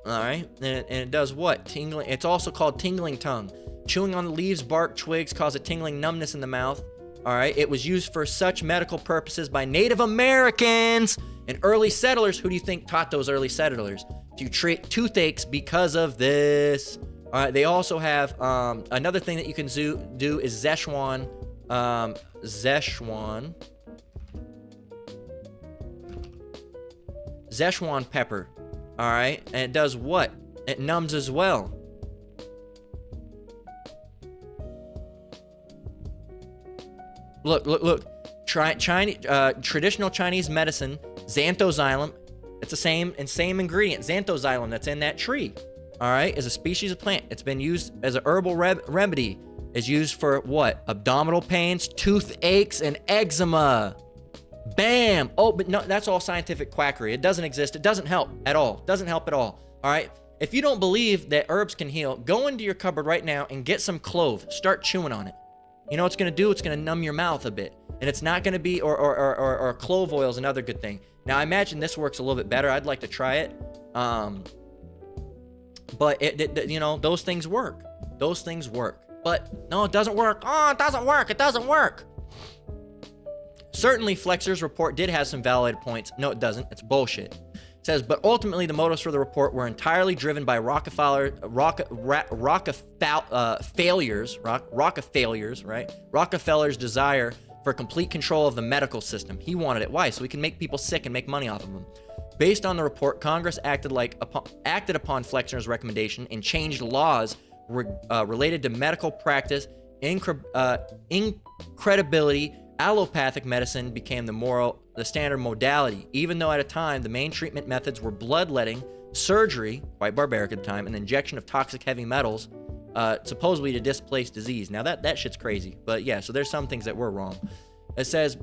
All right? And it does what? Tingling. It's also called tingling tongue. Chewing on the leaves, bark, twigs cause a tingling numbness in the mouth. All right? It was used for such medical purposes by Native Americans and early settlers. Who do you think taught those early settlers to treat toothaches because of this? All right, they also have another thing that you can do is Szechuan pepper. All right, and it does what? It numbs as well. Look. Traditional Chinese medicine, xanthoxylum. It's the same ingredient, xanthoxylum, that's in that tree. All right, is a species of plant. It's been used as a herbal remedy. It's used for what? Abdominal pains, toothaches, and eczema. Bam! Oh, but no, that's all scientific quackery. It doesn't exist. It doesn't help at all. Doesn't help at all. All right. If you don't believe that herbs can heal, go into your cupboard right now and get some clove. Start chewing on it. You know what it's gonna do? It's gonna numb your mouth a bit, and it's not gonna be or clove oil is another good thing. Now I imagine this works a little bit better. I'd like to try it. But you know, those things work. Those things work. But no, it doesn't work. Oh, it doesn't work. It doesn't work. Certainly, Flexer's report did have some validated points. No, it doesn't. It's bullshit. It says, but ultimately, the motives for the report were entirely driven by Rockefellers, right? Rockefeller's desire for complete control of the medical system. He wanted it. Why? So he can make people sick and make money off of them. Based on the report, Congress acted upon Flexner's recommendation and changed laws related to medical practice, incredibility. Allopathic medicine became the standard modality, even though at a time the main treatment methods were bloodletting, surgery, quite barbaric at the time, and the injection of toxic heavy metals, supposedly to displace disease. Now that shit's crazy, but yeah, so there's some things that were wrong. It says,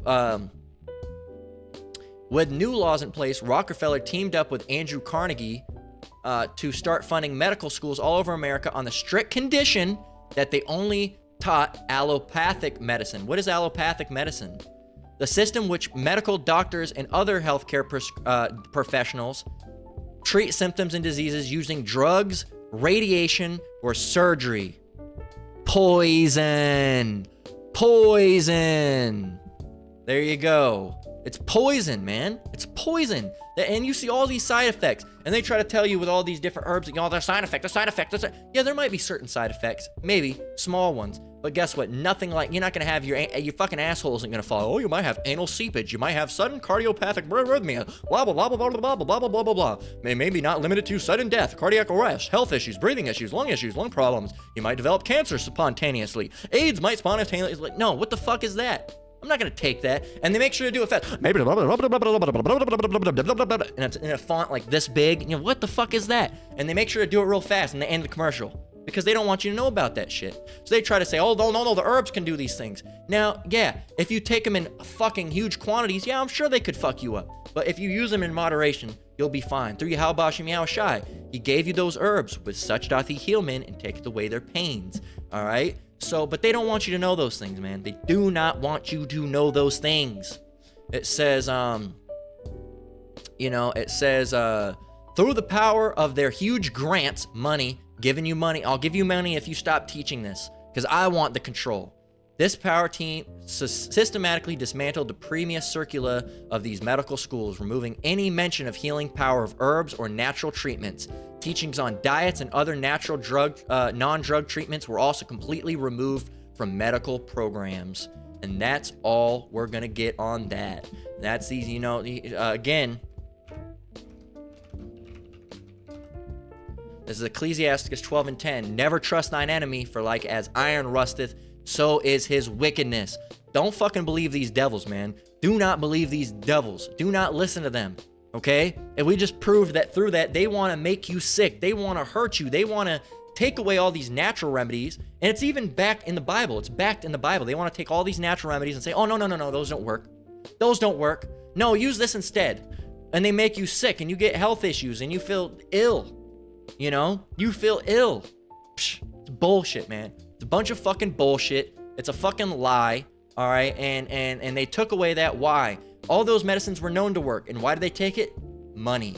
with new laws in place, Rockefeller teamed up with Andrew Carnegie to start funding medical schools all over America on the strict condition that they only taught allopathic medicine. What is allopathic medicine? The system which medical doctors and other healthcare professionals treat symptoms and diseases using drugs, radiation, or surgery. Poison. There you go. It's poison, man. It's poison. And you see all these side effects, and they try to tell you with all these different herbs, you know, there's side effects. Yeah, there might be certain side effects, maybe small ones, but guess what? Nothing like, you're not gonna have your fucking asshole isn't gonna fall. Oh, you might have anal seepage. You might have sudden cardiopathic arrhythmia. Blah blah blah blah blah blah blah blah blah blah blah. Maybe not limited to sudden death, cardiac arrest, health issues, breathing issues, lung problems. You might develop cancer spontaneously. AIDS might spontaneously. Like, no, what the fuck is that? I'm not gonna take that. And they make sure to do it fast. Maybe and it's in a font like this big. You know, what the fuck is that? And they make sure to do it real fast and they end the commercial because they don't want you to know about that shit. So they try to say, oh, no, the herbs can do these things. Now, yeah, if you take them in fucking huge quantities, yeah, I'm sure they could fuck you up. But if you use them in moderation, you'll be fine. Through Yahweh Shem Yahweh Shai, he gave you those herbs. With such doth he heal men and taketh away their pains. All right? So, but they don't want you to know those things, man. They do not want you to know those things. It says, through the power of their huge grants, money, giving you money. I'll give you money if you stop teaching this, because I want the control. This power team systematically dismantled the previous circula of these medical schools, removing any mention of healing power of herbs or natural treatments. Teachings on diets and other natural non-drug treatments were also completely removed from medical programs. And that's all we're going to get on that. That's easy, again. This is Ecclesiasticus 12:10. Never trust thine enemy, for like as iron rusteth, so is his wickedness. Don't fucking believe these devils, man. Do not believe these devils. Do not listen to them. Okay? And we just proved that through that, they want to make you sick. They want to hurt you. They want to take away all these natural remedies. And it's even backed in the Bible. It's backed in the Bible. They want to take all these natural remedies and say, oh, no, those don't work. Those don't work. No, use this instead. And they make you sick and you get health issues and you feel ill. You feel ill. Psh, it's bullshit, man. It's a bunch of fucking bullshit. It's a fucking lie. All right. And they took away that. Why? All those medicines were known to work. And why did they take it? Money.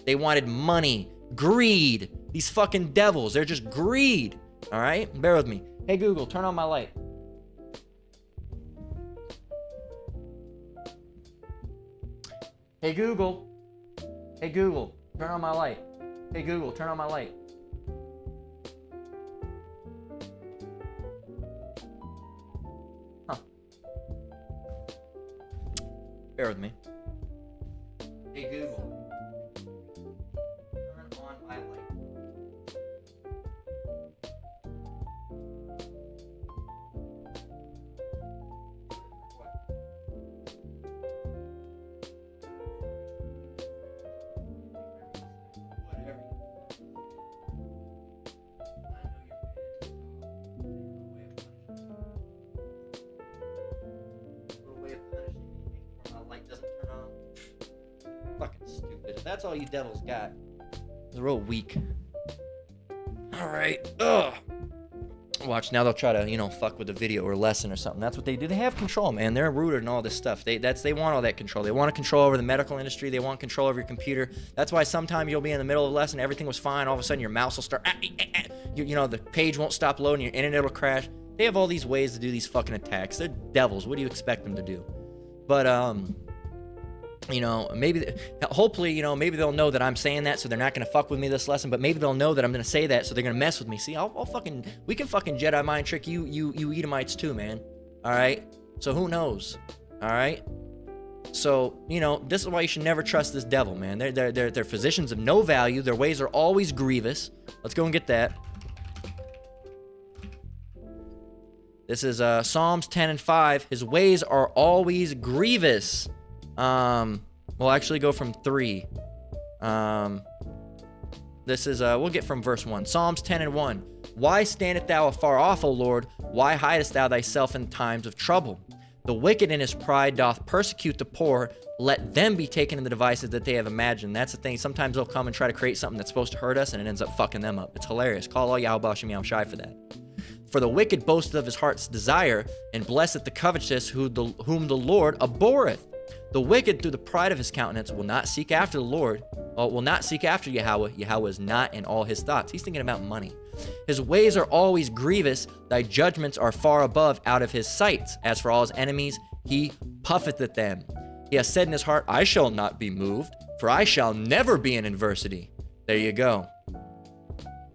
They wanted money. Greed. These fucking devils. They're just greed. All right. Bear with me. Hey, Google, turn on my light. Hey, Google, turn on my light. Hey, Google, turn on my light. Bear with me. Hey, Google, turn on That's all you devils got. They're real weak. All right. Ugh. Watch, now they'll try to, fuck with the video or lesson or something. That's what they do. They have control, man. They're rooted in all this stuff. They want all that control. They want to control over the medical industry. They want control over your computer. That's why sometimes you'll be in the middle of a lesson, everything was fine. All of a sudden, your mouse will start, the page won't stop loading, your internet will crash. They have all these ways to do these fucking attacks. They're devils. What do you expect them to do? But, hopefully, maybe they'll know that I'm saying that, so they're not gonna fuck with me this lesson. But maybe they'll know that I'm gonna say that, so they're gonna mess with me. See, we can fucking Jedi mind trick you Edomites too, man. All right. So who knows? All right. So this is why you should never trust this devil, man. They're physicians of no value. Their ways are always grievous. Let's go and get that. This is Psalms 10 and 5. His ways are always grievous. We'll actually go from 3. This is, we'll get from verse 1. Psalms 10 and 1. Why standest thou afar off, O Lord? Why hidest thou thyself in times of trouble? The wicked in his pride doth persecute the poor. Let them be taken in the devices that they have imagined. That's the thing. Sometimes they'll come and try to create something that's supposed to hurt us, and it ends up fucking them up. It's hilarious. Call all Yahweh Shem Yahweh Shai for that. For the wicked boasteth of his heart's desire, and blesseth the covetous whom the Lord abhorreth. The wicked, through the pride of his countenance, will not seek after the Lord, or will not seek after Yahweh. Yahweh is not in all his thoughts. He's thinking about money. His ways are always grievous. Thy judgments are far above out of his sights. As for all his enemies, he puffeth at them. He has said in his heart, I shall not be moved, for I shall never be in adversity. There you go.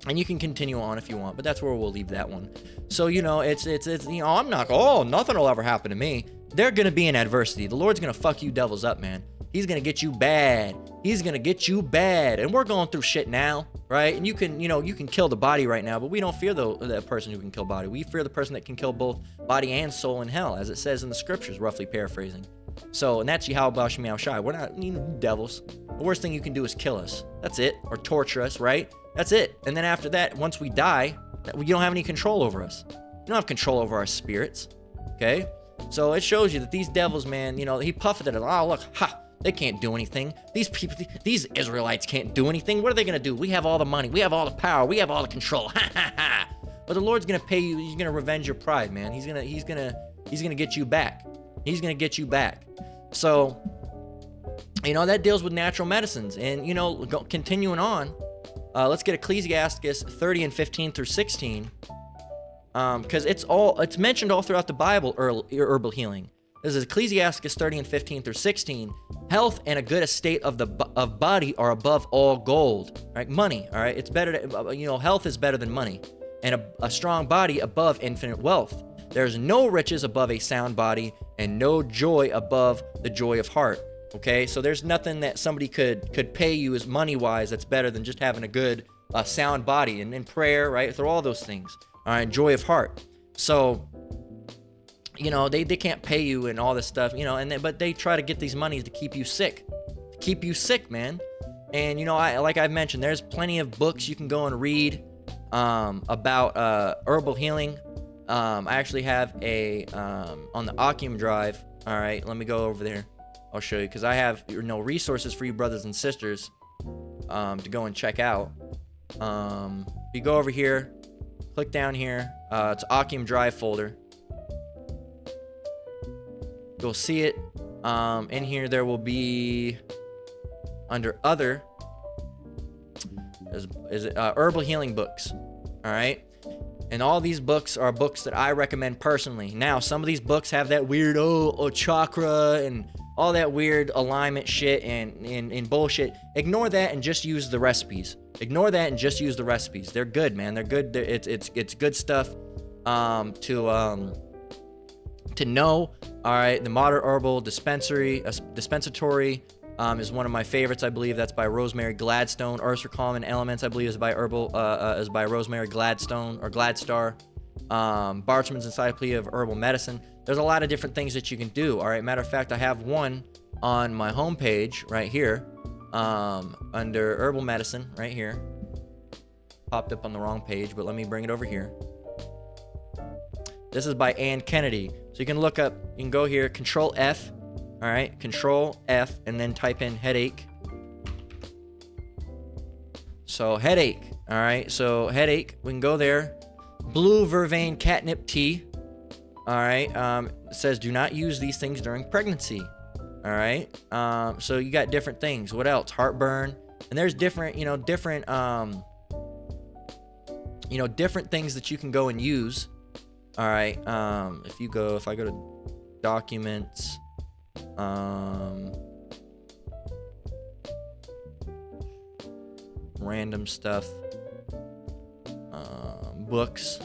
And you can continue on if you want, but that's where we'll leave that one. So, it's I'm not, nothing will ever happen to me. They're going to be in adversity. The Lord's going to fuck you devils up, man. He's going to get you bad. He's going to get you bad. And we're going through shit now, right? And you can kill the body right now, but we don't fear the person who can kill body. We fear the person that can kill both body and soul in hell, as it says in the scriptures, roughly paraphrasing. So, and that's Yahweh Shem Yahweh Shai. We're not devils. The worst thing you can do is kill us. That's it. Or torture us, right? That's it. And then after that, once we die, you don't have any control over us. You don't have control over our spirits. Okay? So it shows you that these devils, man, he puffed at it. Oh, look, they can't do anything. These people, these Israelites can't do anything. What are they going to do? We have all the money. We have all the power. We have all the control. But the Lord's going to pay you. He's going to revenge your pride, man. He's going to get you back. He's going to get you back. So, that deals with natural medicines. And, continuing on, let's get Ecclesiastes 30 and 15 through 16. Because it's mentioned all throughout the Bible, herbal healing. This is Ecclesiastes 30 and 15 through 16. Health and a good estate of body are above all gold. Right? Money, all right? It's better to, health is better than money. And a strong body above infinite wealth. There's no riches above a sound body, and no joy above the joy of heart. Okay? So there's nothing that somebody could pay you as money-wise that's better than just having a good, sound body. And in prayer, right? Through all those things. All right, joy of heart. So, they can't pay you and all this stuff, but they try to get these monies to keep you sick. Man. And, like I've mentioned, there's plenty of books you can go and read about herbal healing. I actually have on the Akim drive. All right, let me go over there. I'll show you, because I have resources for you brothers and sisters to go and check out. You go over here. Click down here. It's Akim Drive folder. You'll see it. In here, there will be under other. Is it herbal healing books? All right. And all these books are books that I recommend personally. Now, some of these books have that weird chakra and all that weird alignment shit and bullshit. Ignore that and just use the recipes. They're good, man. They're good. It's good stuff to know. All right, the Modern Herbal Dispensatory is one of my favorites. I believe that's by Rosemary Gladstone. Herbs for Common Elements, I believe, is by Rosemary Gladstone or Gladstar. Bartram's Encyclopedia of Herbal Medicine. There's a lot of different things that you can do. All right, matter of fact, I have one on my homepage right here. Under herbal medicine right here. Popped up on the wrong page, but let me bring it over here. This is by Ann Kennedy. So you can look up, you can go here, Control F. All right, Control F, and then type in headache. So headache. All right. So headache, we can go there. Blue vervain catnip tea. All right. It says do not use these things during pregnancy. All right. So you got different things. What else? Heartburn. And there's different, different things that you can go and use. All right. If I go to documents, random stuff, books.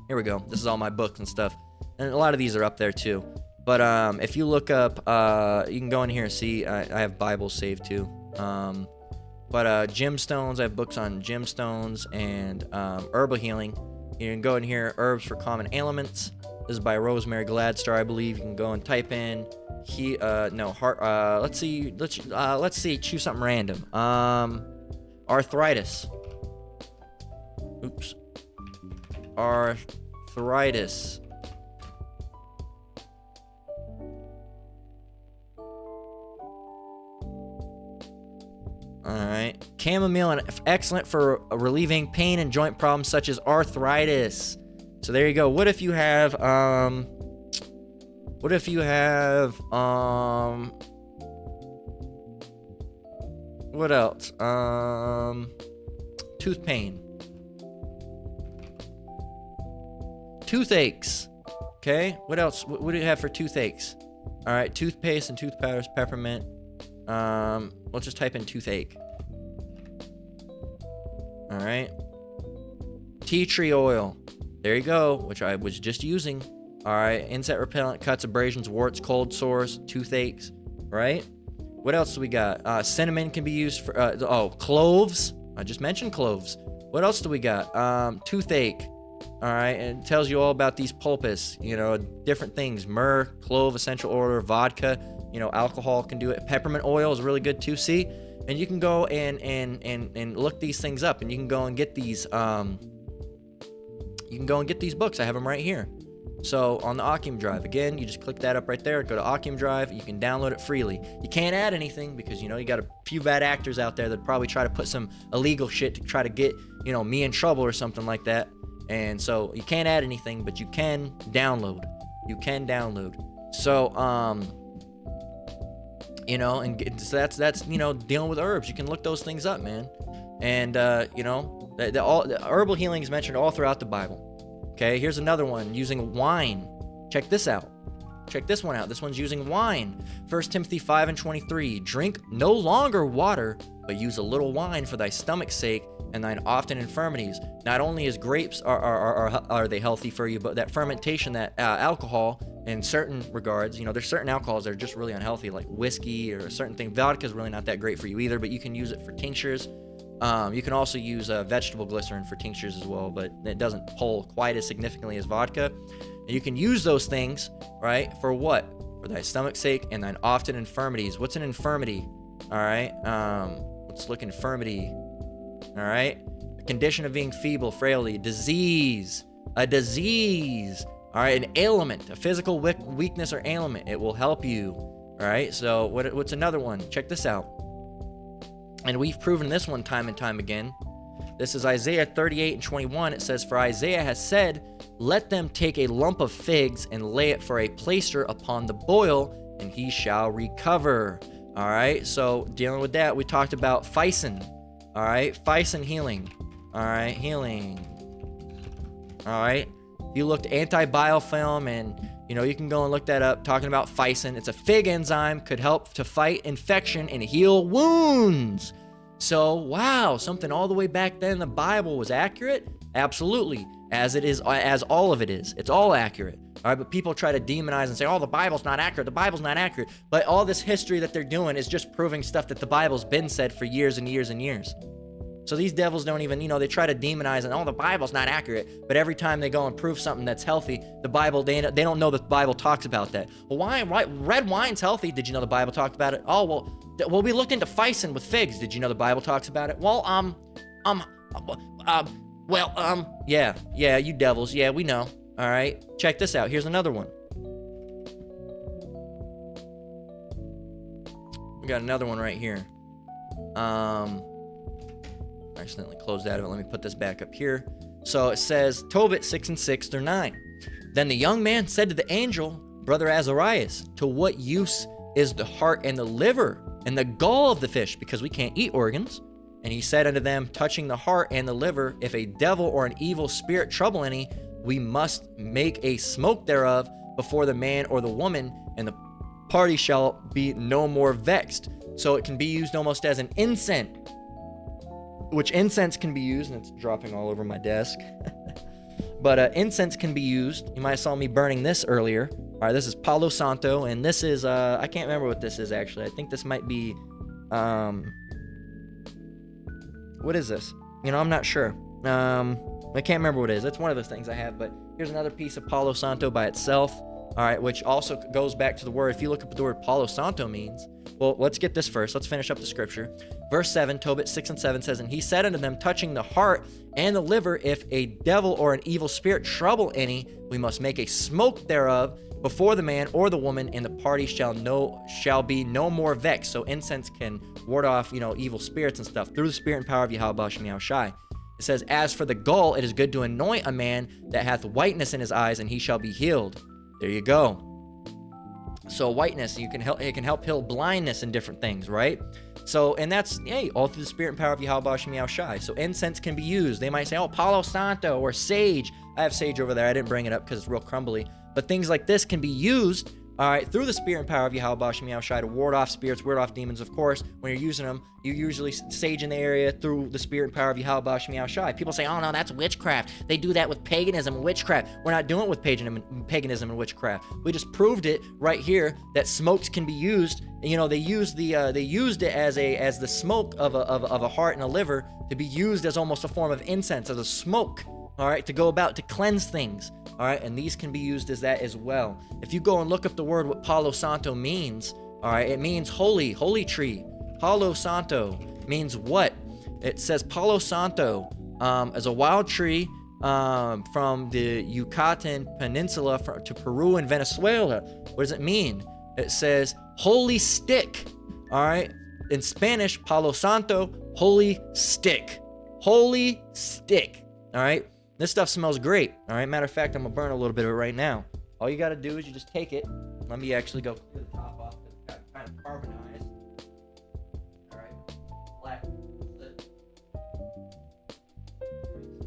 Here we go. This is all my books and stuff. And a lot of these are up there too. But if you look up, you can go in here and see, I have Bibles saved too. But gemstones, I have books on gemstones and herbal healing. You can go in here, herbs for common ailments. This is by Rosemary Gladstar, I believe. You can go and type in let's see, choose something random. Arthritis. Oops. Arthritis. Alright. Chamomile and excellent for relieving pain and joint problems such as arthritis. So there you go. What if you have what else? Tooth pain. Toothaches. Okay. What else? What do you have for toothaches? Alright, toothpaste and tooth powders, peppermint. Let's just type in toothache. All right. Tea tree oil. There you go, which I was just using. All right. Insect repellent, cuts, abrasions, warts, cold sores, toothaches. Right. What else do we got? Cinnamon can be used for. Cloves. I just mentioned cloves. What else do we got? Toothache. All right. And it tells you all about these poultices. Different things. Myrrh, clove, essential oil, vodka. Alcohol can do it. Peppermint oil is really good too. See, and you can go and look these things up, and you can go and get these. You can go and get these books. I have them right here. So on the Occam Drive, again, you just click that up right there. Go to Occam Drive. You can download it freely. You can't add anything because you got a few bad actors out there that probably try to put some illegal shit to try to get me in trouble or something like that. And so you can't add anything, but you can download. So so that's dealing with herbs. You can look those things up, man. And the herbal healing is mentioned all throughout the Bible. Okay, here's another one using wine. Check this out. Check this one out. This one's using wine. 1 Timothy 5:23. Drink no longer water, but use a little wine for thy stomach's sake and thine often infirmities. Not only is grapes are they healthy for you, but that fermentation, that alcohol, in certain regards, there's certain alcohols that are just really unhealthy, like whiskey or a certain thing. Vodka is really not that great for you either, but you can use it for tinctures. You can also use vegetable glycerin for tinctures as well, but it doesn't pull quite as significantly as vodka. And you can use those things, right, for what? For thy stomach's sake and thine often infirmities. What's an infirmity? All right. Let's look infirmity. All right. A condition of being feeble, frailty, disease, a disease. All right. An ailment, a physical weakness or ailment. It will help you. All right. So what's another one? Check this out. And we've proven this one time and time again. This is Isaiah 38:21. It says, for Isaiah has said, let them take a lump of figs and lay it for a plaister upon the boil, and he shall recover. All right. So dealing with that, we talked about Physin. All right. Physin healing. All right. Healing. All right. You looked anti-biofilm, and you can go and look that up, talking about Physin. It's a fig enzyme, could help to fight infection and heal wounds. So, wow, something all the way back then the Bible was accurate? Absolutely, as it is, as all of it is. It's all accurate. All right, but people try to demonize and say, oh, the Bible's not accurate. The Bible's not accurate. But all this history that they're doing is just proving stuff that the Bible's been said for years and years and years. So these devils don't even, they try to demonize and, oh, the Bible's not accurate. But every time they go and prove something that's healthy, the Bible, they don't know that the Bible talks about that. Well, why red wine's healthy? Did you know the Bible talked about it? Oh, well, we looked into Physin with figs. Did you know the Bible talks about it? Well, yeah, you devils. Yeah, we know. All right, check this out. Here's another one. We got another one right here. All accidentally closed out of it. Let me put this back up here. So it says, Tobit 6 and 6 through 9. Then the young man said to the angel, Brother Azarias, to what use is the heart and the liver and the gall of the fish? Because we can't eat organs. And he said unto them, touching the heart and the liver, if a devil or an evil spirit trouble any, we must make a smoke thereof before the man or the woman, and the party shall be no more vexed. So it can be used almost as an incense, which incense can be used, and it's dropping all over my desk. But incense can be used. You might have saw me burning this earlier. All right, this is Palo Santo, and this is, I can't remember what this is actually. I think this might be, what is this? You know, I'm not sure. I can't remember what it is. It's one of those things I have, but here's another piece of Palo Santo by itself. All right, which also goes back to the word. If you look up what the word Palo Santo means, well, let's get this first. Let's finish up the scripture. Verse 7, Tobit 6 and 7 says, and he said unto them, touching the heart and the liver, if a devil or an evil spirit trouble any, we must make a smoke thereof before the man or the woman, and the party shall be no more vexed. So incense can ward off, evil spirits and stuff through the spirit and power of Yahweh Shem Yahushai. It says, as for the gall, it is good to anoint a man that hath whiteness in his eyes, and he shall be healed. There you go. So whiteness, it can help heal blindness and different things, right? So, and that's, all through the spirit and power of Yahweh Shem Yahushai. So incense can be used. They might say, Palo Santo or sage. I have sage over there. I didn't bring it up because it's real crumbly. But things like this can be used, all right, through the spirit and power of Yahweh Shem Yahushai to ward off spirits, ward off demons. Of course, when you're using them, you usually sage in the area through the spirit and power of Yahweh Shem Yahushai. People say, oh no, that's witchcraft. They do that with paganism and witchcraft. We're not doing it with paganism and witchcraft. We just proved it right here that smokes can be used. They used it as the smoke of a heart and a liver to be used as almost a form of incense, as a smoke. All right, to go about to cleanse things. All right, and these can be used as that as well. If you go and look up the word what Palo Santo means, all right, it means holy tree. Palo Santo means what? It says Palo Santo is a wild tree from the Yucatan Peninsula to Peru and Venezuela. What does it mean? It says holy stick. All right, in Spanish, Palo Santo, holy stick. Holy stick. All right. This stuff smells great. All right. Matter of fact, I'm going to burn a little bit of it right now. All you got to do is you just take it. Let me actually go clear the top off. It's got kind of carbonized. All right. Black.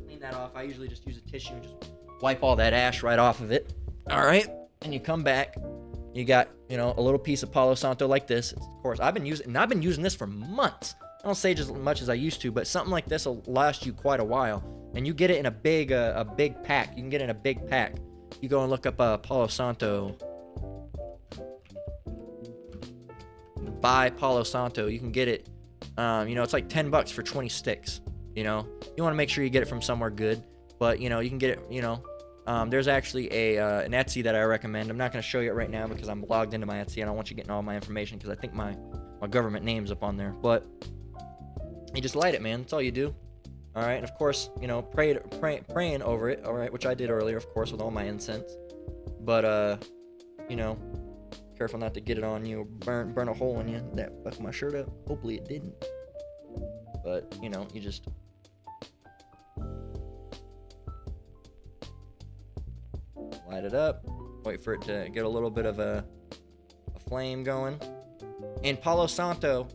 Clean that off. I usually just use a tissue and just wipe all that ash right off of it. All right. And you come back. You got, a little piece of Palo Santo like this. Of course, I've been using this for months. I don't sage as much as I used to, but something like this will last you quite a while. And you get it in a big pack. You can get it in a big pack. You go and look up Palo Santo. Buy Palo Santo. You can get it. It's like $10 for 20 sticks. You want to make sure you get it from somewhere good. But you can get it. There's actually an Etsy that I recommend. I'm not going to show you it right now because I'm logged into my Etsy. I don't want you getting all my information because I think my government name's up on there. But you just light it, man. That's all you do. All right, and of course, praying over it. All right, which I did earlier, of course, with all my incense. But careful not to get it on you, burn a hole in you. That fucked my shirt up. Hopefully it didn't. But you just light it up. Wait for it to get a little bit of a flame going. And Palo Santo.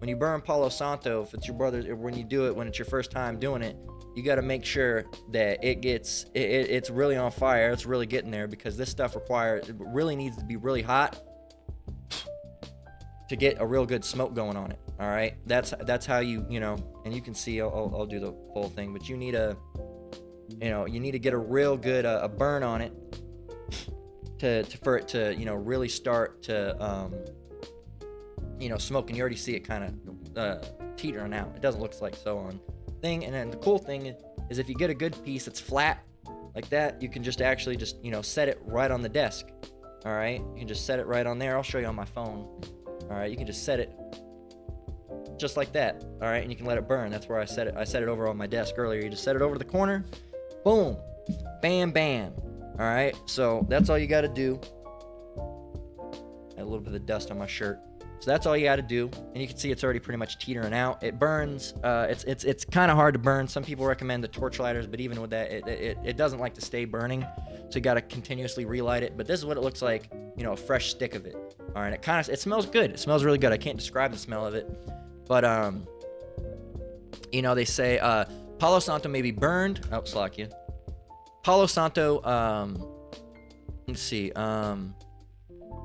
When you burn Palo Santo, if it's your brother's, when you do it, when it's your first time doing it, you got to make sure that it's really on fire. It's really getting there because this stuff it really needs to be really hot to get a real good smoke going on it. All right, that's how you and you can see. I'll do the full thing, but you need to get a real good a burn on it for it to really start to smoke, and you already see it kind of teetering out. It doesn't look like so on thing. And then the cool thing is if you get a good piece that's flat like that, you can just actually set it right on the desk. All right, you can just set it right on there. I'll show you on my phone. All right, you can just set it just like that. All right, and you can let it burn. That's where I set it. I set it over on my desk earlier. You just set it over to the corner. Boom, bam, bam. All right, so that's all you got to do. Got a little bit of dust on my shirt. So that's all you got to do, and you can see it's already pretty much teetering out. It burns. It's kind of hard to burn. Some people recommend the torch lighters, but even with that, it doesn't like to stay burning. So you got to continuously relight it. But this is what it looks like, a fresh stick of it. All right, it smells good. It smells really good. I can't describe the smell of it, but they say Palo Santo may be burned. Oh, Slakia. Palo Santo. Let's see.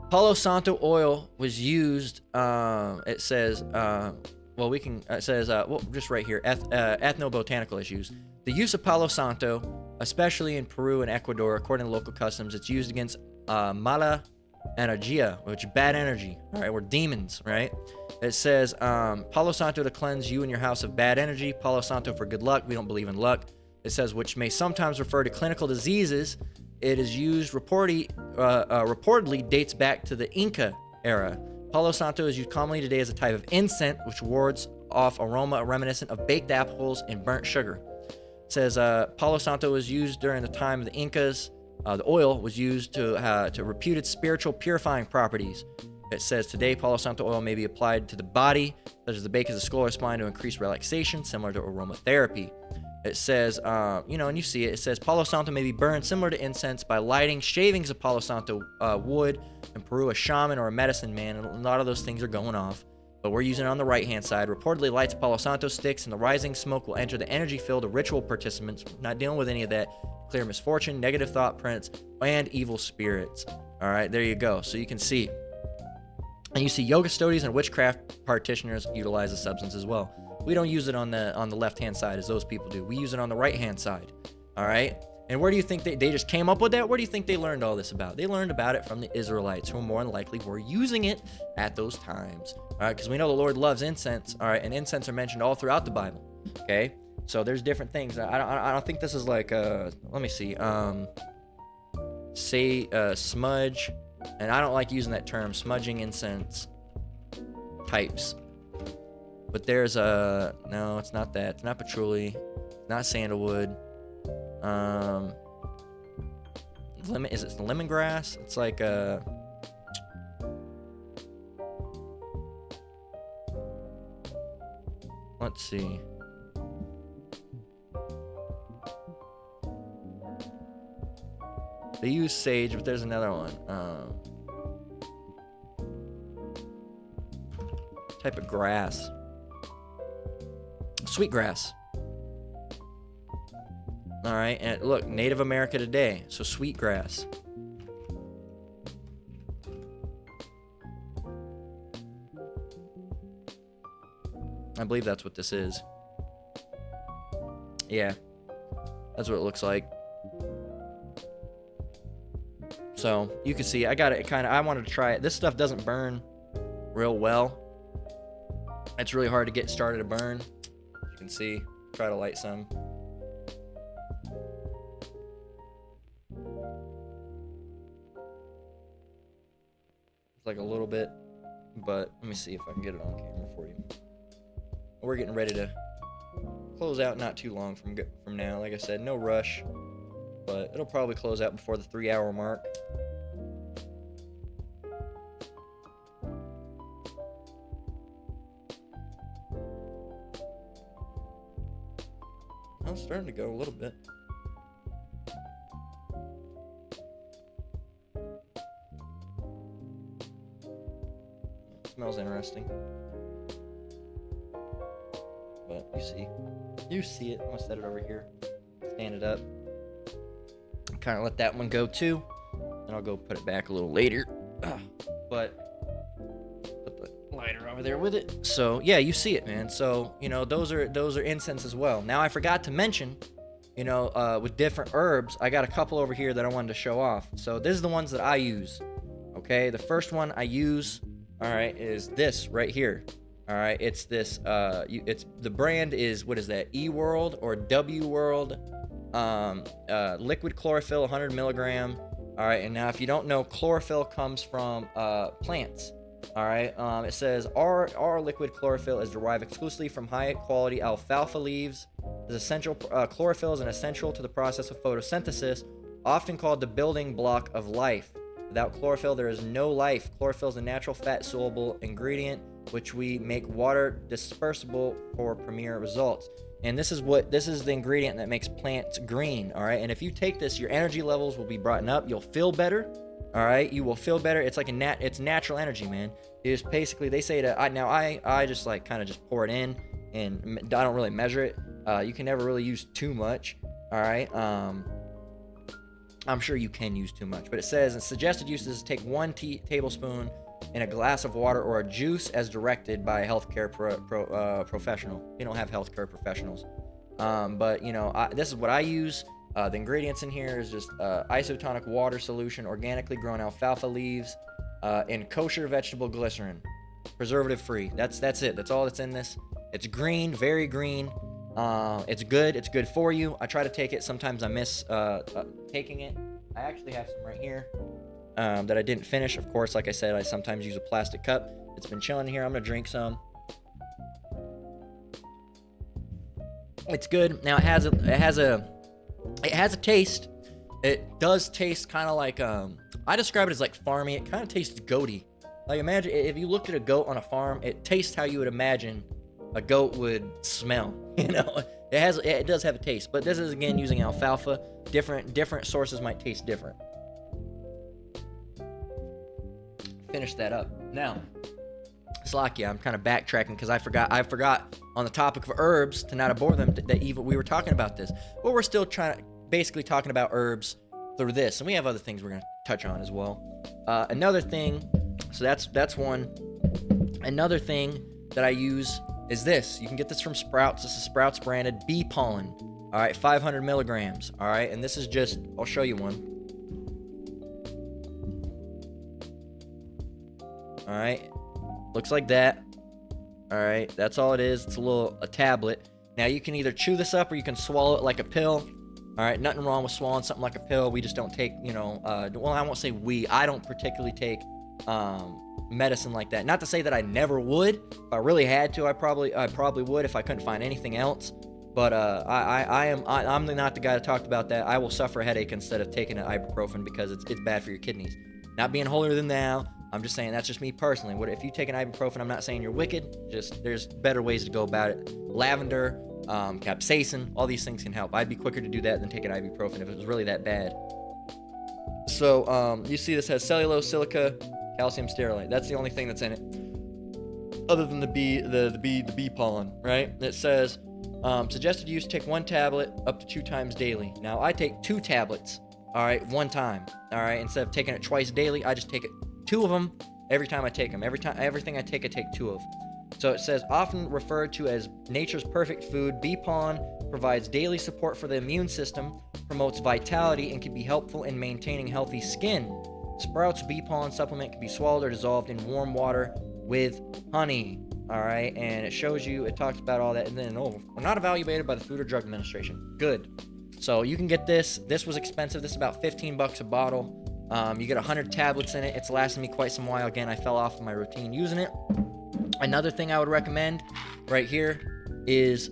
Palo Santo oil was used. It says. It says. Just right here. Ethnobotanical issues. The use of Palo Santo, especially in Peru and Ecuador, according to local customs, it's used against mala energia, which is bad energy. All right, we're demons, right? It says Palo Santo to cleanse you and your house of bad energy. Palo Santo for good luck. We don't believe in luck. It says which may sometimes refer to clinical diseases. It is used reportedly dates back to the Inca era. Palo Santo is used commonly today as a type of incense, which wards off aroma reminiscent of baked apples and burnt sugar. It says Palo Santo was used during the time of the Incas. The oil was used to reputed spiritual purifying properties. It says today Palo Santo oil may be applied to the body, such as the base of the skull or spine, to increase relaxation, similar to aromatherapy. It says, and you see it. It says Palo Santo may be burned similar to incense by lighting shavings of Palo Santo wood. In Peru, a shaman or a medicine man, and a lot of those things are going off. But we're using it on the right-hand side. Reportedly lights Palo Santo sticks, and the rising smoke will enter the energy field of ritual participants. Not dealing with any of that. Clear misfortune, negative thought prints, and evil spirits. All right, there you go. So you can see. And you see yoga studies and witchcraft practitioners utilize the substance as well. We don't use it on the left-hand side as those people do. We use it on the right-hand side. All right? And where do you think they just came up with that? Where do you think they learned all this about? They learned about it from the Israelites, who more than likely were using it at those times. All right? Because we know the Lord loves incense. All right? And incense are mentioned all throughout the Bible. Okay? So there's different things. I don't think this is like, let me see. Smudge. And I don't like using that term, smudging incense types. But there's no, it's not that. It's not patchouli. It's not sandalwood. Is it lemongrass? It's like let's see. They use sage, but there's another one. Type of grass. Sweetgrass. All right, and look, Native America today, so sweetgrass. I believe that's what this is. Yeah, that's what it looks like. So you can see, I got it I wanted to try it. This stuff doesn't burn real well. It's really hard to get started to burn. You can see, try to light some. It's like a little bit, but let me see if I can get it on camera for you. We're getting ready to close out not too long from now. Like I said, no rush, but it'll probably close out before the 3-hour mark. I'm starting to go a little bit. Smells interesting. But you see it. I'm gonna set it over here. Stand it up. Kind of let that one go too. And I'll go put it back a little later. But put the lighter over there with it. So yeah, you see it, man. So those are incense as well. Now I forgot to mention, with different herbs, I got a couple over here that I wanted to show off. So this is the ones that I use. Okay, the first one I use, all right, is this right here. All right, it's this. It's the brand is, what is that? E World or W World. Liquid chlorophyll, 100 milligram. All right, and now if you don't know, chlorophyll comes from plants. All right, it says our liquid chlorophyll is derived exclusively from high quality alfalfa leaves. Is essential. Chlorophyll is an essential to the process of photosynthesis, often called the building block of life. Without chlorophyll, there is no life. Chlorophyll is a natural fat-soluble ingredient, which we make water dispersible for premier results. And this is the ingredient that makes plants green, all right? And if you take this, your energy levels will be brought up. You'll feel better, all right? You will feel better. It's like it's natural energy, man. It's basically, they say that, I just like kind of just pour it in, and I don't really measure it. You can never really use too much, all right? I'm sure you can use too much, but it says, suggested uses, take 1 tablespoon in a glass of water or a juice as directed by a healthcare professional. We don't have healthcare professionals. But, this is what I use. The ingredients in here is just isotonic water solution, organically grown alfalfa leaves, and kosher vegetable glycerin, preservative free. That's it. That's all that's in this. It's green, very green. It's good. It's good for you. I try to take it. Sometimes I miss taking it. I actually have some right here that I didn't finish. Of course, like I said, I sometimes use a plastic cup. It's been chilling here. I'm gonna drink some. It's good. Now it has a taste. It does taste kind of like I describe it as like farmy. It kind of tastes goaty. Like, imagine if you looked at a goat on a farm. It tastes how you would imagine a goat would smell. It does have a taste, but this is again using alfalfa. Different sources might taste different. Finish that up. Now, Slakia, I'm kind of backtracking because I forgot on the topic of herbs to not bore them that even we were talking about this. But we're still basically talking about herbs through this, and we have other things we're gonna touch on as well. Another thing, so that's one. Another thing that I use is this. You can get this from Sprouts. This is Sprouts branded bee pollen. All right, 500 milligrams. All right, and this is just, I'll show you one. All right, looks like that. All right, that's all it is. It's a tablet. Now you can either chew this up or you can swallow it like a pill. All right, nothing wrong with swallowing something like a pill. We just don't take, well, I won't say I don't particularly take medicine like that. Not to say that I never would. If I really had to, I probably would if I couldn't find anything else. But I'm not the guy that talked about that. I will suffer a headache instead of taking an ibuprofen because it's bad for your kidneys. Not being holier than thou, I'm just saying that's just me personally. What if you take an ibuprofen? I'm not saying you're wicked. Just there's better ways to go about it. Lavender, capsaicin, all these things can help. I'd be quicker to do that than take an ibuprofen if it was really that bad. So you see this has cellulose, silica, calcium stearate. That's the only thing that's in it, other than the bee pollen, right? It says suggested use: take 1 tablet up to 2 times daily. Now I take 2 tablets, all right, 1 time, all right. Instead of taking it twice daily, I just take it 2 of them every time I take them. Everything I take 2 of. So it says, often referred to as nature's perfect food, bee pollen provides daily support for the immune system, promotes vitality, and can be helpful in maintaining healthy skin. Sprouts bee pollen supplement can be swallowed or dissolved in warm water with honey. All right, and it shows you, it talks about all that, and then we're not evaluated by the Food or Drug Administration. Good. So you can get this. This was expensive. This is about $15 a bottle. You get 100 tablets in it. It's lasted me quite some while. Again, I fell off of my routine using it. Another thing I would recommend right here is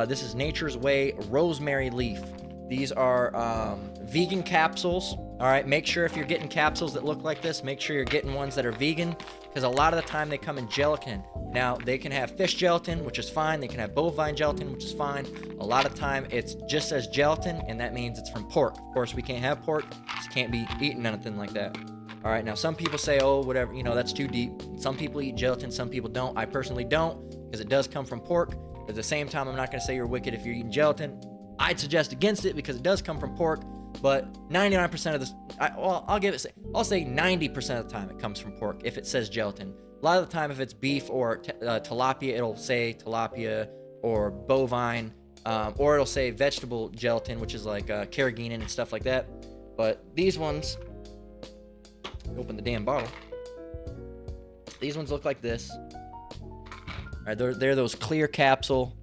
this is Nature's Way rosemary leaf. These are vegan capsules. All right, make sure if you're getting capsules that look like this, make sure you're getting ones that are vegan, because a lot of the time they come in gelatin. Now, they can have fish gelatin, which is fine. They can have bovine gelatin, which is fine. A lot of time it's just as gelatin, and that means it's from pork. Of course, we can't have pork, so can't be eating anything like that. All right, now some people say, oh, whatever, that's too deep. Some people eat gelatin, some people don't. I personally don't, because it does come from pork. At the same time, I'm not going to say you're wicked if you're eating gelatin. I'd suggest against it because it does come from pork, but 99% of this, I'll say 90% of the time it comes from pork if it says gelatin. A lot of the time, if it's beef or tilapia, it'll say tilapia or bovine, or it'll say vegetable gelatin, which is like carrageenan and stuff like that. But these ones, open the damn bottle. These ones look like this. All right, they're those clear capsule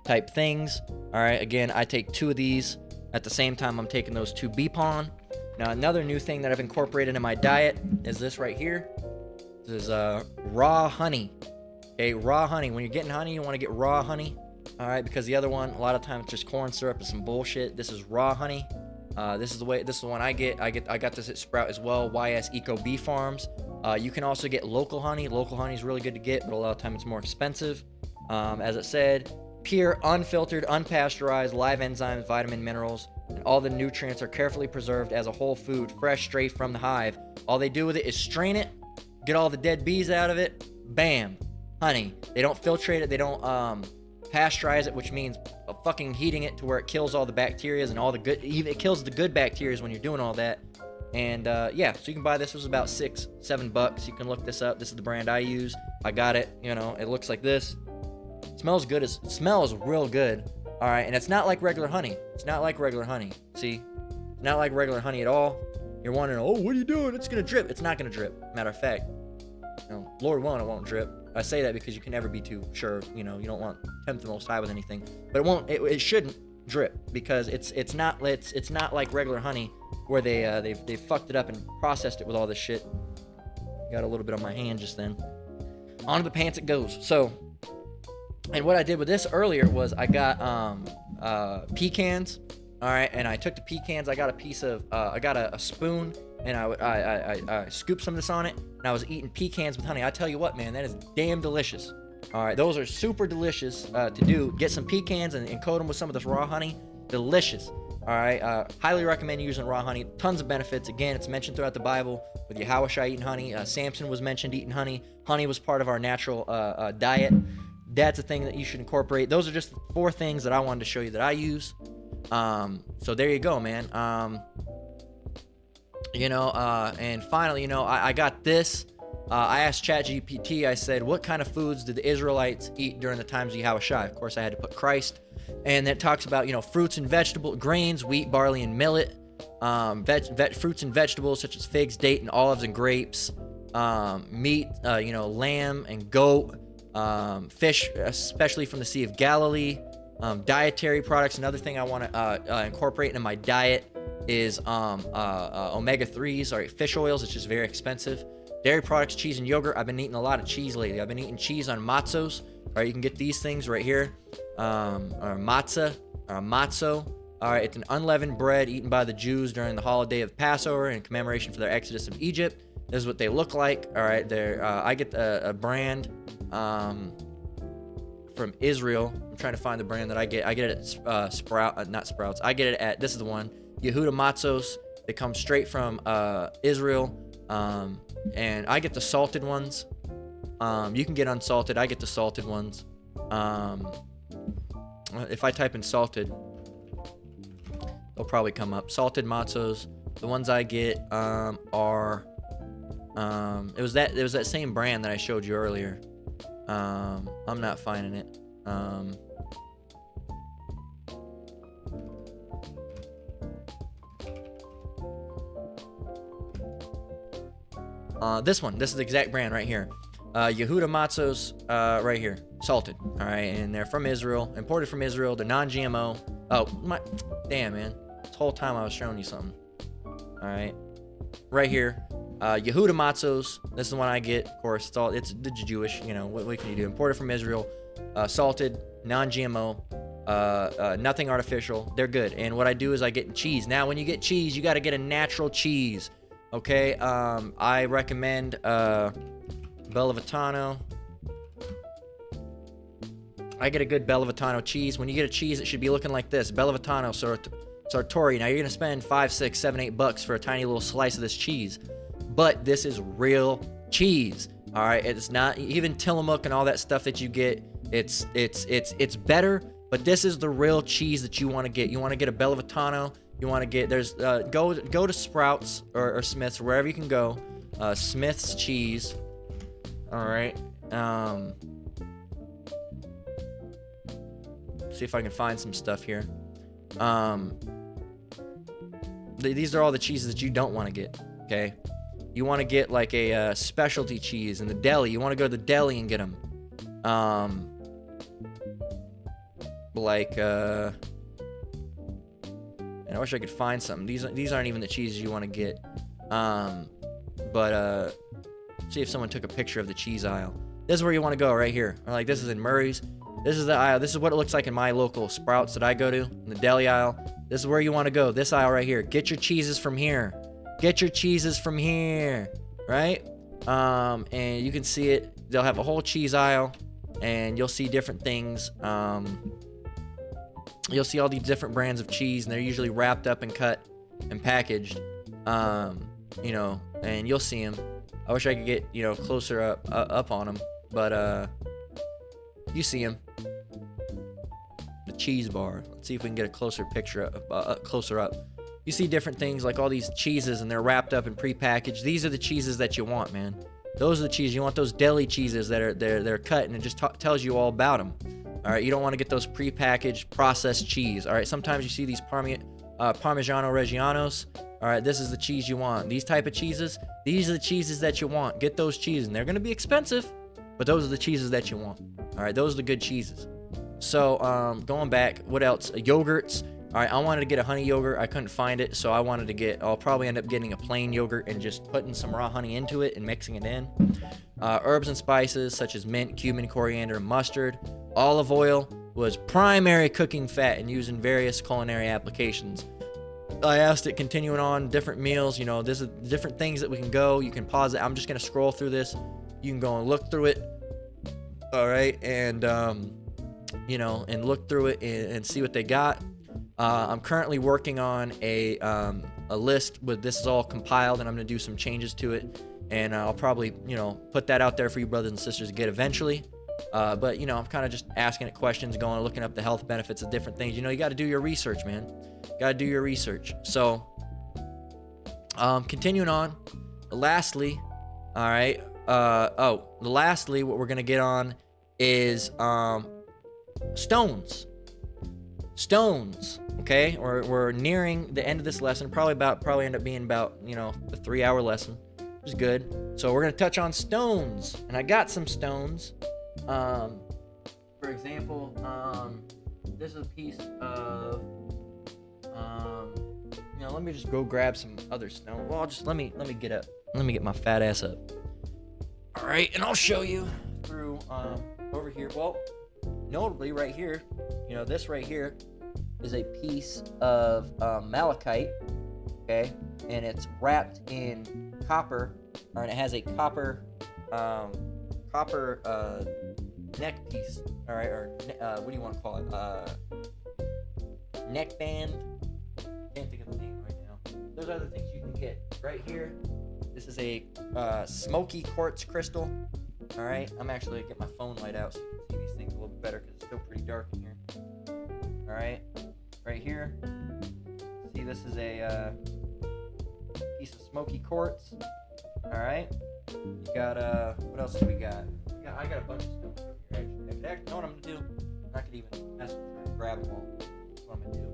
type things. All right, again, I take 2 of these at the same time I'm taking those 2 bee pollen. Now, another new thing that I've incorporated in my diet is this right here. This is raw honey. Okay, raw honey. When you're getting honey, you want to get raw honey. All right, because the other one, a lot of times, it's just corn syrup and some bullshit. This is raw honey. This is the one I get. I got this at Sprout as well. YS Eco Bee Farms. You can also get local honey. Local honey is really good to get, but a lot of time it's more expensive. As it said, pure, unfiltered, unpasteurized, live enzymes, vitamin, minerals, and all the nutrients are carefully preserved as a whole food, fresh straight from the hive. All they do with it is strain it, get all the dead bees out of it, bam, honey. They don't filtrate it, they don't pasteurize it, which means fucking heating it to where it kills all the bacteria and all the good, even it kills the good bacteria when you're doing all that. And yeah, so you can buy this. This was about $6-7. You can look this up. This is the brand I use. I got it. You know, it looks like this. Smells good. It smells real good. All right, and it's not like regular honey. It's not like regular honey. See, it's not like regular honey at all. You're wondering, oh, what are you doing? It's gonna drip. It's not gonna drip. Matter of fact, you know, Lord willing, it won't drip. I say that because you can never be too sure. You know, you don't want to tempt the Most High with anything, but it won't. It shouldn't drip because it's not like regular honey where they fucked it up and processed it with all this shit. Got a little bit on my hand just then. Onto the pants it goes. So, and what I did with this earlier was I got pecans. All right, and I took the pecans. I got a piece of I got a spoon, and I scooped some of this on it, and I was eating pecans with honey. I tell you what, man, that is damn delicious. All right, those are super delicious to do. Get some pecans and coat them with some of this raw honey. Delicious. All right, highly recommend using raw honey. Tons of benefits. Again, it's mentioned throughout the Bible with Yahushua eating honey. Samson was mentioned eating honey. Honey was part of our natural diet. That's a thing that you should incorporate. Those are just 4 things that I wanted to show you that I use. So there you go, man. And finally, I got this. I asked ChatGPT, I said, what kind of foods did the Israelites eat during the times of Yahushua? Of course, I had to put Christ. And that talks about, fruits and vegetables, grains, wheat, barley, and millet. Fruits and vegetables such as figs, date, and olives and grapes. Meat, lamb and goat. Fish, especially from the Sea of Galilee. Dietary products. Another thing I want to incorporate into my diet is omega-3s, or fish oils. It's just very expensive. Dairy products, cheese, and yogurt. I've been eating a lot of cheese lately. I've been eating cheese on matzos. All right, you can get these things right here. Or matzah, or matzo. All right, it's an unleavened bread eaten by the Jews during the holiday of Passover in commemoration for their exodus of Egypt. This is what they look like. All right, I get a brand from Israel. I'm trying to find the brand that I get. I get it at not Sprouts. I get it at, this is the one, Yehuda Matzos. They come straight from Israel. And I get the salted ones. You can get unsalted. I get the salted ones. If I type in salted, they'll probably come up. Salted matzos. The ones I get are it was that same brand that I showed you earlier. I'm not finding it. This is the exact brand right here. Yehuda Matzos, right here, salted. All right, and they're from Israel, imported from Israel. They're non-GMO. Oh my, damn man! This whole time I was showing you something. All right, right here, Yehuda Matzos. This is the one I get. Of course, it's Jewish. What can you do? Imported from Israel, salted, non-GMO, nothing artificial. They're good. And what I do is I get cheese. Now, when you get cheese, you got to get a natural cheese. Okay, I recommend Bellavitano. I get a good Bellavitano cheese. When you get a cheese, it should be looking like this. Bellavitano Sartori. Now, you're going to spend $5, $6, $7, $8 for a tiny little slice of this cheese. But this is real cheese. All right, it's not even Tillamook and all that stuff that you get. It's better, but this is the real cheese that you want to get. You want to get a Bellavitano. You want to get, go to Sprouts or Smith's, wherever you can go. Smith's cheese. All right. See if I can find some stuff here. These are all the cheeses that you don't want to get. Okay. You want to get like a specialty cheese in the deli. You want to go to the deli and get them. And I wish I could find something. These aren't even the cheeses you want to get. But see if someone took a picture of the cheese aisle. this is where you want to go right here. Or like this is in Murray's. This is the aisle. This is what it looks like in my local Sprouts that I go to, in the deli aisle. This is where you want to go. This aisle right here. Get your cheeses from here. Get your cheeses from here, right? And you can see it. They'll have a whole cheese aisle, and you'll see different things. You'll see all these different brands of cheese, and they're usually wrapped up and cut and packaged. You know, and you'll see them. I wish I could get, you know, closer up on them, but you see them. The cheese bar. Let's see if we can get a closer picture closer up. You see different things like all these cheeses, and they're wrapped up and prepackaged. These are the cheeses that you want, man. Those are the cheeses you want. Those deli cheeses that are they're cut, and it just tells you all about them. All right, you don't want to get those prepackaged processed cheese. All right, sometimes you see these Parmigiano Reggianos. All right, this is the cheese you want. These type of cheeses, these are the cheeses that you want. Get those cheeses, and they're gonna be expensive, but those are the cheeses that you want. All right, those are the good cheeses. So going back, what else? Yogurts. All right, I wanted to get a honey yogurt. I couldn't find it, so I'll probably end up getting a plain yogurt and just putting some raw honey into it and mixing it in. Herbs and spices such as mint, cumin, coriander, and mustard. Olive oil was primary cooking fat and used in various culinary applications. I asked it, continuing on different meals. You know, there's different things that we can go. You can pause it. I'm just gonna scroll through this. You can go and look through it. All right, and you know, and look through it and see what they got. I'm currently working on a list with this is all compiled, and I'm gonna do some changes to it, and I'll probably, you know, put that out there for you brothers and sisters to get eventually. But you know, I'm kind of just asking it questions, going and looking up the health benefits of different things. You know, you got to do your research, man. Got to do your research. So, continuing on. Lastly, all right. Lastly, what we're gonna get on is stones. Stones. Okay, we're nearing the end of this lesson. Probably end up being about, you know, a 3-hour lesson, which is good. So we're gonna touch on stones, and I got some stones. For example, this is a piece of, you know, let me just go grab some other stone. Well, let me get up. Let me get my fat ass up. All right, and I'll show you through over here. Well, notably right here, you know, this right here is a piece of malachite, okay, and it's wrapped in copper, and it has a copper neck piece, all right, or what do you want to call it? Neck band. Can't think of the name right now. Those are the things you can get right here. This is a smoky quartz crystal. All right, I'm actually gonna get my phone light out so you can see these things a little better because it's still pretty dark in here. All right, right here. See, this is a piece of smoky quartz. All right. You got what else do we got? I got a bunch of stuff over here. Actually, you know what I'm gonna do? I'm not gonna even mess with trying to grab them all. That's what I'm gonna do.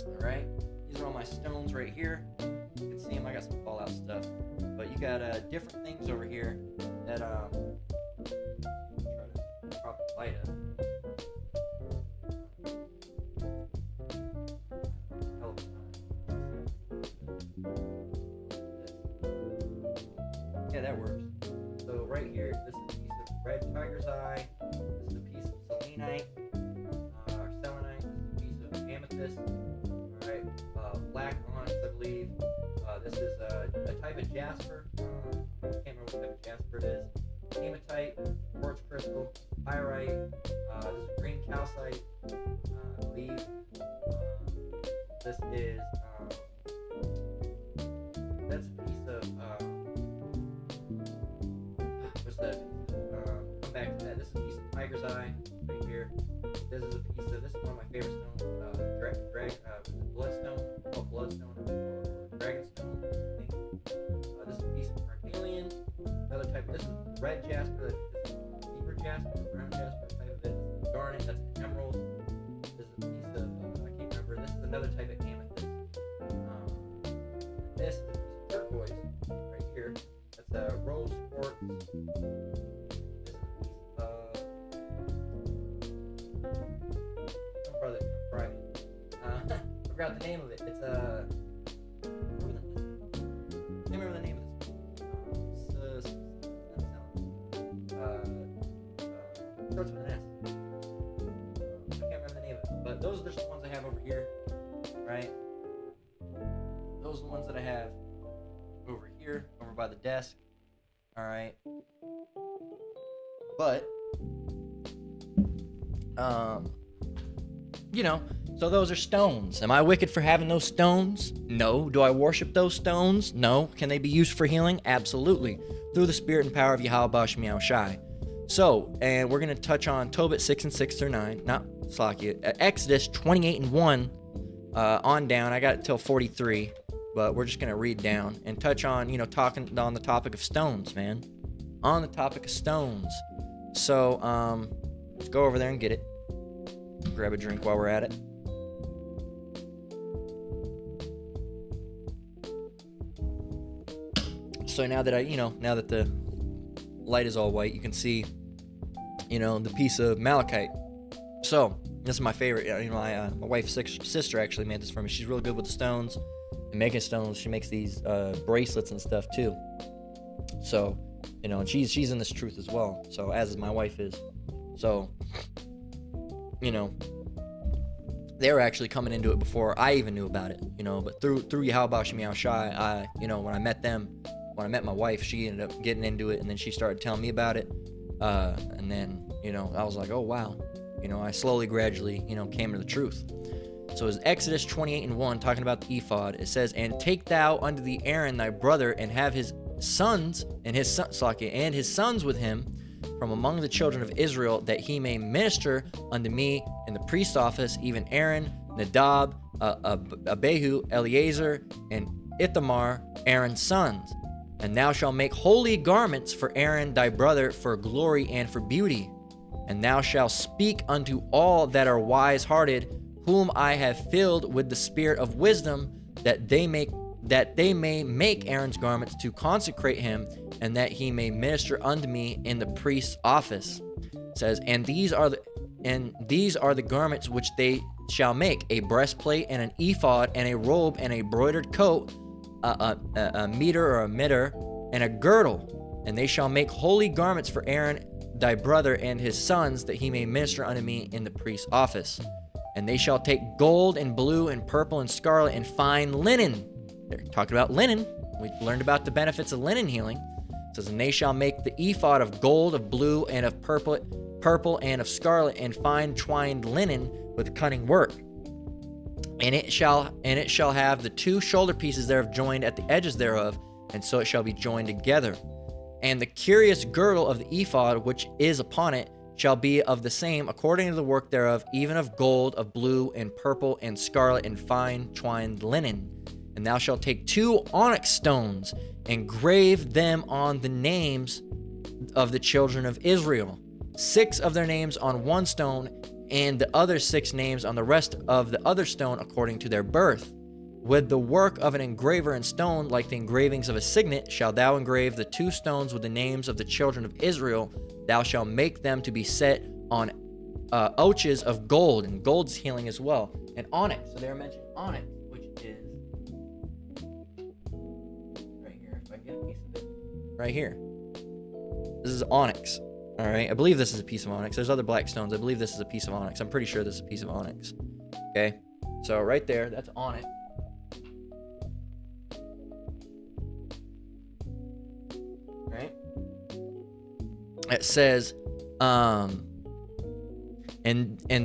All right. These are all my stones right here. You can see them. I got some Fallout stuff, but you got different things over here that try to prop the light up. Yeah, that works. So right here, this is a piece of red tiger's eye. This is a piece of selenite, or selenite. This is a piece of amethyst. All right, black onyx, I believe. This is a type of jasper. I can't remember what type of jasper it is. Hematite, quartz crystal, pyrite. This is green calcite. I believe. This is that's a piece of what's that? Come back to that. This is a piece of tiger's eye right here. This is one of my favorite stones. Bloodstone, called bloodstone or dragonstone, I think. This is a piece of carnelian. Another type. This is red jasper. This is deeper jasper, brown jasper type of it. Garnet. That's an emerald. This is a piece of I can't remember. This is another type of amethyst. This is a piece of turquoise right here. That's a rose quartz. This is a piece of some brother gonna fry me. I forgot the name of it. It's a can't remember the name of this. those are the ones that I have over here, over by the desk. All right. But, so those are stones. Am I wicked for having those stones? No. Do I worship those stones? No. Can they be used for healing? Absolutely. Through the spirit and power of Yahweh Shem Yahushai. So, and we're going to touch on Tobit 6:6-9. Exodus 28:1 on down. I got it till 43, but we're just going to read down and touch on, talking on the topic of stones, man. On the topic of stones. So, let's go over there and get it. Grab a drink while we're at it. So now that now that the light is all white, you can see, the piece of malachite. So this is my favorite. My wife's sister actually made this for me. She's real good with the stones and making stones. She makes these bracelets and stuff too. So, and she's in this truth as well. So as is my wife is. So, they were actually coming into it before I even knew about it. But through Yahweh Shem Yahushai, when I met them. When I met my wife, she ended up getting into it, and then she started telling me about it. And then, I was like, oh, wow. I slowly, gradually, came to the truth. So it's Exodus 28:1, talking about the ephod. It says, and take thou unto thee Aaron thy brother, and have his sons, and his sons with him from among the children of Israel, that he may minister unto me in the priest's office, even Aaron, Nadab, Abihu, Eleazar, and Ithamar, Aaron's sons. And thou shalt make holy garments for Aaron thy brother, for glory and for beauty. And thou shalt speak unto all that are wise-hearted, whom I have filled with the spirit of wisdom, that they may make Aaron's garments to consecrate him, and that he may minister unto me in the priest's office. It says, and these are the garments which they shall make: a breastplate, and an ephod, and a robe, and a broidered coat, a mitre or a mitre, and a girdle. And they shall make holy garments for Aaron thy brother and his sons, that he may minister unto me in the priest's office. And they shall take gold and blue and purple and scarlet and fine linen. They're talking about linen. We learned about the benefits of linen healing. It says, and they shall make the ephod of gold, of blue, and of purple, and of scarlet, and fine twined linen with cunning work. And it shall have the two shoulder pieces thereof joined at the edges thereof, and so it shall be joined together. And the curious girdle of the ephod which is upon it shall be of the same, according to the work thereof, even of gold, of blue, and purple, and scarlet, and fine twined linen. And thou shalt take 2 onyx stones, and grave them on the names of the children of Israel, 6 of their names on one stone, and the other 6 names on the rest of the other stone, according to their birth. With the work of an engraver in stone, like the engravings of a signet, shalt thou engrave the 2 stones with the names of the children of Israel. Thou shalt make them to be set on ouches of gold, and gold's healing as well. And onyx, so they are mentioned onyx, which is right here. If I get a piece of it, right here. This is onyx. All right, I believe this is a piece of onyx. There's other black stones. I believe this is a piece of onyx. I'm pretty sure this is a piece of onyx. Okay, so right there, that's onyx. Right? It says, and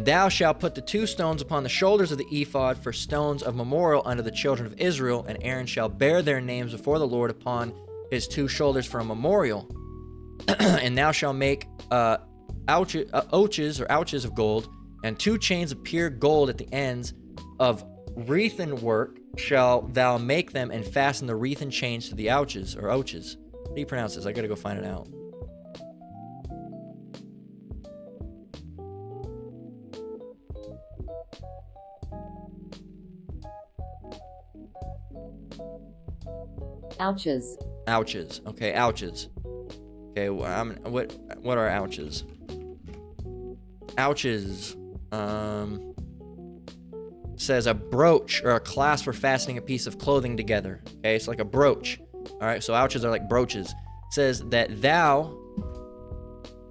thou shalt put the 2 stones upon the shoulders of the ephod for stones of memorial unto the children of Israel, and Aaron shall bear their names before the Lord upon his 2 shoulders for a memorial. And thou shalt make ouches of gold, and 2 chains of pure gold at the ends of wreathen work shall thou make them, and fasten the wreathen chains to the ouches. What do you pronounce this? I gotta go find it out. Ouches. Okay, ouches. Okay, what are ouches? Ouches. Says a brooch or a clasp for fastening a piece of clothing together. Okay, it's like a brooch. All right, so ouches are like brooches. It says that thou,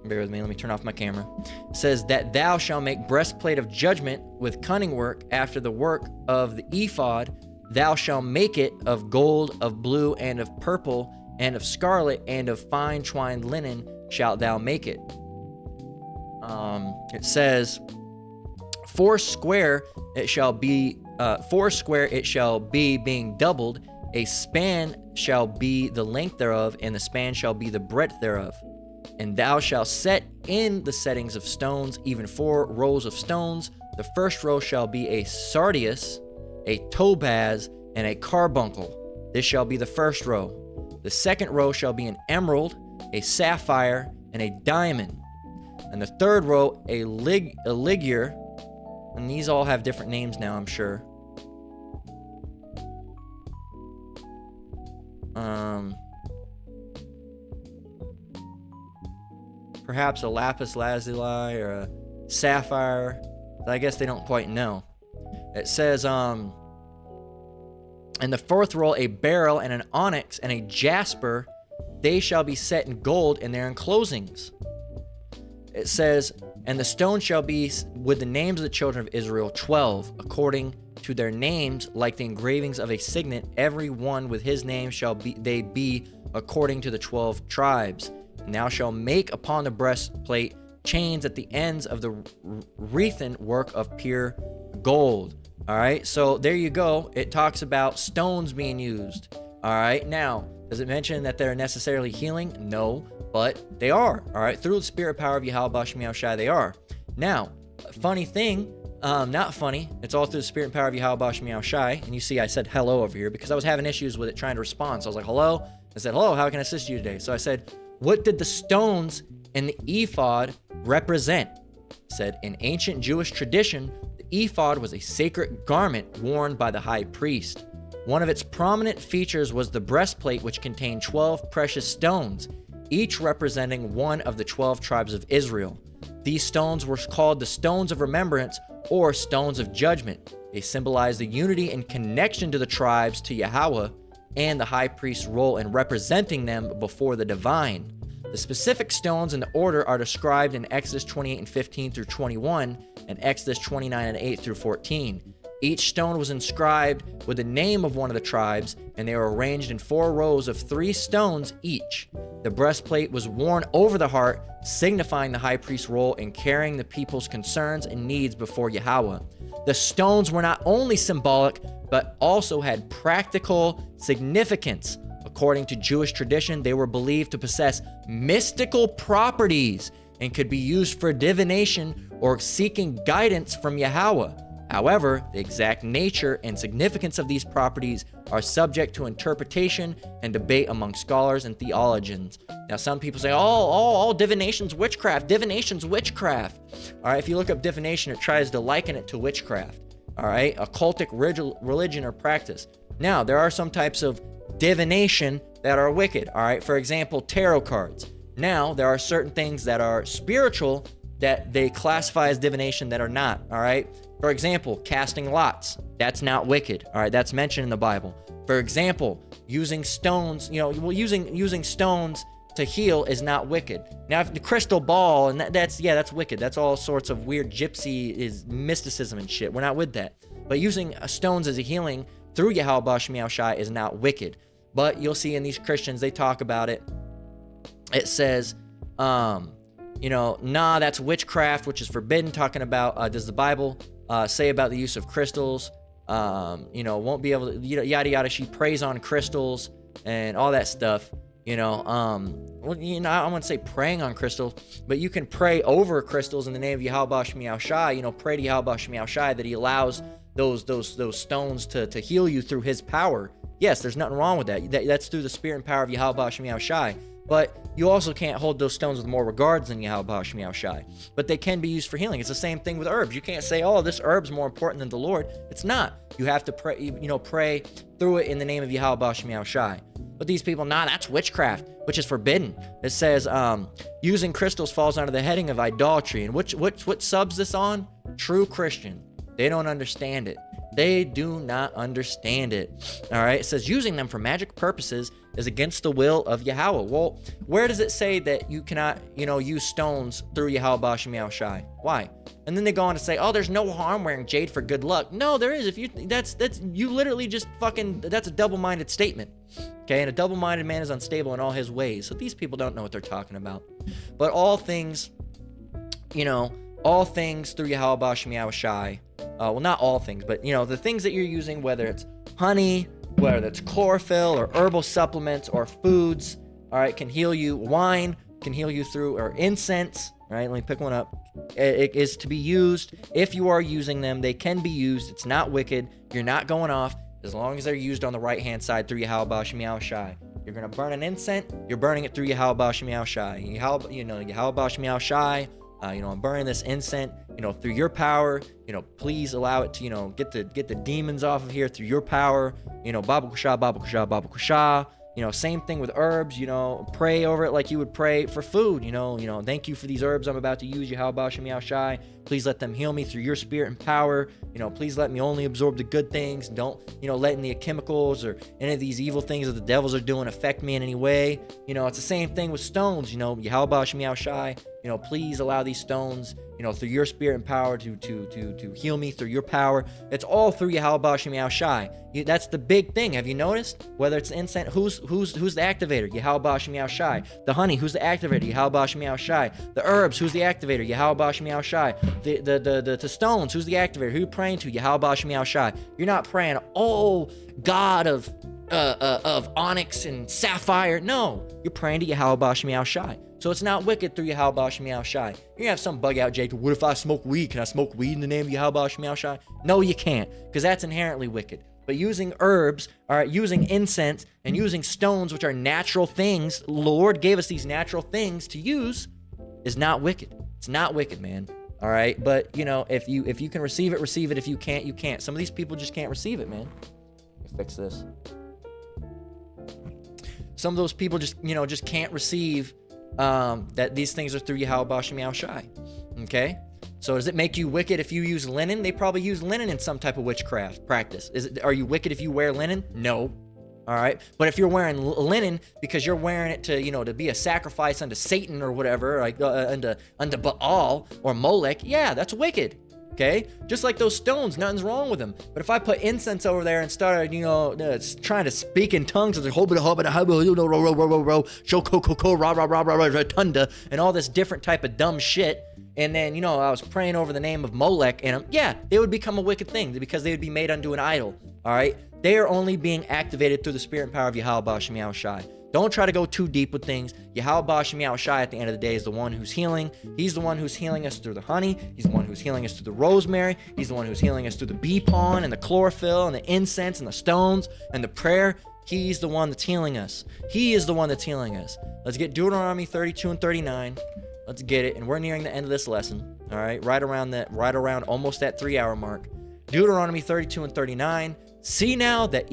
bear with me, let me turn off my camera. It says that thou shalt make breastplate of judgment with cunning work after the work of the ephod, Thou shalt make it of gold, of blue, and of purple, and of scarlet, and of fine twined linen shalt thou make it. It says, foursquare it shall be, being doubled. A span shall be the length thereof, and the span shall be the breadth thereof. And thou shalt set in the settings of stones, even 4 rows of stones. The first row shall be a sardius, a topaz, and a carbuncle. This shall be the first row. The second row shall be an emerald, a sapphire, and a diamond. And the third row, a ligure. And these all have different names now, I'm sure. Perhaps a lapis lazuli or a sapphire. I guess they don't quite know. It says, in the fourth row, a beryl and an onyx and a jasper. They shall be set in gold in their enclosings. It says, and the stone shall be with the names of the children of Israel, 12, according to their names, like the engravings of a signet. Every one with his name shall be according to the 12 tribes. And thou shalt make upon the breastplate chains at the ends of the wreathen work of pure gold. All right, so there you go. It talks about stones being used. All right, now, does it mention that they're necessarily healing? No, but they are. All right, through the spirit power of Yahweh Shemi Shai, they are. Now, funny thing, not funny, it's all through the spirit and power of Yahweh Shemi Shai. And you see, I said hello over here because I was having issues with it trying to respond. So I was like, hello. I said, hello, how can I assist you today? So I said, what did the stones in the ephod represent? It said, in ancient Jewish tradition, the ephod was a sacred garment worn by the high priest. One of its prominent features was the breastplate, which contained 12 precious stones, each representing one of the 12 tribes of Israel. These stones were called the stones of remembrance or stones of judgment. They symbolize the unity and connection to the tribes, to Yahweh, and the high priest's role in representing them before the divine. The specific stones in the order are described in Exodus 28 and 15 through 21 and Exodus 29 and 8 through 14. Each stone was inscribed with the name of one of the tribes, and they were arranged in 4 rows of 3 stones each. The breastplate was worn over the heart, signifying the high priest's role in carrying the people's concerns and needs before Yahweh. The stones were not only symbolic, but also had practical significance. According to Jewish tradition, they were believed to possess mystical properties and could be used for divination or seeking guidance from Yahweh. However, the exact nature and significance of these properties are subject to interpretation and debate among scholars and theologians. Now, some people say, all divination's witchcraft. Divination's witchcraft. All right, if you look up divination, it tries to liken it to witchcraft. All right, occultic religion or practice. Now, there are some types of divination that are wicked. All right, for example, tarot cards. Now, there are certain things that are spiritual that they classify as divination that are not. All right. For example, casting lots, that's not wicked. All right, that's mentioned in the Bible. For example, using stones, using stones to heal is not wicked. Now, if the crystal ball, and that's wicked. That's all sorts of weird gypsy is mysticism and shit. We're not with that. But using stones as a healing through Yahweh Shemi Shai is not wicked. But you'll see in these Christians, they talk about it. It says, that's witchcraft, which is forbidden. Talking about, does the Bible say about the use of crystals? Won't be able to, yada yada. She preys on crystals and all that stuff. I wouldn't say praying on crystals, but you can pray over crystals in the name of Yahweh Shemi Shai. Pray to Yahweh Shemi Shai that He allows those stones to heal you through His power. Yes, there's nothing wrong with that. That's through the spirit and power of Yahweh Shemi Shai. But you also can't hold those stones with more regards than Yahweh Shemi Shai. But they can be used for healing. It's the same thing with herbs. You can't say, this herb's more important than the Lord. It's not. You have to pray, pray through it in the name of Yahweh Shemi Shai. But these people, that's witchcraft, which is forbidden. It says, using crystals falls under the heading of idolatry. And what subs this on? True Christian. They don't understand it. They do not understand it. All right. It says using them for magic purposes is against the will of Yahweh. Well, where does it say that you cannot, use stones through Yahweh Bashem Yahushai? Why? And then they go on to say, oh, there's no harm wearing jade for good luck. No, there is. If you, that's you literally just that's a double-minded statement. Okay. And a double-minded man is unstable in all his ways. So these people don't know what they're talking about. But all things, all things through Yahweh Bashem Yahushai. Well, not all things, but the things that you're using, whether it's honey, whether it's chlorophyll or herbal supplements or foods, all right, can heal you. Wine can heal you through, or incense, all right, let me pick one up. It is to be used. If you are using them, they can be used. It's not wicked. You're not going off as long as they're used on the right-hand side through Yahweh Bashem Yahushai. You're going to burn an incense, you're burning it through Yahweh Bashem Yahushai. Yahweh Bashem Yahushai. I'm burning this incense, through your power, please allow it to, get the demons off of here through your power, Babu Kusha, Babu Kusha, Babu Kusha. Same thing with herbs, pray over it like you would pray for food, thank you for these herbs I'm about to use, Yahweh Bashem Yahushai. Please let them heal me through your spirit and power. Please let me only absorb the good things. Don't, let any chemicals or any of these evil things that the devils are doing affect me in any way. It's the same thing with stones, Yahweh Bashem Yahushai. Please allow these stones, through your spirit and power to heal me through your power. It's all through Yahweh Bashem Yahushai. That's the big thing. Have you noticed? Whether it's incense, who's the activator? Yahweh Bashem Yahushai. The honey, who's the activator? Yahweh Bashem Yahushai. The herbs, who's the activator? Yahweh Bashem Yahushai. The stones, who's the activator? Who are you praying to? Yahweh Bashem Yahushai. You're not praying, oh God of onyx and sapphire. No, you're praying to Yahweh Bashem Yahushai. So it's not wicked through Yahweh Bashem Yahushai. You're gonna have some bug out, Jacob. What if I smoke weed? Can I smoke weed in the name of Yahweh Bashem Yahushai? No, you can't, because that's inherently wicked. But using herbs, all right, using incense and using stones, which are natural things, the Lord gave us these natural things to use, is not wicked. It's not wicked, man. All right, but if you can receive it, receive it. If you can't, you can't. Some of these people just can't receive it, man. Let me fix this. Some of those people just can't receive that these things are through Yahweh Bashem Yahushai. Okay, so does it make you wicked if you use linen? They probably use linen in some type of witchcraft practice. Are you wicked if you wear linen? No. All right, but if you're wearing linen because you're wearing it to be a sacrifice unto Satan or whatever, like unto Baal or Molech, yeah, that's wicked. Okay, just like those stones, nothing's wrong with them. But if I put incense over there and started, trying to speak in tongues, it's like and all this different type of dumb shit, and then I was praying over the name of Molech, and it would become a wicked thing because they would be made unto an idol. All right, they are only being activated through the spirit and power of Yahweh Bashem Yahushai. Don't try to go too deep with things. Yahweh Bashem Yahushai at the end of the day is the one who's healing. He's the one who's healing us through the honey. He's the one who's healing us through the rosemary. He's the one who's healing us through the bee pollen and the chlorophyll and the incense and the stones and the prayer. He's the one that's healing us. He is the one that's healing us. Let's get Deuteronomy 32 and 39. Let's get it. And we're nearing the end of this lesson. All right, right around almost that 3-hour mark. Deuteronomy 32 and 39. See now that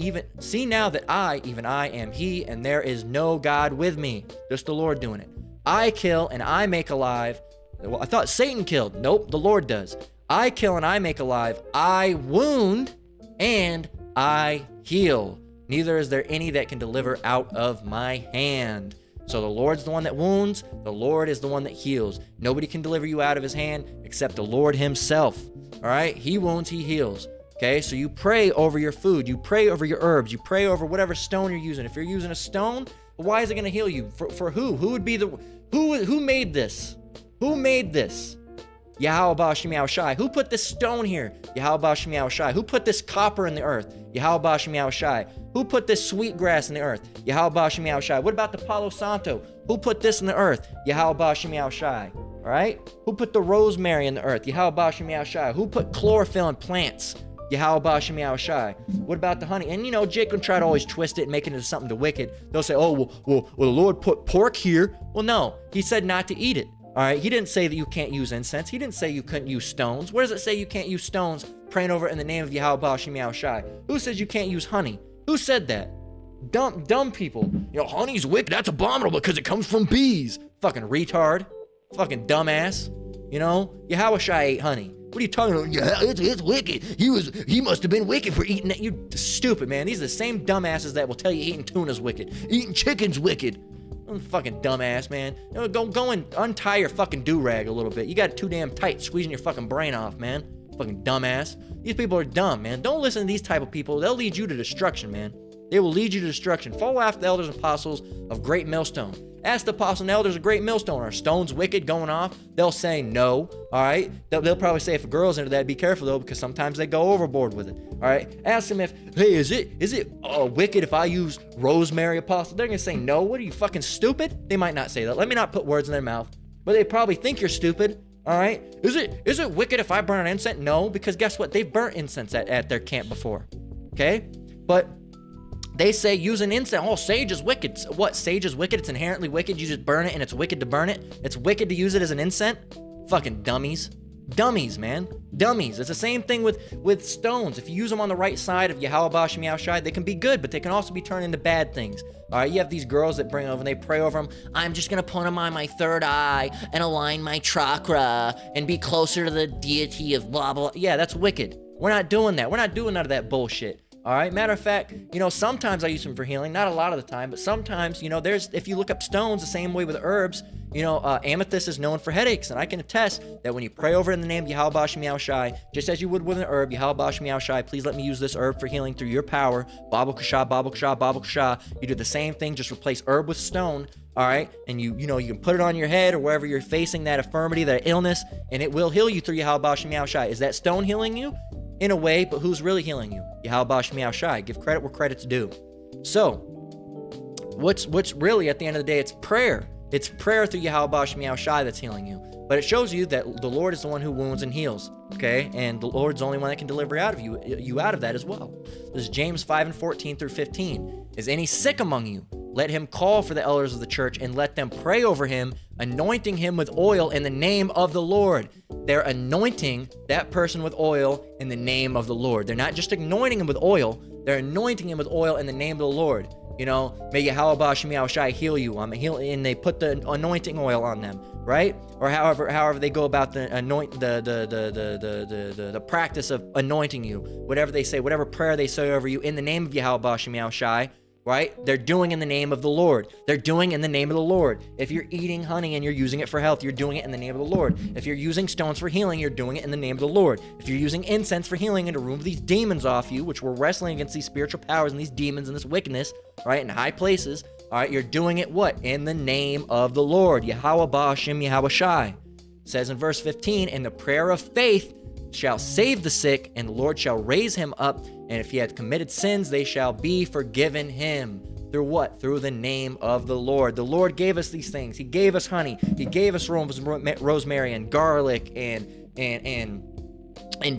I, even I, am He, and there is no God with me. Just the Lord doing it. I kill and I make alive. Well, I thought Satan killed. Nope, the Lord does. I kill and I make alive. I wound and I heal. Neither is there any that can deliver out of my hand. So the Lord's the one that wounds. The Lord is the one that heals. Nobody can deliver you out of His hand except the Lord Himself. All right? He wounds, He heals. Okay, so you pray over your food, you pray over your herbs, you pray over whatever stone you're using. If you're using a stone, why is it going to heal you? For who? Who would be who made this? Who made this? Yahweh Bashem Yahushai. Who put this stone here? Yahweh Bashem Yahushai. Who put this copper in the earth? Yahweh Bashem Yahushai. Who put this sweet grass in the earth? Yahweh Bashem Yahushai. What about the Palo Santo? Who put this in the earth? Yahweh Bashem Yahushai. All right? Who put the rosemary in the earth? Yahweh Bashem Yahushai. Who put chlorophyll in plants? Yahweh Bashem Yahushai. What about the honey? And Jake can try to always twist it and make it into something to wicked. They'll say, oh, well, the Lord put pork here. Well, no, He said not to eat it. All right, He didn't say that you can't use incense. He didn't say you couldn't use stones. Where does it say you can't use stones praying over it in the name of Yahweh Bashem Yahushai? Who says you can't use honey? Who said that? Dumb people. Honey's wicked. That's abominable because it comes from bees. Fucking retard. Fucking dumbass. Yahushai ate honey. What are you talking about? Yeah, it's wicked. He must have been wicked for eating that. You stupid, man. These are the same dumbasses that will tell you eating tuna's wicked. Eating chicken's wicked. Fucking dumbass, man. Go and untie your fucking do-rag a little bit. You got it too damn tight, squeezing your fucking brain off, man. Fucking dumbass. These people are dumb, man. Don't listen to these type of people. They'll lead you to destruction, man. They will lead you to destruction. Follow after the elders and apostles of Great Millstone. Ask the apostles and elders of Great Millstone, are stones wicked going off? They'll say no, all right? They'll probably say if a girl's into that, be careful, though, because sometimes they go overboard with it, all right? Ask them if, hey, is it wicked if I use rosemary, apostle? They're going to say no. What are you, fucking stupid? They might not say that. Let me not put words in their mouth, but they probably think you're stupid, all right? Is it wicked if I burn an incense? No, because guess what? They've burnt incense at their camp before, okay? But they say use an incense. Oh, sage is wicked. What? Sage is wicked? It's inherently wicked. You just burn it and it's wicked to burn it? It's wicked to use it as an incense? Fucking dummies. Dummies, man. Dummies. It's the same thing with stones. If you use them on the right side of Yahweh Bashem Yahushai, they can be good, but they can also be turned into bad things. All right, you have these girls that bring over and they pray over them. I'm just going to put them on my third eye and align my chakra and be closer to the deity of blah, blah. Yeah, that's wicked. We're not doing that. We're not doing none of that bullshit. All right. Matter of fact, sometimes I use them for healing. Not a lot of the time, but sometimes, if you look up stones the same way with herbs, amethyst is known for headaches. And I can attest that when you pray over it in the name of Yahweh Bashem Yahushai, just as you would with an herb, Yahweh Bashem Yahushai, please let me use this herb for healing through your power. Babu Kasha, Babu Kasha, Babu Kasha. You do the same thing, just replace herb with stone. All right. And you can put it on your head or wherever you're facing that infirmity, that illness, and it will heal you through Yahweh Bashem Yahushai. Is that stone healing you? In a way, but who's really healing you? Yahweh Bashem Yahushai. Give credit where credit's due. So, what's really at the end of the day, it's prayer. It's prayer through Yahweh Bashem Yahushai that's healing you. But it shows you that the Lord is the one who wounds and heals. Okay? And the Lord's the only one that can deliver out of you out of that as well. This is James 5:14 through 15. Is any sick among you? Let him call for the elders of the church and let them pray over him, anointing him with oil in the name of the Lord. They're anointing that person with oil in the name of the Lord. They're not just anointing him with oil. They're anointing him with oil in the name of the Lord. May Yahweh Bashem Yahushai heal you. And they put the anointing oil on them, right? Or however they go about the practice of anointing you. Whatever they say, whatever prayer they say over you in the name of Yahweh Bashem Yahushai. Right? They're doing in the name of the Lord. They're doing in the name of the Lord. If you're eating honey and you're using it for health, you're doing it in the name of the Lord. If you're using stones for healing, you're doing it in the name of the Lord. If you're using incense for healing and to remove these demons off you, which we're wrestling against these spiritual powers and these demons and this wickedness, right, in high places, all right, you're doing it what? In the name of the Lord. Yahweh Bashem Yahushai. It says in verse 15, and the prayer of faith shall save the sick, and the Lord shall raise him up, and if he hath committed sins, they shall be forgiven him. Through what? Through the name of the Lord. The Lord gave us these things. He gave us honey. He gave us rosemary and garlic and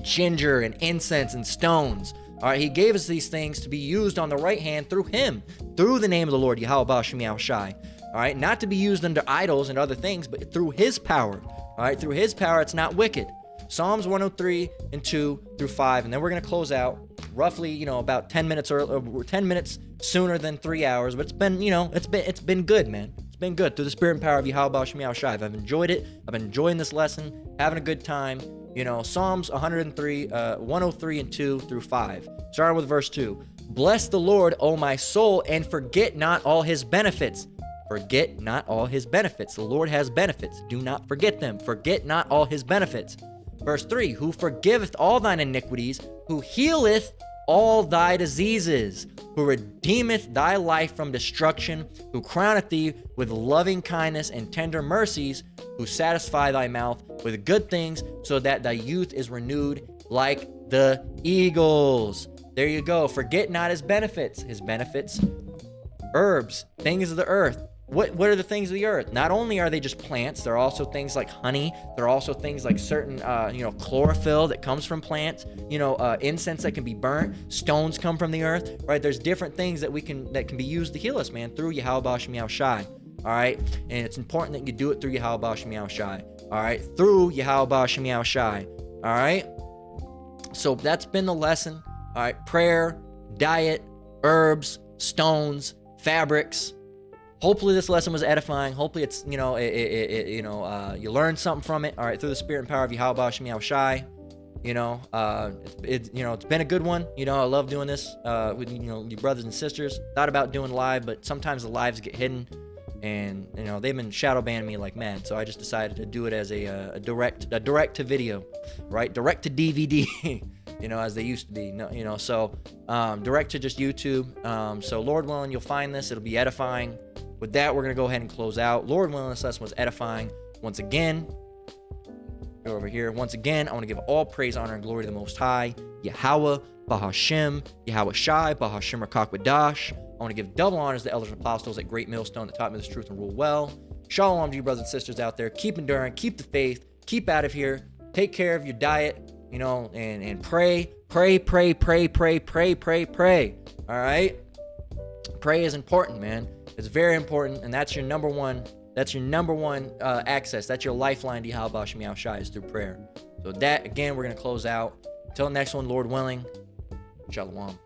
ginger and incense and stones. All right, he gave us these things to be used on the right hand through him, through the name of the Lord, Yahweh Bashem Yahushai. All right, not to be used under idols and other things, but through his power. All right, through his power, it's not wicked. Psalms 103 and 2 through 5, and then we're going to close out roughly, about 10 minutes or 10 minutes sooner than 3 hours, but it's been, it's been good, man. It's been good through the spirit and power of Yahweh Bashem Yahushai. I've enjoyed it. I've been enjoying this lesson, having a good time. Psalms 103 and 2 through 5. Starting with verse 2. Bless the Lord, O my soul, and forget not all his benefits. Forget not all his benefits. The Lord has benefits. Do not forget them. Forget not all his benefits. Verse 3, who forgiveth all thine iniquities, who healeth all thy diseases, who redeemeth thy life from destruction, who crowneth thee with loving kindness and tender mercies, who satisfy thy mouth with good things, so that thy youth is renewed like the eagles. There you go. Forget not his benefits. His benefits, herbs, things of the earth. What are the things of the earth? Not only are they just plants, there are also things like honey. There are also things like certain, chlorophyll that comes from plants. Incense that can be burnt. Stones come from the earth, right? There's different things that can be used to heal us, man, through Yahweh Bashem Yahushai. All right, and it's important that you do it through Yahweh Bashem Yahushai. All right, through Yahweh Bashem Yahushai. All right. So that's been the lesson. All right, prayer, diet, herbs, stones, fabrics. Hopefully this lesson was edifying. Hopefully it's, you learned something from it. All right, through the spirit and power of Yahweh Bashem Yahushai. It's been a good one. I love doing this with your brothers and sisters. Thought about doing live, but sometimes the lives get hidden, and they've been shadow banning me like mad. So I just decided to do it as a direct to video, right? Direct to DVD, as they used to be. So direct to just YouTube. So Lord willing, you'll find this. It'll be edifying. With that, we're gonna go ahead and close out. Lord willing, this lesson was edifying. Once again, go over here. Once again, I want to give all praise, honor, and glory to the Most High, Yahweh, Bahashem, Yahweh Shai, Bahashem Rakakwadash. I want to give double honors to the elders and apostles at Great Millstone that taught me this truth and rule well. Shalom to you brothers and sisters out there. Keep enduring, keep the faith, keep out of here. Take care of your diet, and pray. All right? Pray is important, man. It's very important, and that's your number one. That's your number one access. That's your lifeline to Yahweh Shem Yahweh Shai is through prayer. So that, again, we're going to close out. Until next one, Lord willing, Shalom.